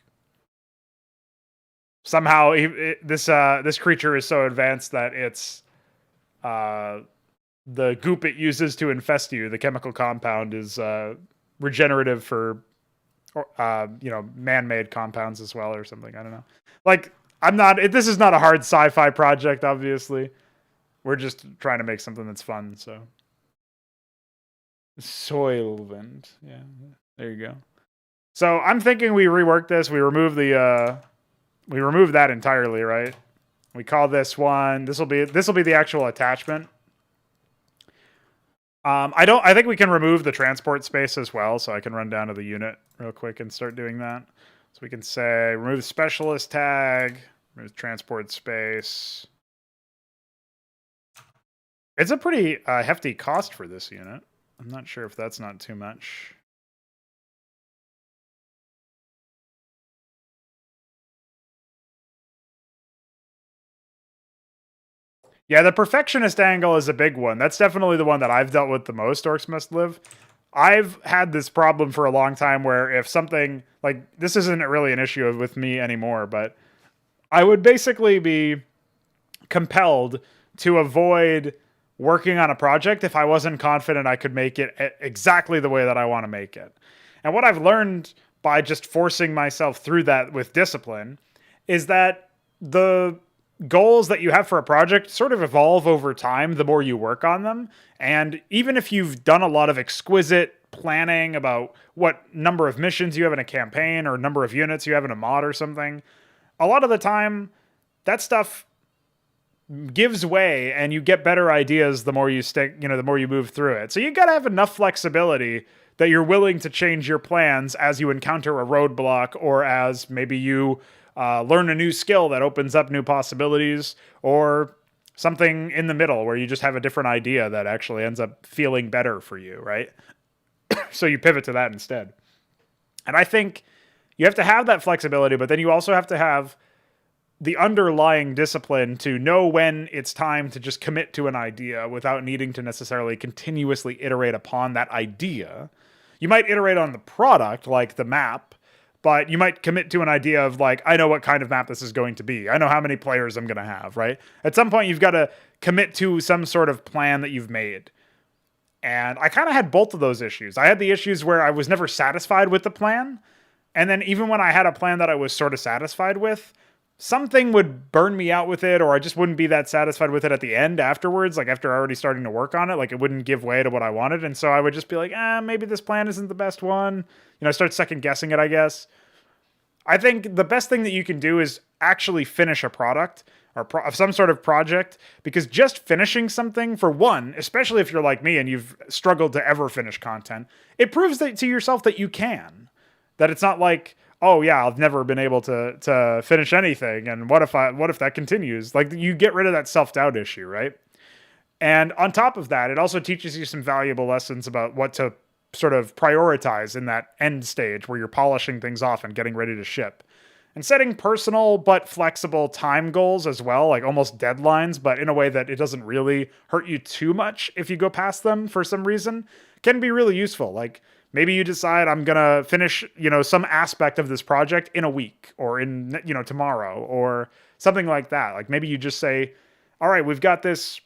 somehow this creature is so advanced that it's the goop it uses to infest you, the chemical compound, is regenerative for man-made compounds as well or something. I don't know. Like, this is not a hard sci-fi project, obviously. We're just trying to make something that's fun, so. Soilwind. Yeah, there you go. So I'm thinking we rework this. We remove that entirely, right? We call this one, this will be the actual attachment. I think we can remove the transport space as well, so I can run down to the unit real quick and start doing that. So we can say remove specialist tag, remove transport space. It's a pretty hefty cost for this unit. I'm not sure if that's not too much. Yeah, the perfectionist angle is a big one. That's definitely the one that I've dealt with the most, Orcs Must Live. I've had this problem for a long time where if something, like, this isn't really an issue with me anymore, but I would basically be compelled to avoid working on a project if I wasn't confident I could make it exactly the way that I want to make it. And what I've learned by just forcing myself through that with discipline is that the goals that you have for a project sort of evolve over time the more you work on them. And even if you've done a lot of exquisite planning about what number of missions you have in a campaign or number of units you have in a mod or something, a lot of the time that stuff gives way and you get better ideas the more you stick, the more you move through it. So you got to have enough flexibility that you're willing to change your plans as you encounter a roadblock, or as maybe you learn a new skill that opens up new possibilities, or something in the middle where you just have a different idea that actually ends up feeling better for you, right? So you pivot to that instead. And I think you have to have that flexibility, but then you also have to have the underlying discipline to know when it's time to just commit to an idea without needing to necessarily continuously iterate upon that idea. You might iterate on the product, like the map, but you might commit to an idea of like, I know what kind of map this is going to be. I know how many players I'm going to have, right? At some point, you've got to commit to some sort of plan that you've made. And I kind of had both of those issues. I had the issues where I was never satisfied with the plan. And then even when I had a plan that I was sort of satisfied with, something would burn me out with it, or I just wouldn't be that satisfied with it at the end afterwards, like after already starting to work on it, like it wouldn't give way to what I wanted. And so I would just be like, maybe this plan isn't the best one. Start second guessing it, I guess. I think the best thing that you can do is actually finish a product or some sort of project, because just finishing something, for one, especially if you're like me and you've struggled to ever finish content, it proves that to yourself that you can. That it's not like, oh yeah, I've never been able to finish anything, and what if that continues? Like, you get rid of that self-doubt issue, right? And on top of that, it also teaches you some valuable lessons about what to sort of prioritize in that end stage where you're polishing things off and getting ready to ship. And setting personal but flexible time goals as well, like almost deadlines, but in a way that it doesn't really hurt you too much if you go past them for some reason, can be really useful. Like, maybe you decide I'm going to finish, some aspect of this project in a week, or in, tomorrow, or something like that. Like, maybe you just say, all right, we've got this,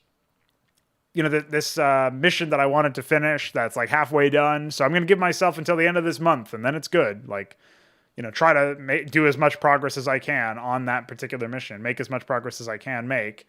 this mission that I wanted to finish that's like halfway done. So I'm going to give myself until the end of this month, and then it's good. Like, try to do as much progress as I can on that particular mission, make as much progress as I can make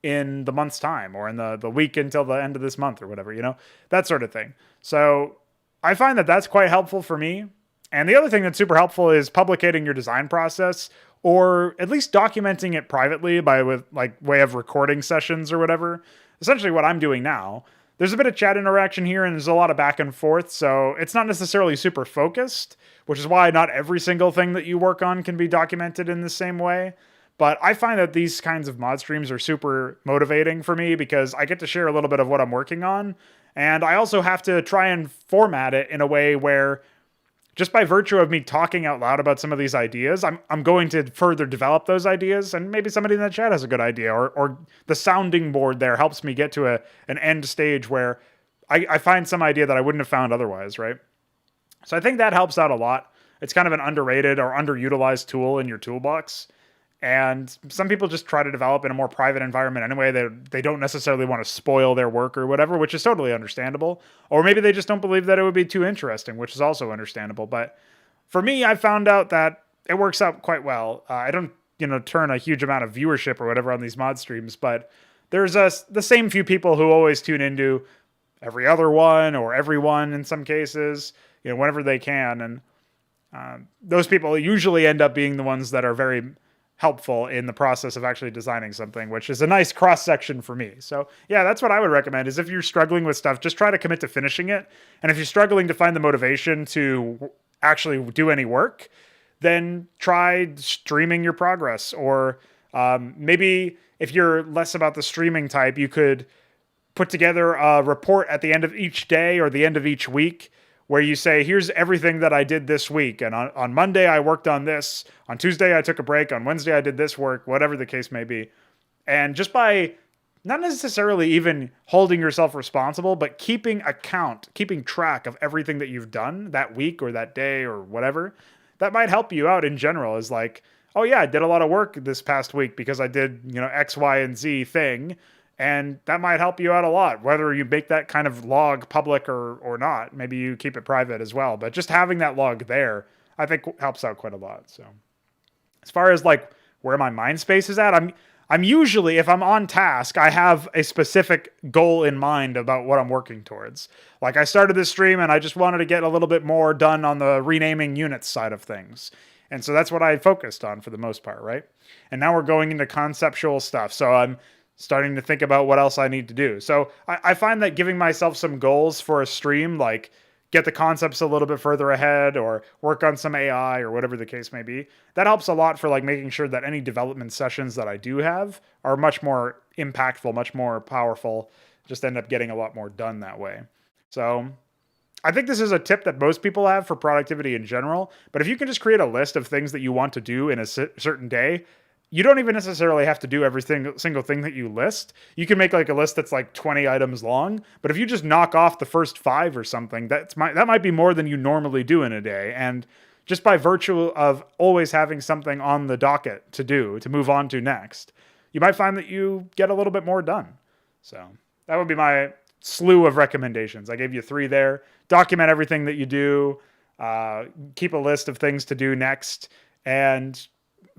in the month's time, or in the week until the end of this month, or whatever, that sort of thing. So I find that that's quite helpful for me. And the other thing that's super helpful is publicating your design process, or at least documenting it privately with way of recording sessions or whatever. Essentially what I'm doing now. There's a bit of chat interaction here, and there's a lot of back and forth, so it's not necessarily super focused, which is why not every single thing that you work on can be documented in the same way. But I find that these kinds of mod streams are super motivating for me, because I get to share a little bit of what I'm working on. And I also have to try and format it in a way where, just by virtue of me talking out loud about some of these ideas, I'm going to further develop those ideas. And maybe somebody in the chat has a good idea, or the sounding board there helps me get to an end stage where I find some idea that I wouldn't have found otherwise, right? So I think that helps out a lot. It's kind of an underrated or underutilized tool in your toolbox. And some people just try to develop in a more private environment anyway. They don't necessarily want to spoil their work or whatever, which is totally understandable. Or maybe they just don't believe that it would be too interesting, which is also understandable. But for me, I found out that it works out quite well. I don't, turn a huge amount of viewership or whatever on these mod streams, but there's the same few people who always tune into every other one, or every one in some cases, whenever they can. And those people usually end up being the ones that are very helpful in the process of actually designing something, which is a nice cross section for me. So yeah, that's what I would recommend, is if you're struggling with stuff, just try to commit to finishing it. And if you're struggling to find the motivation to actually do any work, then try streaming your progress. Or maybe if you're less about the streaming type, you could put together a report at the end of each day or the end of each week, where you say, here's everything that I did this week. And on Monday, I worked on this. On Tuesday, I took a break. On Wednesday, I did this work, whatever the case may be. And just by not necessarily even holding yourself responsible, but keeping track of everything that you've done that week or that day or whatever, that might help you out in general. Is like, oh yeah, I did a lot of work this past week because I did, X, Y, and Z thing. And that might help you out a lot, whether you make that kind of log public or not. Maybe you keep it private as well. But just having that log there, I think helps out quite a lot. So as far as like where my mind space is at, I'm usually, if I'm on task, I have a specific goal in mind about what I'm working towards. Like, I started this stream and I just wanted to get a little bit more done on the renaming units side of things. And so that's what I focused on for the most part, right? And now we're going into conceptual stuff. So I'm starting to think about what else I need to do. So I find that giving myself some goals for a stream, like get the concepts a little bit further ahead or work on some AI or whatever the case may be, that helps a lot for like making sure that any development sessions that I do have are much more impactful, much more powerful, just end up getting a lot more done that way. So I think this is a tip that most people have for productivity in general, but if you can just create a list of things that you want to do in a certain day, you don't even necessarily have to do every single thing that you list. You can make like a list that's like 20 items long, but if you just knock off the first 5 or something, that might be more than you normally do in a day. And just by virtue of always having something on the docket to do, to move on to next, you might find that you get a little bit more done. So that would be my slew of recommendations. I gave you 3 there. Document everything that you do, keep a list of things to do next, and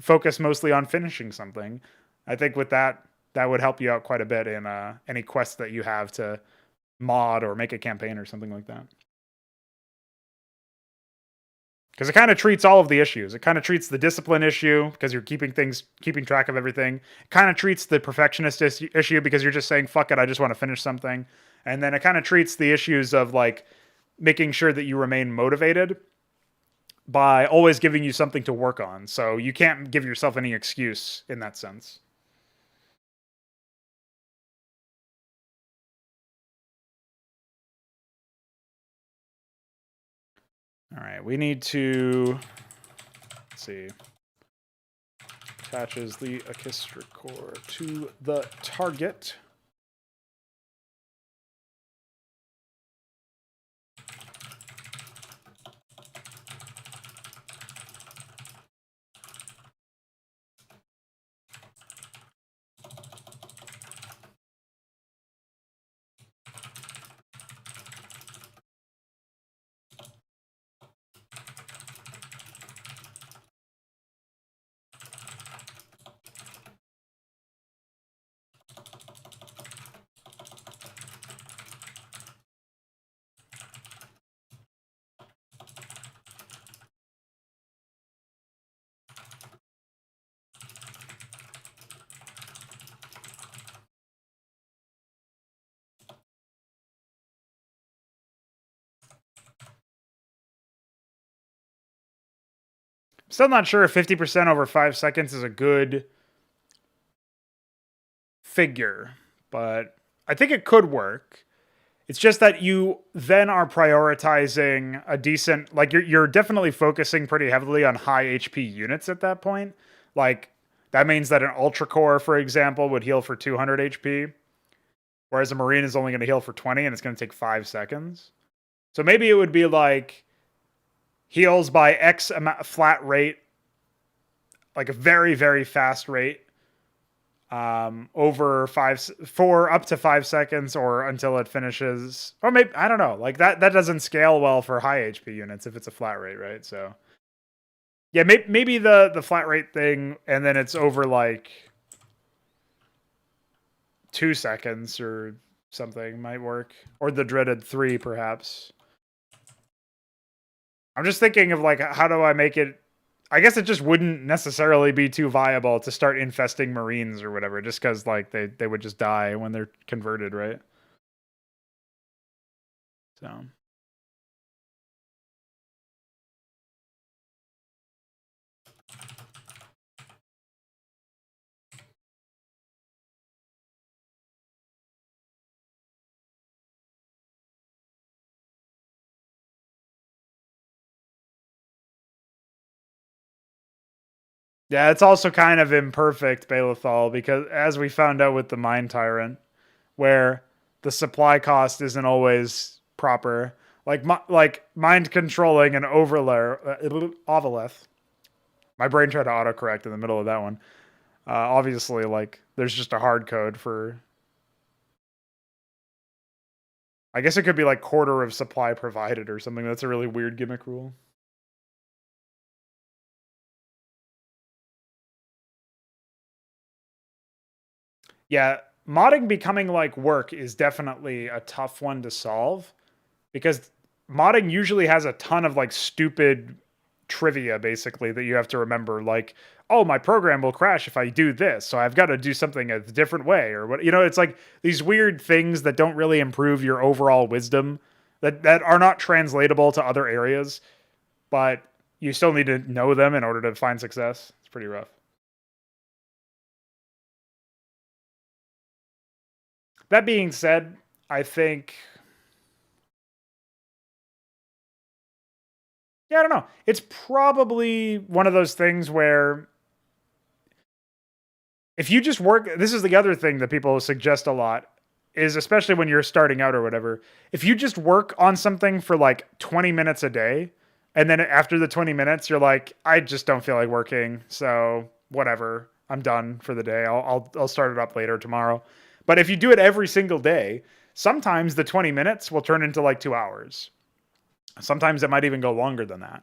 focus mostly on finishing something. I think with that would help you out quite a bit in any quests that you have to mod or make a campaign or something like that. Because it kind of treats all of the issues. It kind of treats the discipline issue because you're keeping track of everything. It kind of treats the perfectionist issue because you're just saying, fuck it, I just want to finish something. And then it kind of treats the issues of like making sure that you remain motivated by always giving you something to work on. So you can't give yourself any excuse in that sense. All right, we need to, let's see, attaches the Orchestra core to the target. Still not sure if 50% over 5 seconds is a good figure, but I think it could work. It's just that you then are prioritizing a decent, like you're definitely focusing pretty heavily on high HP units at that point. Like that means that an Ultra Core, for example, would heal for 200 HP, whereas a Marine is only going to heal for 20 and it's going to take 5 seconds. So maybe it would be like heals by X amount, flat rate, like a very, very fast rate, over 4 up to 5 seconds or until it finishes. Or maybe, I don't know, like that doesn't scale well for high HP units if it's a flat rate, right? So yeah, maybe the flat rate thing, and then it's over like 2 seconds or something might work, or the dreaded 3 perhaps. I'm just thinking of like, how do I make it? I guess it just wouldn't necessarily be too viable to start infesting Marines or whatever, just because like they would just die when they're converted, right? So yeah, it's also kind of imperfect, Balethal, because as we found out with the Mind Tyrant, where the supply cost isn't always proper. Like mind controlling an Ovaleth. My brain tried to autocorrect in the middle of that one. Obviously, like there's just a hard code for. I guess it could be like quarter of supply provided or something. That's a really weird gimmick rule. Yeah, modding becoming like work is definitely a tough one to solve because modding usually has a ton of like stupid trivia basically that you have to remember, like, oh, my program will crash if I do this, so I've got to do something a different way, or what, it's like these weird things that don't really improve your overall wisdom, that are not translatable to other areas, but you still need to know them in order to find success. It's pretty rough. That being said, I think, yeah, I don't know. It's probably one of those things where if you just work, this is the other thing that people suggest a lot, is especially when you're starting out or whatever. If you just work on something for like 20 minutes a day, and then after the 20 minutes, you're like, I just don't feel like working. So whatever, I'm done for the day. I'll start it up later tomorrow. But if you do it every single day, sometimes the 20 minutes will turn into like 2 hours. Sometimes it might even go longer than that.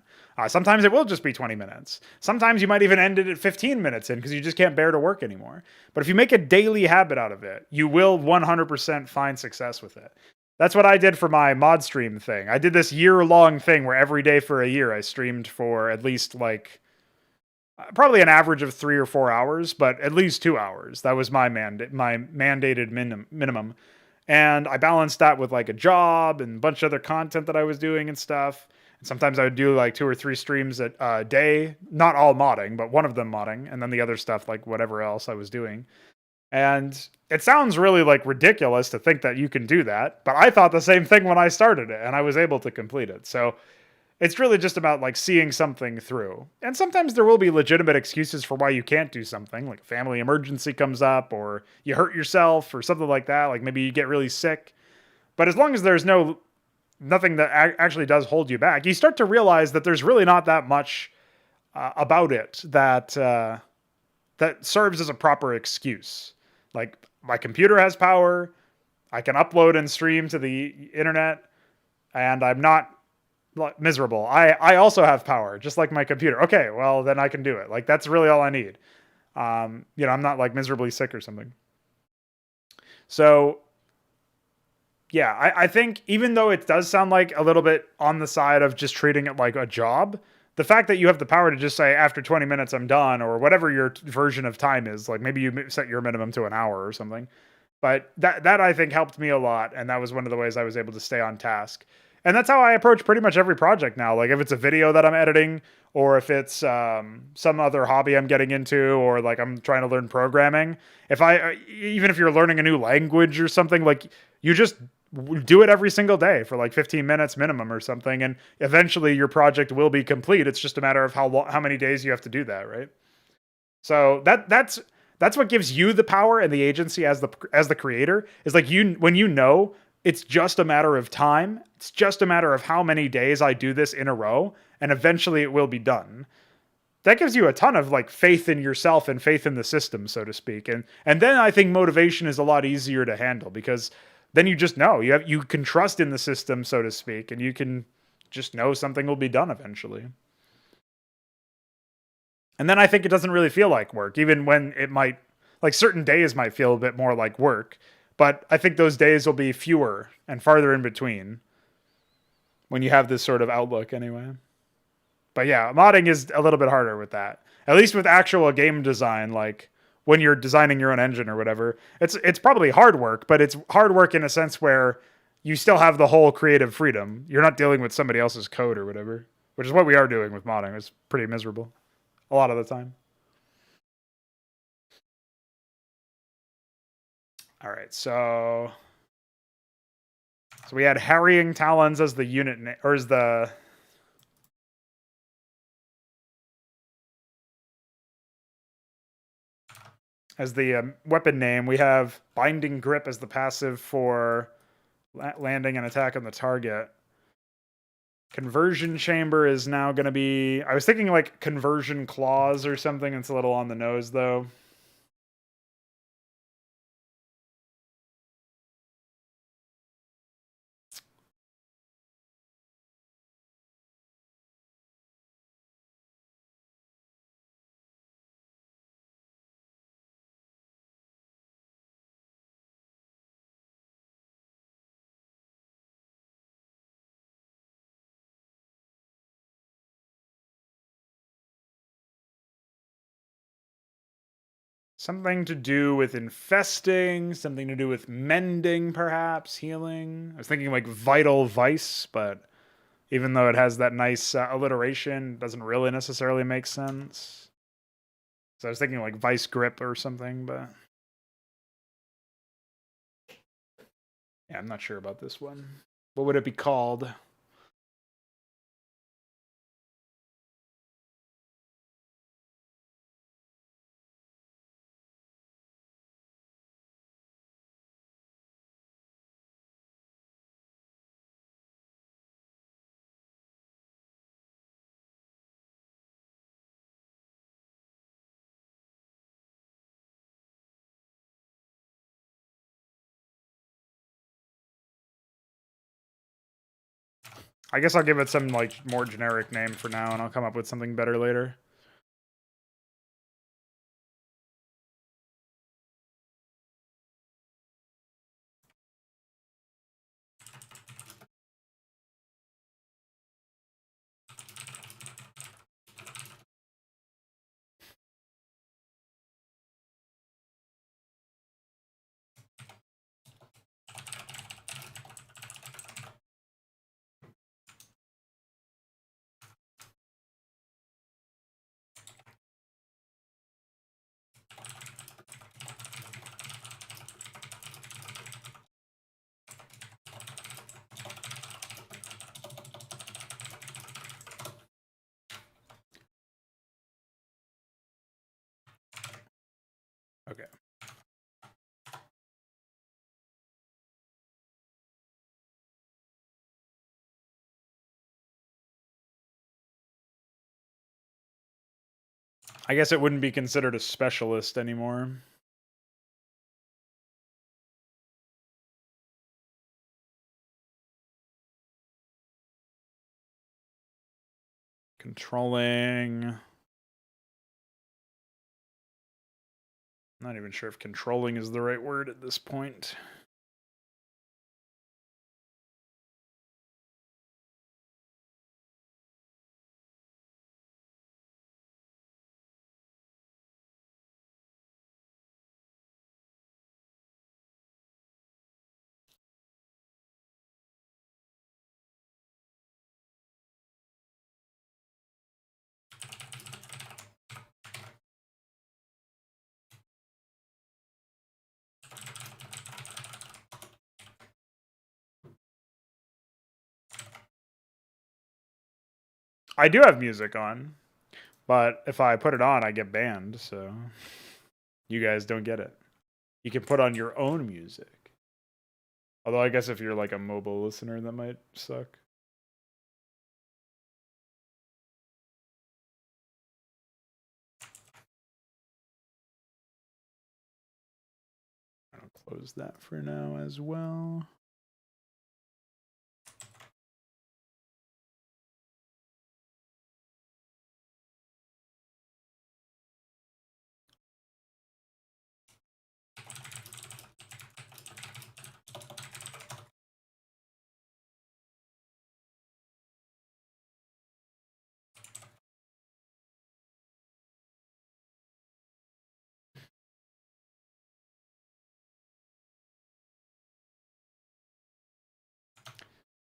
Sometimes it will just be 20 minutes. Sometimes you might even end it at 15 minutes in because you just can't bear to work anymore. But if you make a daily habit out of it, you will 100% find success with it. That's what I did for my Modstream thing. I did this year-long thing where every day for a year I streamed for at least like probably an average of 3 or 4 hours, but at least 2 hours. That was my mandated minimum. And I balanced that with like a job and a bunch of other content that I was doing and stuff. And sometimes I would do like 2 or 3 streams a day, not all modding, but one of them modding, and then the other stuff, like whatever else I was doing. And it sounds really like ridiculous to think that you can do that, but I thought the same thing when I started it, and I was able to complete it. So it's really just about like seeing something through. And sometimes there will be legitimate excuses for why you can't do something, like a family emergency comes up, or you hurt yourself, or something like that. Like maybe you get really sick. But as long as there's nothing that actually does hold you back, you start to realize that there's really not that much about it that serves as a proper excuse. Like my computer has power, I can upload and stream to the internet, and I'm not miserable. I also have power, just like my computer. Okay, well then I can do it. Like that's really all I need. I'm not like miserably sick or something. So yeah, I think even though it does sound like a little bit on the side of just treating it like a job, the fact that you have the power to just say after 20 minutes I'm done, or whatever your version of time is, like maybe you set your minimum to an hour or something. But that I think helped me a lot, and that was one of the ways I was able to stay on task. And that's how I approach pretty much every project now. Like if it's a video that I'm editing, or if it's some other hobby I'm getting into, or like I'm trying to learn programming. Even if you're learning a new language or something, like you just do it every single day for like 15 minutes minimum or something, and eventually your project will be complete. It's just a matter of how many days you have to do that, right? So that's what gives you the power and the agency as the creator, is like when you know it's just a matter of time, it's just a matter of how many days I do this in a row, and eventually it will be done. That gives you a ton of like faith in yourself and faith in the system, so to speak. And then I think motivation is a lot easier to handle, because then you just know you can trust in the system, so to speak, and you can just know something will be done eventually. And then I think it doesn't really feel like work, even when it might, like certain days might feel a bit more like work. But I think those days will be fewer and farther in between when you have this sort of outlook anyway. But yeah, modding is a little bit harder with that. At least with actual game design, like when you're designing your own engine or whatever, it's probably hard work, but it's hard work in a sense where you still have the whole creative freedom. You're not dealing with somebody else's code or whatever, which is what we are doing with modding. It's pretty miserable a lot of the time. All right, so we had harrying talons as the unit or as the weapon name. We have binding grip as the passive for landing and attack on the target. Conversion chamber is now going to be, I was thinking like conversion claws or something. It's a little on the nose though. Something to do with infesting, something to do with mending, perhaps, healing. I was thinking like vital vice, but even though it has that nice alliteration, it doesn't really necessarily make sense. So I was thinking like vice grip or something, but yeah, I'm not sure about this one. What would it be called? I guess I'll give it some like more generic name for now, and I'll come up with something better later. Okay. I guess it wouldn't be considered a specialist anymore. Controlling. I'm not even sure if controlling is the right word at this point. I do have music on, but if I put it on, I get banned, so you guys don't get it. You can put on your own music. Although I guess if you're like a mobile listener, that might suck. I'll close that for now as well.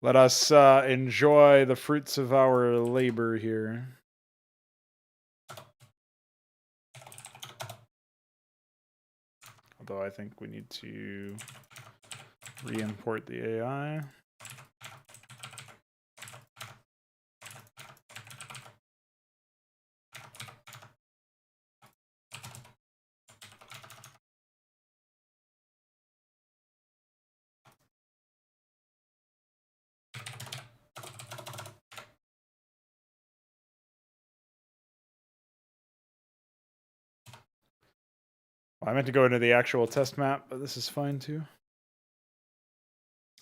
Let us enjoy the fruits of our labor here. Although I think we need to re-import the AI. Well, I meant to go into the actual test map, but this is fine too.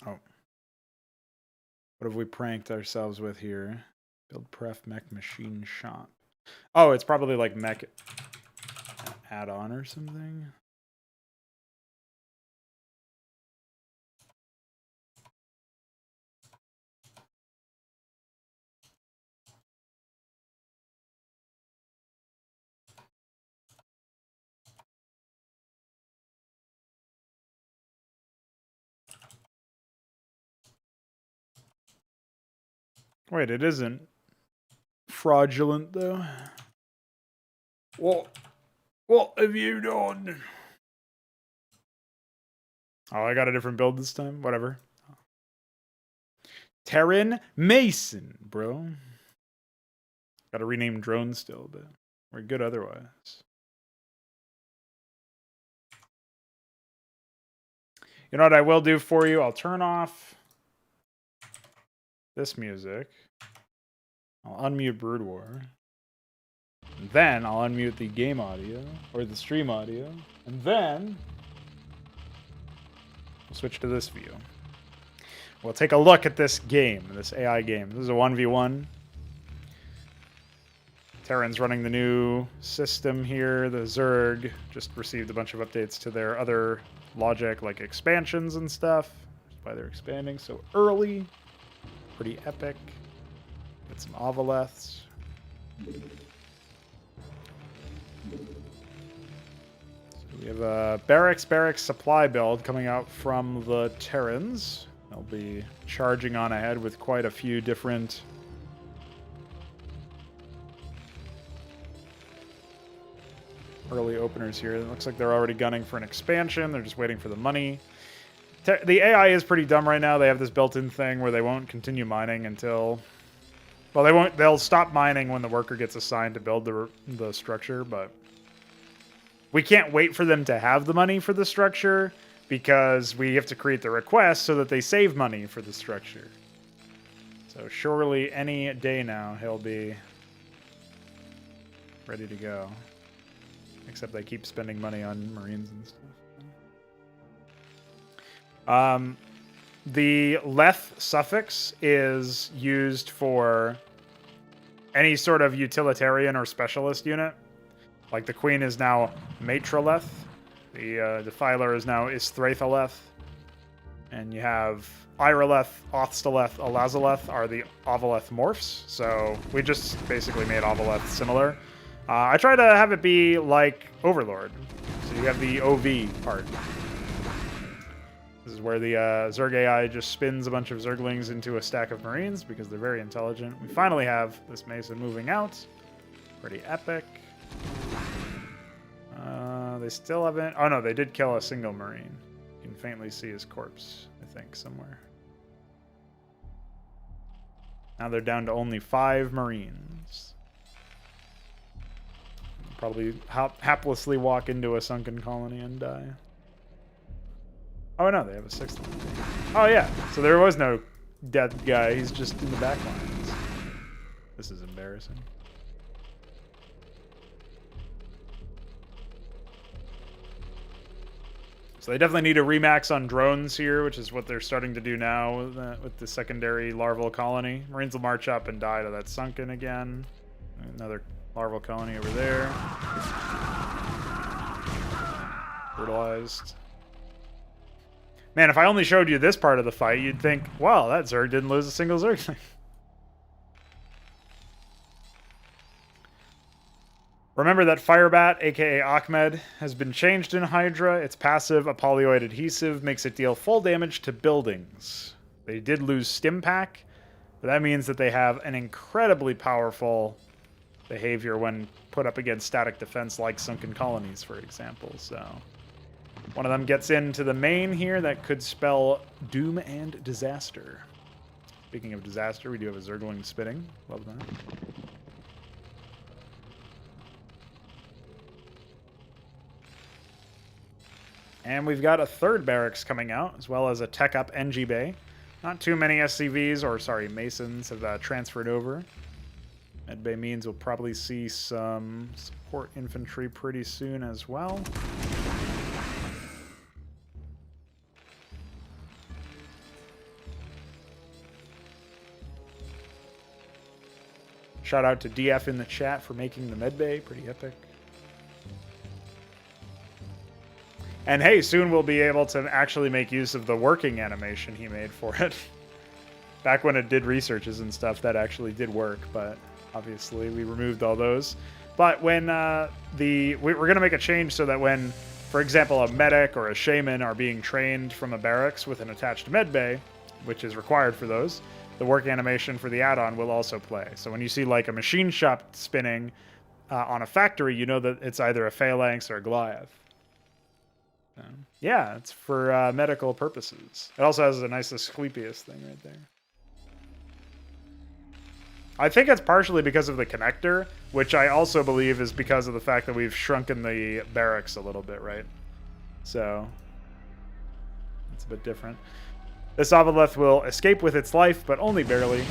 Oh. What have we pranked ourselves with here? Build pref mech machine shop. Oh, it's probably like mech add-on or something. Wait, it isn't fraudulent though. What have you done? Oh, I got a different build this time. Whatever. Terran Mason, bro. Got to rename drones still, but we're good otherwise. You know what I will do for you? I'll turn off this music. I'll unmute Brood War. And then I'll unmute the game audio, or the stream audio. And then we'll switch to this view. We'll take a look at this game, this AI game. This is a 1v1. Terran's running the new system here. The Zerg just received a bunch of updates to their other logic, like expansions and stuff. That's why they're expanding so early. Pretty epic. Get some Ovaleths. So we have a barracks supply build coming out from the Terrans. They'll be charging on ahead with quite a few different early openers here. It looks like they're already gunning for an expansion. They're just waiting for the money. The AI is pretty dumb right now. They have this built-in thing where they won't continue mining until... Well, they won't. They'll stop mining when the worker gets assigned to build the structure, but we can't wait for them to have the money for the structure because we have to create the request so that they save money for the structure. So surely any day now he'll be ready to go. Except they keep spending money on Marines and stuff. The leth suffix is used for any sort of utilitarian or specialist unit. Like the Queen is now Matraleth. The Defiler is now Istrathaleth. And you have Iraleth, Othstaleth, Alazaleth are the Ovaleth morphs. So we just basically made Ovaleth similar. I try to have it be like Overlord. So you have the OV part. This is where the Zerg AI just spins a bunch of Zerglings into a stack of Marines because they're very intelligent. We finally have this Mason moving out. Pretty epic. They still haven't... Oh no, they did kill a single Marine. You can faintly see his corpse, I think, somewhere. Now they're down to only 5 Marines. Probably haplessly walk into a sunken colony and die. Oh no, they have a 6th one. Oh yeah, so there was no dead guy. He's just in the back lines. This is embarrassing. So they definitely need a remax on drones here, which is what they're starting to do now with the secondary larval colony. Marines will march up and die to that sunken again. Another larval colony over there. Brutalized. Man, if I only showed you this part of the fight, you'd think, wow, that Zerg didn't lose a single Zerg. Remember that Firebat, aka Ahmed, has been changed in HYDRA. Its passive, a polyoid adhesive, makes it deal full damage to buildings. They did lose Stimpak, but that means that they have an incredibly powerful behavior when put up against static defense like sunken colonies, for example. So one of them gets into the main here. That could spell doom and disaster. Speaking of disaster, we do have a Zergling spitting. Love that. And we've got a third barracks coming out, as well as a tech up NG Bay. Not too many SCVs, or sorry, Masons have transferred over. Medbay means we'll probably see some support infantry pretty soon as well. Shout out to DF in the chat for making the medbay. Pretty epic. And hey, soon we'll be able to actually make use of the working animation he made for it. Back when it did researches and stuff, that actually did work, but obviously we removed all those. But when we're going to make a change so that when, for example, a medic or a shaman are being trained from a barracks with an attached medbay, which is required for those, the work animation for the add-on will also play. So when you see like a machine shop spinning on a factory, you know that it's either a phalanx or a Goliath. Yeah, it's for medical purposes. It also has a nice Asclepius thing right there. I think it's partially because of the connector, which I also believe is because of the fact that we've shrunken the barracks a little bit, right? So it's a bit different. This Avaleth will escape with its life, but only barely,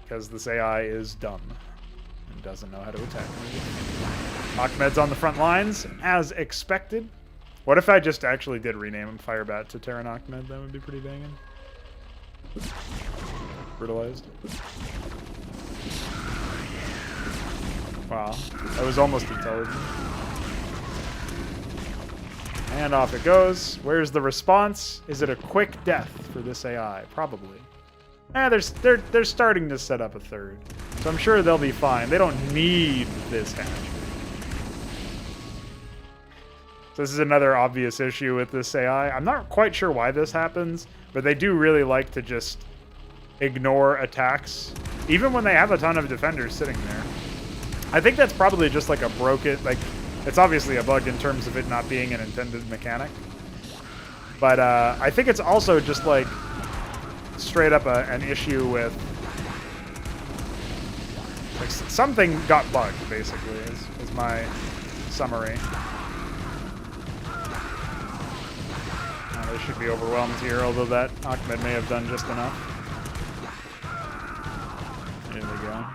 because this AI is dumb and doesn't know how to attack. Ahmed's on the front lines, as expected. What if I just actually did rename him Firebat to Terran Ahmed? That would be pretty banging. Brutalized. Wow, that was almost intelligent. And off it goes. Where's the response? Is it a quick death for this AI? Probably. They're starting to set up a third. So I'm sure they'll be fine. They don't need this hatch. So this is another obvious issue with this AI. I'm not quite sure why this happens, but they do really like to just ignore attacks, even when they have a ton of defenders sitting there. I think that's probably just like a broken, like, it's obviously a bug in terms of it not being an intended mechanic. But I think it's also just like straight up an issue with, like, something got bugged, basically, is my summary. They should be overwhelmed here, although that Ahmed may have done just enough. There we go.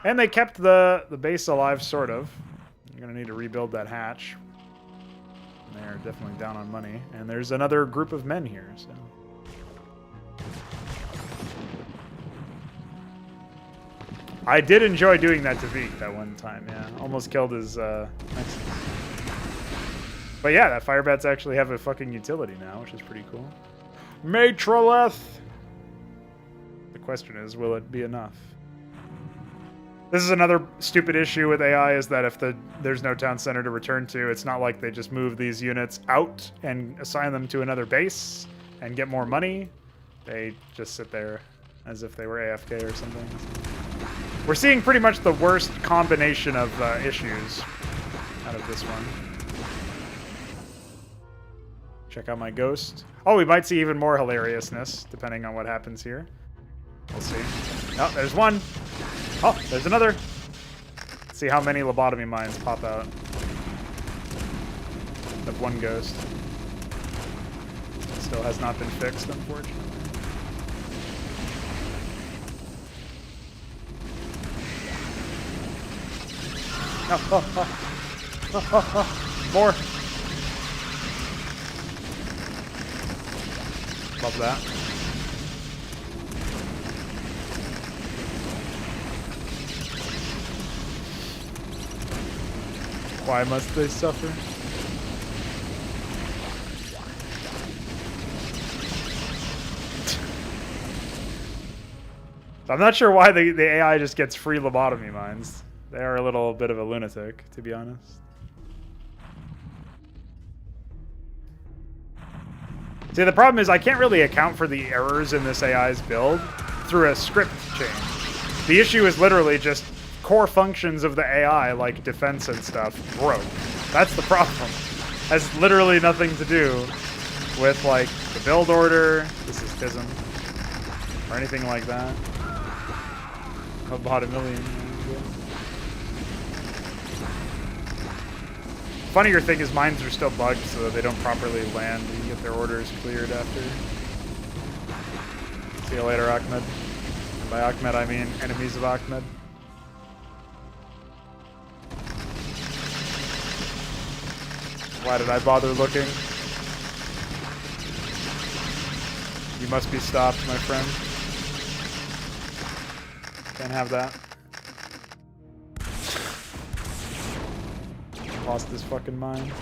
And they kept the base alive, sort of. You're going to need to rebuild that hatch. They're definitely down on money. And there's another group of men here, so... I did enjoy doing that to Zeke that one time, yeah. Almost killed his Nexus. But yeah, that Firebats actually have a fucking utility now, which is pretty cool. Matroleth! The question is, will it be enough? This is another stupid issue with AI, is that if there's no town center to return to, it's not like they just move these units out and assign them to another base and get more money. They just sit there as if they were AFK or something. We're seeing pretty much the worst combination of issues out of this one. Check out my ghost. Oh, we might see even more hilariousness, depending on what happens here. We'll see. Oh, there's one. Oh, there's another. Let's see how many lobotomy mines pop out. Of one ghost. Still has not been fixed, unfortunately. More. Love that. Why must they suffer? So I'm not sure why the AI just gets free lobotomy mines. They are a little bit of a lunatic, to be honest. See, the problem is I can't really account for the errors in this AI's build through a script change. The issue is literally just core functions of the AI, like defense and stuff, broke. That's the problem. Has literally nothing to do with, like, the build order, this is Tism, or anything like that. About a million. Funnier thing is mines are still bugged so that they don't properly land and get their orders cleared after. See you later, Ahmed. And by Ahmed, I mean enemies of Ahmed. Why did I bother looking? You must be stopped, my friend. Can't have that. Lost this fucking mine.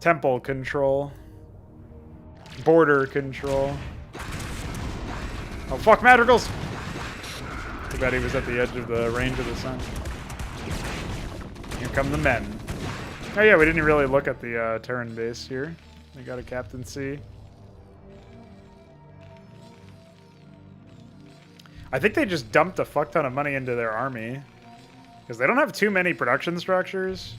Temple control. Border control. Oh, fuck, madrigals! Too bad he was at the edge of the range of the sun. Here come the men. Oh yeah, we didn't really look at the Terran base here. We got a captaincy. I think they just dumped a fuck ton of money into their army. Because they don't have too many production structures.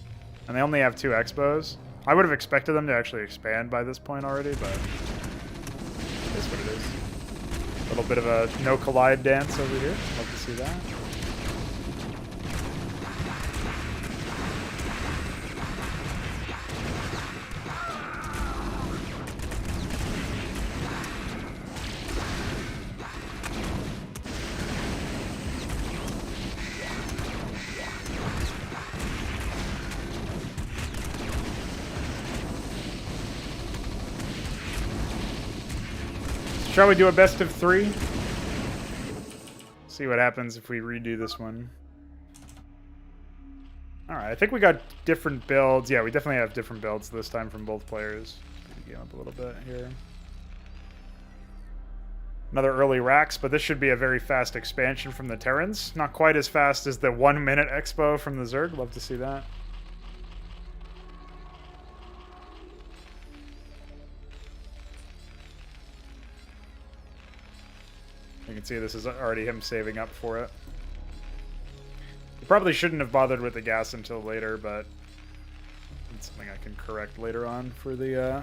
And they only have 2 expos. I would have expected them to actually expand by this point already, but it is what it is. A little bit of a no collide dance over here. Love to see that. Shall we do a best of 3? See what happens if we redo this one. Alright, I think we got different builds. Yeah, we definitely have different builds this time from both players. Get up a little bit here. Another early racks, but this should be a very fast expansion from the Terrans. Not quite as fast as the 1 minute expo from the Zerg. Love to see that. You can see this is already him saving up for it. He probably shouldn't have bothered with the gas until later, but it's something I can correct later on for the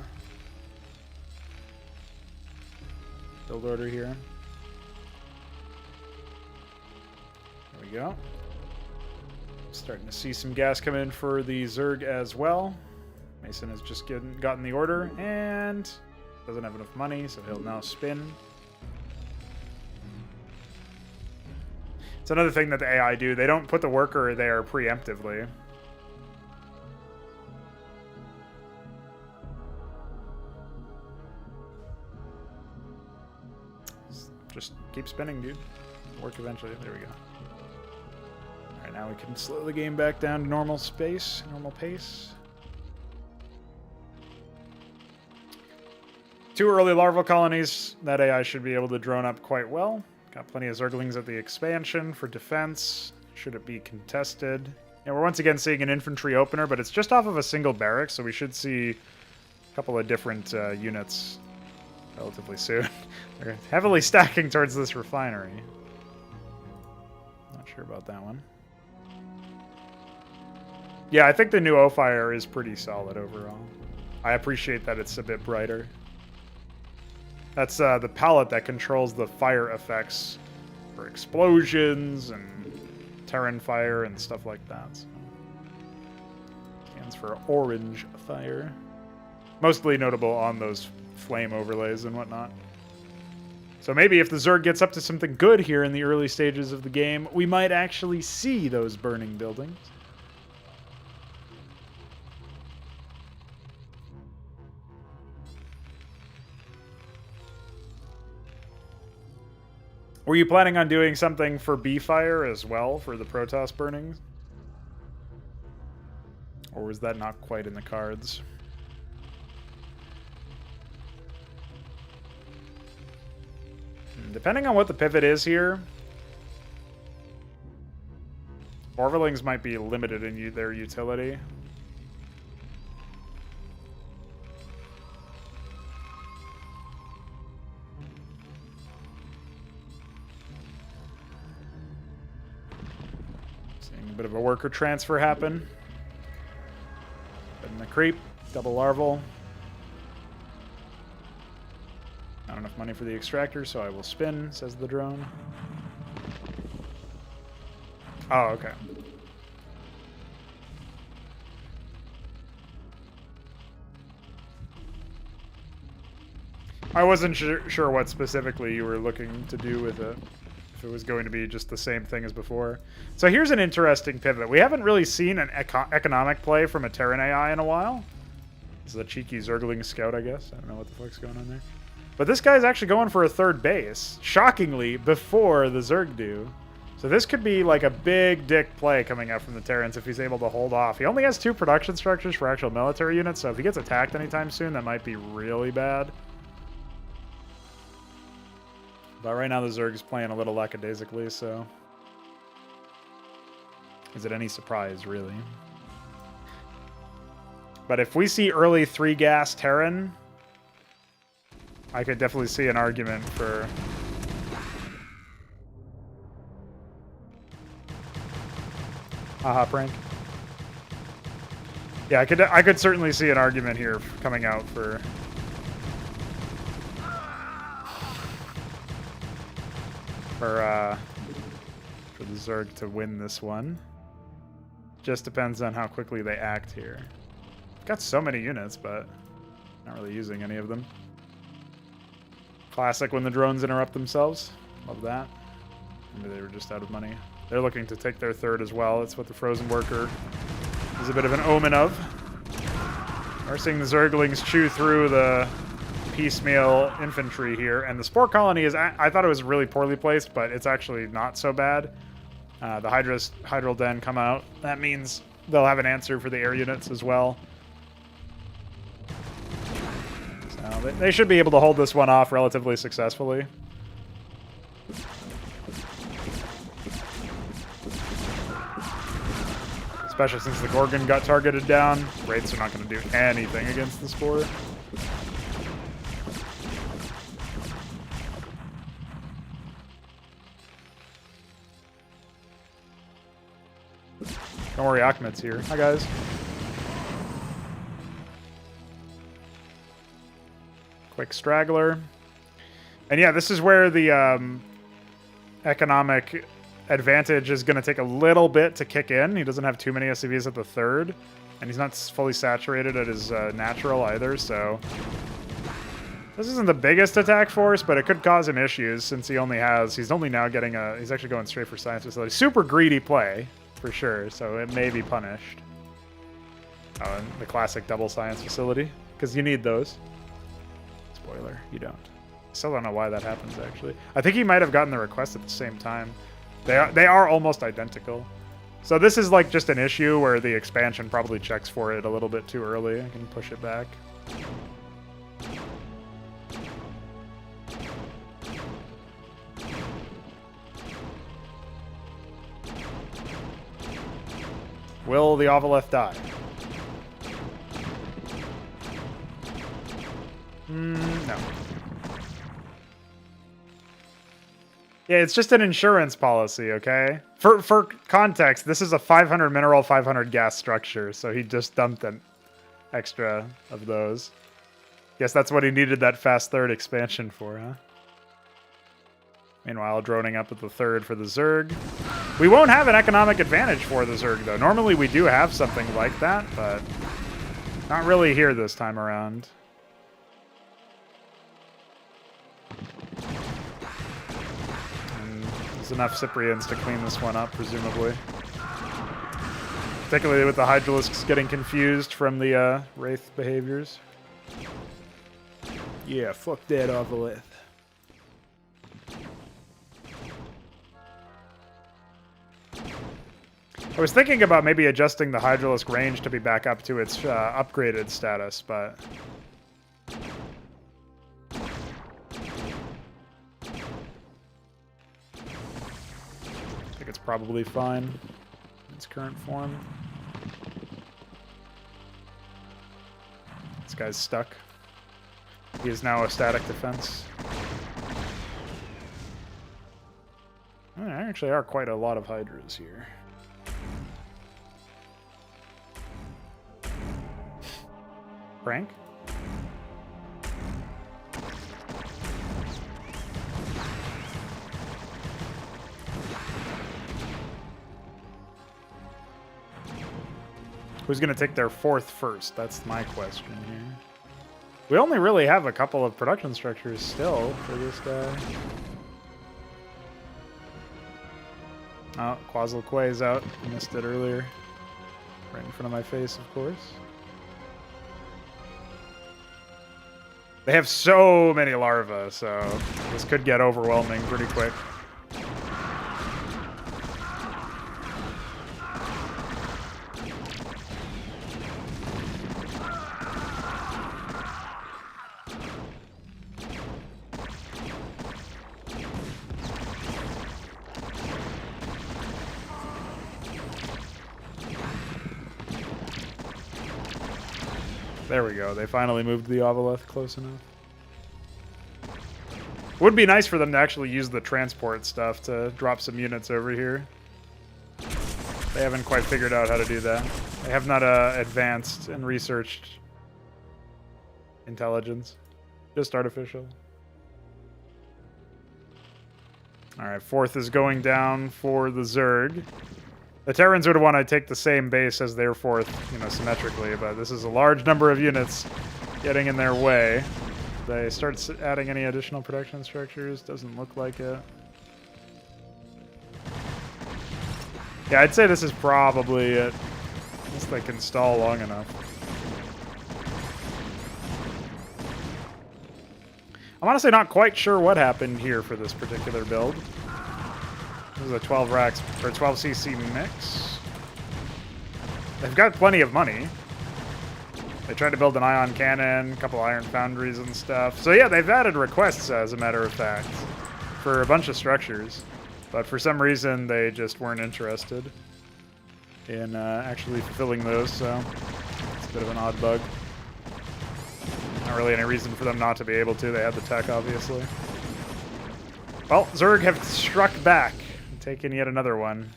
build order here. There we go. Starting to see some gas come in for the Zerg as well. Mason has just gotten the order and doesn't have enough money, so he'll now spin. It's another thing that the AI do. They don't put the worker there preemptively. Just keep spinning, dude. Work eventually. There we go. Alright, now we can slow the game back down to normal space, normal pace. 2 early larval colonies. That AI should be able to drone up quite well. Got plenty of Zerglings at the expansion for defense. Should it be contested? And we're once again seeing an infantry opener, but it's just off of a single barracks, so we should see a couple of different units relatively soon. They're heavily stacking towards this refinery. Not sure about that one. Yeah, I think the new O-Fire is pretty solid overall. I appreciate that it's a bit brighter. That's the palette that controls the fire effects for explosions and Terran fire and stuff like that. So. Stands for orange fire. Mostly notable on those flame overlays and whatnot. So maybe if the Zerg gets up to something good here in the early stages of the game, we might actually see those burning buildings. Were you planning on doing something for B-Fire as well for the Protoss burnings? Or was that not quite in the cards? Depending on what the pivot is here, Orvelings might be limited in their utility. A bit of a worker transfer happen. And the creep, double larval. Not enough money for the extractor, so I will spin, says the drone. Oh, okay. I wasn't sure what specifically you were looking to do with it. If it was going to be just the same thing as before. So here's an interesting pivot. We haven't really seen an economic play from a Terran AI in a while. This is a cheeky Zergling scout, I guess. I don't know what the fuck's going on there. But this guy's actually going for a 3rd base, shockingly, before the Zerg do. So this could be like a big dick play coming out from the Terrans if he's able to hold off. He only has 2 production structures for actual military units, so if he gets attacked anytime soon, that might be really bad. But right now the Zerg's playing a little lackadaisically, so... Is it any surprise, really? But if we see early 3-gas Terran, I could definitely see an argument for... Haha, prank. Yeah, I could certainly see an argument here coming out for the Zerg to win this one. Just depends on how quickly they act here. Got so many units, but not really using any of them. Classic when the drones interrupt themselves. Love that. Maybe they were just out of money. They're looking to take their 3rd as well. That's what the Frozen Worker is a bit of an omen of. We're seeing the Zerglings chew through the piecemeal infantry here. And the Spore Colony is... I thought it was really poorly placed, but it's actually not so bad. The Hydral Den come out. That means they'll have an answer for the air units as well. So they should be able to hold this one off relatively successfully. Especially since the Gorgon got targeted down. Wraiths are not going to do anything against the Spore. Don't worry, Ahmed's here. Hi, guys. Quick straggler. And yeah, this is where the economic advantage is going to take a little bit to kick in. He doesn't have too many SCVs at the 3rd, and he's not fully saturated at his natural either, so... This isn't the biggest attack force, but it could cause him issues since he only has... He's only now getting a... He's actually going straight for Science Facility. Super greedy play, for sure, so it may be punished. Oh, and the classic double Science Facility, because you need those. Spoiler, you don't. I still don't know why that happens, actually. I think he might have gotten the request at the same time. They are almost identical. So this is like just an issue where the expansion probably checks for it a little bit too early. I can push it back. Will the Ovalith die? No. Yeah, it's just an insurance policy, okay? For context, this is a 500 mineral, 500 gas structure, so he just dumped an extra of those. Guess that's what he needed that fast 3rd expansion for, huh? Meanwhile, droning up with the 3rd for the Zerg. We won't have an economic advantage for the Zerg, though. Normally we do have something like that, but not really here this time around. There's enough Cyprians to clean this one up, presumably. Particularly with the Hydralisks getting confused from the Wraith behaviors. Yeah, fuck that Ovalith. I was thinking about maybe adjusting the Hydralisk range to be back up to its upgraded status, but... I think it's probably fine in its current form. This guy's stuck. He is now a static defense. There actually are quite a lot of Hydras here. Prank? Who's going to take their 4th first? That's my question here. We only really have a couple of production structures still for this guy. Oh, Quasselquay's out. Missed it earlier. Right in front of my face, of course. They have so many larvae, so this could get overwhelming pretty quick. There we go. They finally moved the Ovileth close enough. Would be nice for them to actually use the transport stuff to drop some units over here. They haven't quite figured out how to do that. They have not advanced and researched intelligence. Just artificial. Alright, 4th is going down for the Zerg. The Terrans would want to take the same base as their 4th, you know, symmetrically, but this is a large number of units getting in their way. They start adding any additional production structures? Doesn't look like it. Yeah, I'd say this is probably it. At least they can stall long enough. I'm honestly not quite sure what happened here for this particular build. This is a 12 racks or 12 CC mix. They've got plenty of money. They tried to build an ion cannon, a couple iron foundries and stuff. So yeah, they've added requests, as a matter of fact, for a bunch of structures. But for some reason, they just weren't interested in actually fulfilling those, so it's a bit of an odd bug. Not really any reason for them not to be able to. They had the tech, obviously. Well, Zerg have struck back, taking yet another one.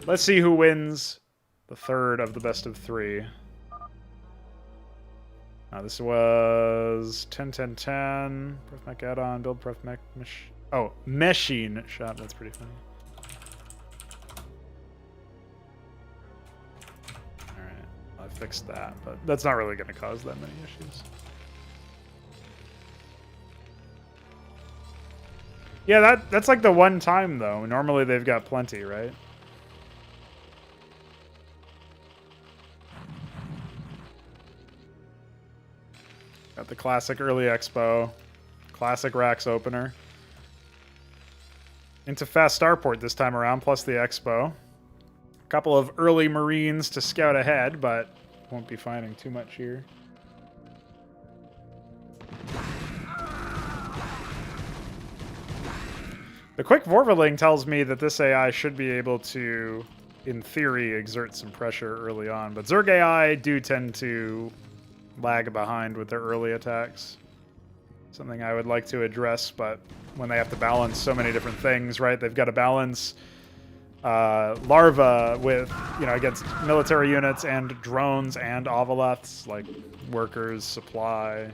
Let's see who wins the 3rd of the best of 3. This was 10-10-10. Prof mech add-on, build prof mech machine shop. That's pretty funny. Alright, I fixed that, but that's not really going to cause that many issues. Yeah, that's like the one time, though. Normally they've got plenty, right? Got the classic early expo. Classic racks opener. Into fast starport this time around, plus the expo. A couple of early marines to scout ahead, but won't be finding too much here. The quick Vorvaling tells me that this AI should be able to, in theory, exert some pressure early on. But Zerg AI do tend to lag behind with their early attacks. Something I would like to address, but when they have to balance so many different things, right? They've got to balance larva with, you know, against military units and drones and Ovileths, like workers, supply.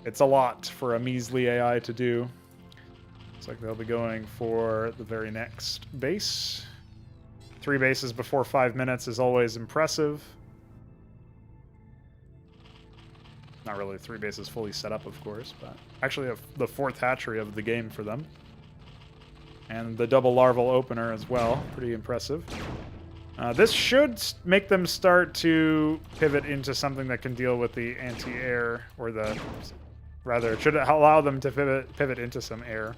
It's a lot for a measly AI to do. Looks like they'll be going for the very next base. 3 bases before 5 minutes is always impressive. Not really 3 bases fully set up, of course, but actually the 4th hatchery of the game for them. And the double larval opener as well. Pretty impressive. This should make them start to pivot into something that can deal with the anti-air, or the... Rather, it should allow them to pivot into some air.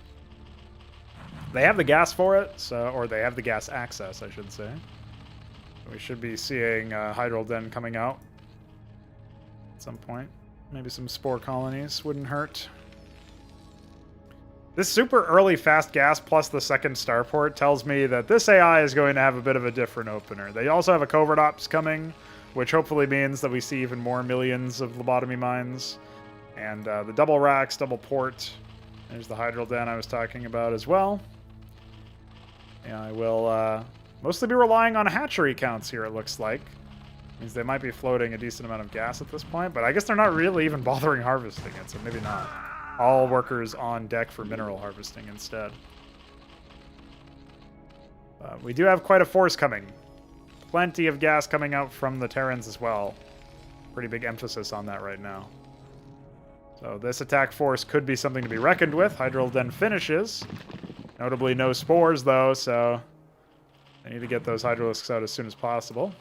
They have the gas for it, so, or they have the gas access, I should say. We should be seeing Hydral Den coming out at some point. Maybe some spore colonies wouldn't hurt. This super early fast gas plus the 2nd starport tells me that this AI is going to have a bit of a different opener. They also have a covert ops coming, which hopefully means that we see even more millions of lobotomy mines. And the double racks, double port. There's the Hydral Den I was talking about as well. Yeah, I will mostly be relying on hatchery counts here, it looks like. Means they might be floating a decent amount of gas at this point, but I guess they're not really even bothering harvesting it, so maybe not. All workers on deck for mineral harvesting instead. We do have quite a force coming. Plenty of gas coming out from the Terrans as well. Pretty big emphasis on that right now. So this attack force could be something to be reckoned with. Hydral Den finishes. Notably no spores, though, so I need to get those Hydralisks out as soon as possible.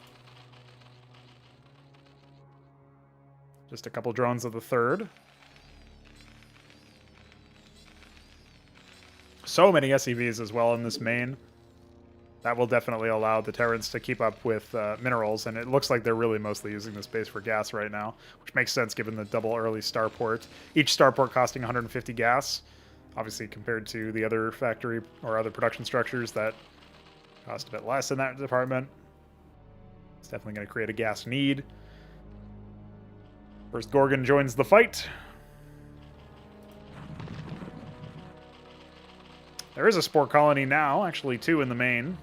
Just a couple drones of the 3rd. So many SEVs as well in this main. That will definitely allow the Terrans to keep up with minerals, and it looks like they're really mostly using this base for gas right now, which makes sense given the double early starport. Each starport costing 150 gas, obviously compared to the other factory or other production structures that cost a bit less in that department. It's definitely going to create a gas need. First Gorgon joins the fight. There is a spore colony now, actually 2 in the main.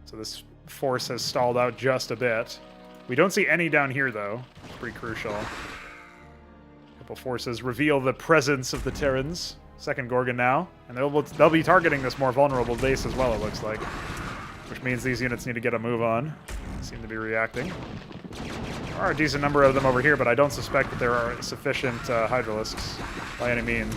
So this force has stalled out just a bit. We don't see any down here, though. It's pretty crucial. A couple forces reveal the presence of the Terrans. Second Gorgon now. And they'll be targeting this more vulnerable base as well, it looks like. Which means these units need to get a move on. Seem to be reacting. There are a decent number of them over here, but I don't suspect that there are sufficient Hydralisks by any means.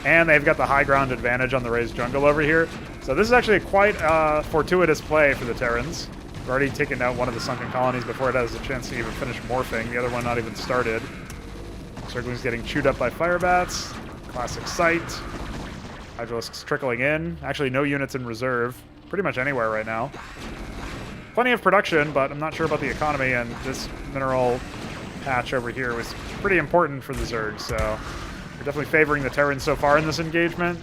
And they've got the high ground advantage on the raised jungle over here. So this is actually quite a fortuitous play for the Terrans. We've already taken out one of the sunken colonies before it has a chance to even finish morphing. The other one not even started. Circling's getting chewed up by fire bats. Classic sight. Hydralisks trickling in. Actually, no units in reserve. Pretty much anywhere right now. Plenty of production, but I'm not sure about the economy, and this mineral patch over here was pretty important for the Zerg, so we're definitely favoring the Terrans so far in this engagement.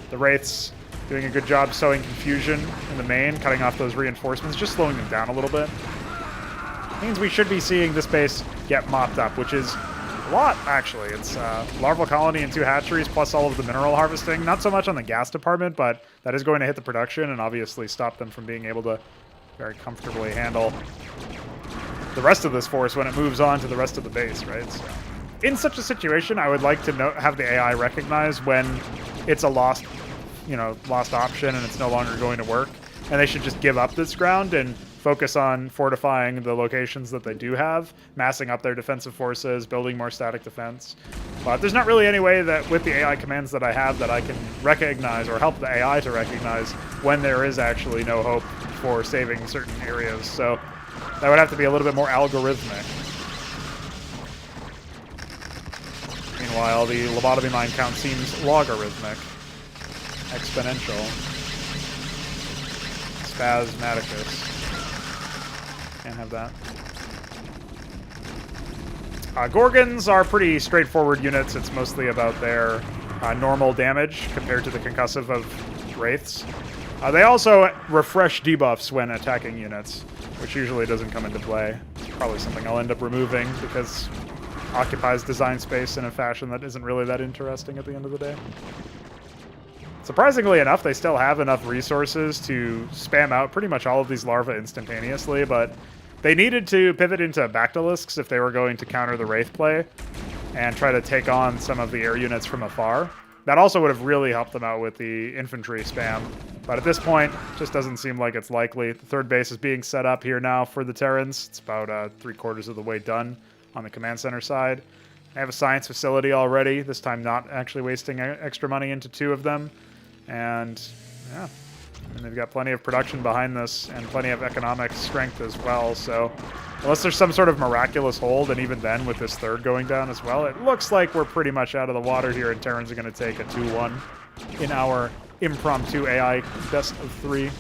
The Wraiths doing a good job sowing confusion in the main, cutting off those reinforcements, just slowing them down a little bit. Means we should be seeing this base get mopped up, which is a lot, actually. It's larval colony and 2 hatcheries, plus all of the mineral harvesting. Not so much on the gas department, but that is going to hit the production and obviously stop them from being able to very comfortably handle the rest of this force when it moves on to the rest of the base, right? So, in such a situation, I would like to have the AI recognize when it's a lost option and it's no longer going to work, and they should just give up this ground and focus on fortifying the locations that they do have, massing up their defensive forces, building more static defense. But there's not really any way that with the AI commands that I have that I can recognize or help the AI to recognize when there is actually no hope for saving certain areas. So that would have to be a little bit more algorithmic. Meanwhile, the lobotomy mine count seems logarithmic. Exponential. Spasmaticus. Can't have that. Gorgons are pretty straightforward units. It's mostly about their normal damage compared to the concussive of Wraiths. They also refresh debuffs when attacking units, which usually doesn't come into play. It's probably something I'll end up removing because it occupies design space in a fashion that isn't really that interesting at the end of the day. Surprisingly enough, they still have enough resources to spam out pretty much all of these larvae instantaneously, but they needed to pivot into Bactylisks if they were going to counter the Wraith play and try to take on some of the air units from afar. That also would have really helped them out with the infantry spam. But at this point, it just doesn't seem like it's likely. The third base is being set up here now for the Terrans. It's about 3/4 of the way done on the command center side. They have a science facility already, this time not actually wasting extra money into 2 of them. And yeah, and they've got plenty of production behind this and plenty of economic strength as well. So unless there's some sort of miraculous hold, and even then with this third going down as well, it looks like we're pretty much out of the water here, and Terrans are going to take a 2-1 in our impromptu AI best of 3.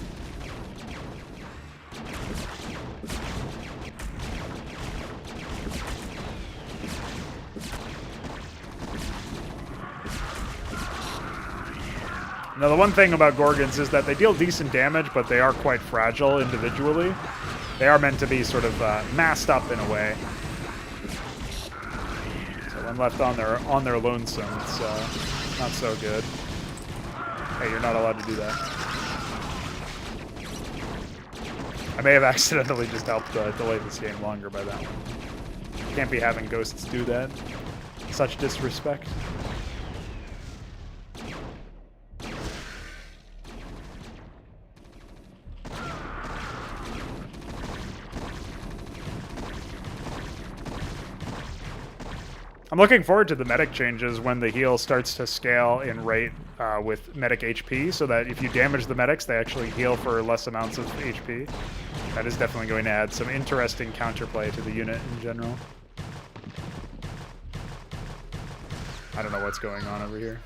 Now, the one thing about Gorgons is that they deal decent damage, but they are quite fragile individually. They are meant to be sort of massed up in a way. So when left on their lonesome, it's not so good. Hey, you're not allowed to do that. I may have accidentally just helped delay this game longer by that one. Can't be having ghosts do that. Such disrespect. I'm looking forward to the medic changes when the heal starts to scale in rate with medic HP, so that if you damage the medics, they actually heal for less amounts of HP. That is definitely going to add some interesting counterplay to the unit in general. I don't know what's going on over here.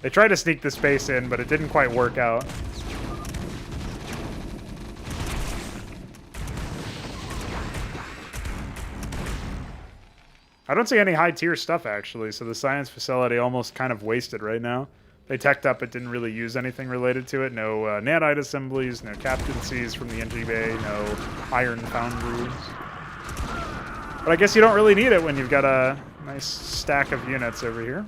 They tried to sneak this base in, but it didn't quite work out. I don't see any high-tier stuff, actually, so the science facility almost kind of wasted right now. They teched up, it didn't really use anything related to it. No nanite assemblies, no captaincies from the NG Bay, no iron foundries. But I guess you don't really need it when you've got a nice stack of units over here.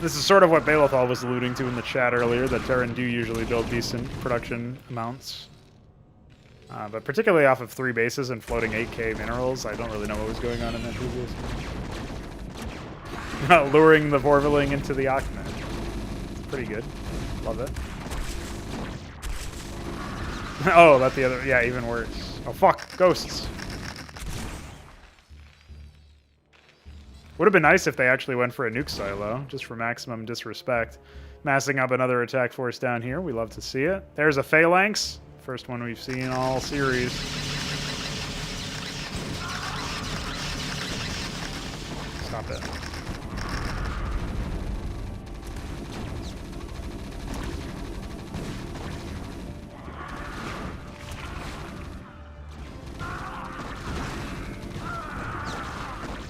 This is sort of what Balothal was alluding to in the chat earlier, that Terran do usually build decent production amounts. But particularly off of 3 bases and floating 8k minerals, I don't really know what was going on in that previous one. Luring the Vorviling into the Achmed. It's pretty good. Love it. Oh, that's the other... Yeah, even worse. Oh, fuck. Ghosts. Would have been nice if they actually went for a nuke silo, just for maximum disrespect. Massing up another attack force down here. We love to see it. There's a Phalanx. First one we've seen all series. Stop it.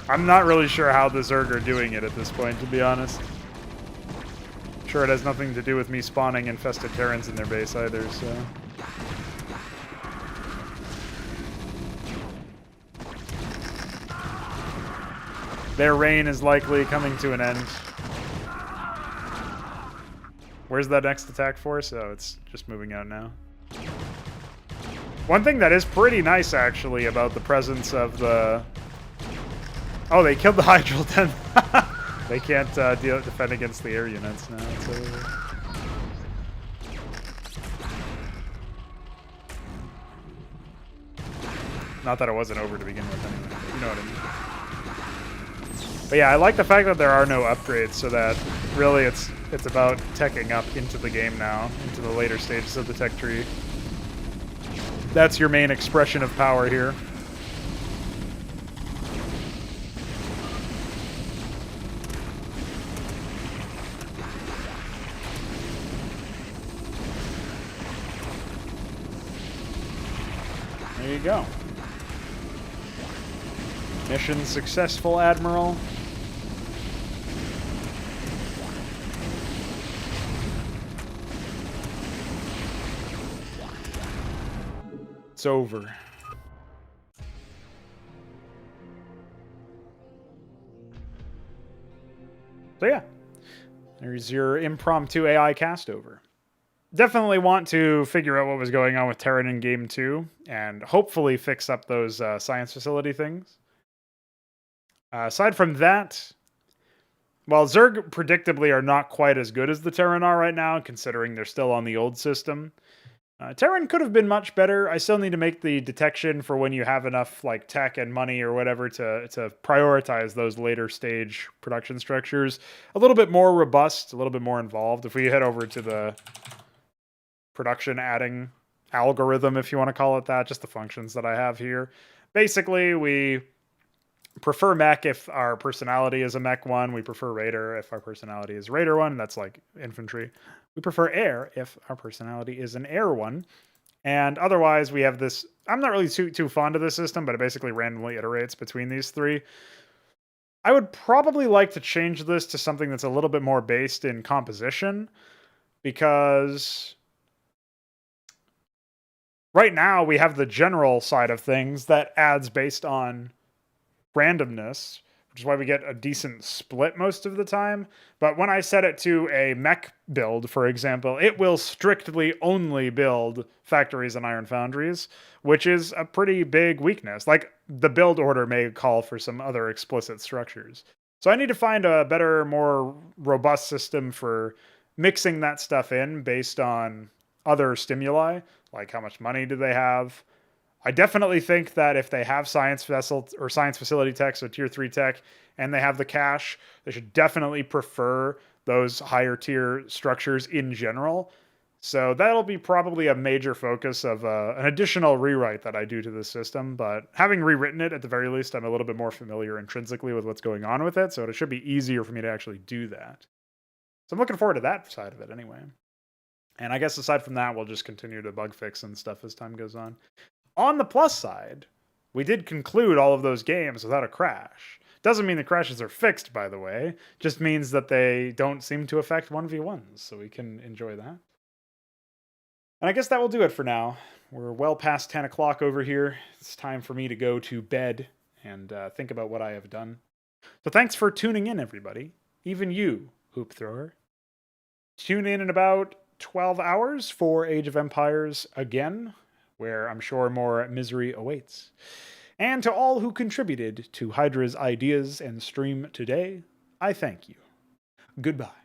I'm not really sure how the Zerg are doing it at this point, to be honest. Sure, it has nothing to do with me spawning infested Terrans in their base either, so... Their reign is likely coming to an end. Where's that next attack force? Oh, it's just moving out now. One thing that is pretty nice, actually, about the presence of the... Oh, they killed the Hydral 10. They can't defend against the air units now. It's over. Not that it wasn't over to begin with, anyway. But you know what I mean. But yeah, I like the fact that there are no upgrades, so that really it's about teching up into the game now, into the later stages of the tech tree. That's your main expression of power here. There you go. Mission successful, Admiral. It's over. So yeah, there's your impromptu AI cast over. Definitely want to figure out what was going on with Terran in Game 2 and hopefully fix up those science facility things. Aside from that, while Zerg predictably are not quite as good as the Terran are right now, considering they're still on the old system, Terran could have been much better. I still need to make the detection for when you have enough like tech and money or whatever to prioritize those later stage production structures a little bit more robust, a little bit more involved. If we head over to the production adding algorithm, if you want to call it that, just the functions that I have here. Basically, we prefer mech if our personality is a mech one. We prefer raider if our personality is raider one. That's like infantry. We prefer air if our personality is an air one. And otherwise, we have this... I'm not really too fond of this system, but it basically randomly iterates between these three. I would probably like to change this to something that's a little bit more based in composition, because right now we have the general side of things that adds based on randomness, which is why we get a decent split most of the time. But when I set it to a mech build, for example, it will strictly only build factories and iron foundries, which is a pretty big weakness. Like, the build order may call for some other explicit structures. So I need to find a better, more robust system for mixing that stuff in based on other stimuli, like how much money do they have. I definitely think that if they have science vessel or science facility tech, so tier 3 tech, and they have the cash, they should definitely prefer those higher tier structures in general. So that'll be probably a major focus of an additional rewrite that I do to the system. But having rewritten it, at the very least, I'm a little bit more familiar intrinsically with what's going on with it. So it should be easier for me to actually do that. So I'm looking forward to that side of it anyway. And I guess aside from that, we'll just continue to bug fix and stuff as time goes on. On the plus side, We did conclude all of those games without a crash. Doesn't mean the crashes are fixed, by the way. Just means that they don't seem to affect 1v1s, so we can enjoy that. And I guess that will do it for now. We're well past 10 o'clock over here. It's time for me to go to bed and think about what I have done. So thanks for tuning in, everybody. Even you, Hoop Thrower. Tune in about 12 hours for Age of Empires again, where I'm sure more misery awaits. And to all who contributed to HYDRA's ideas and stream today, I thank you. Goodbye.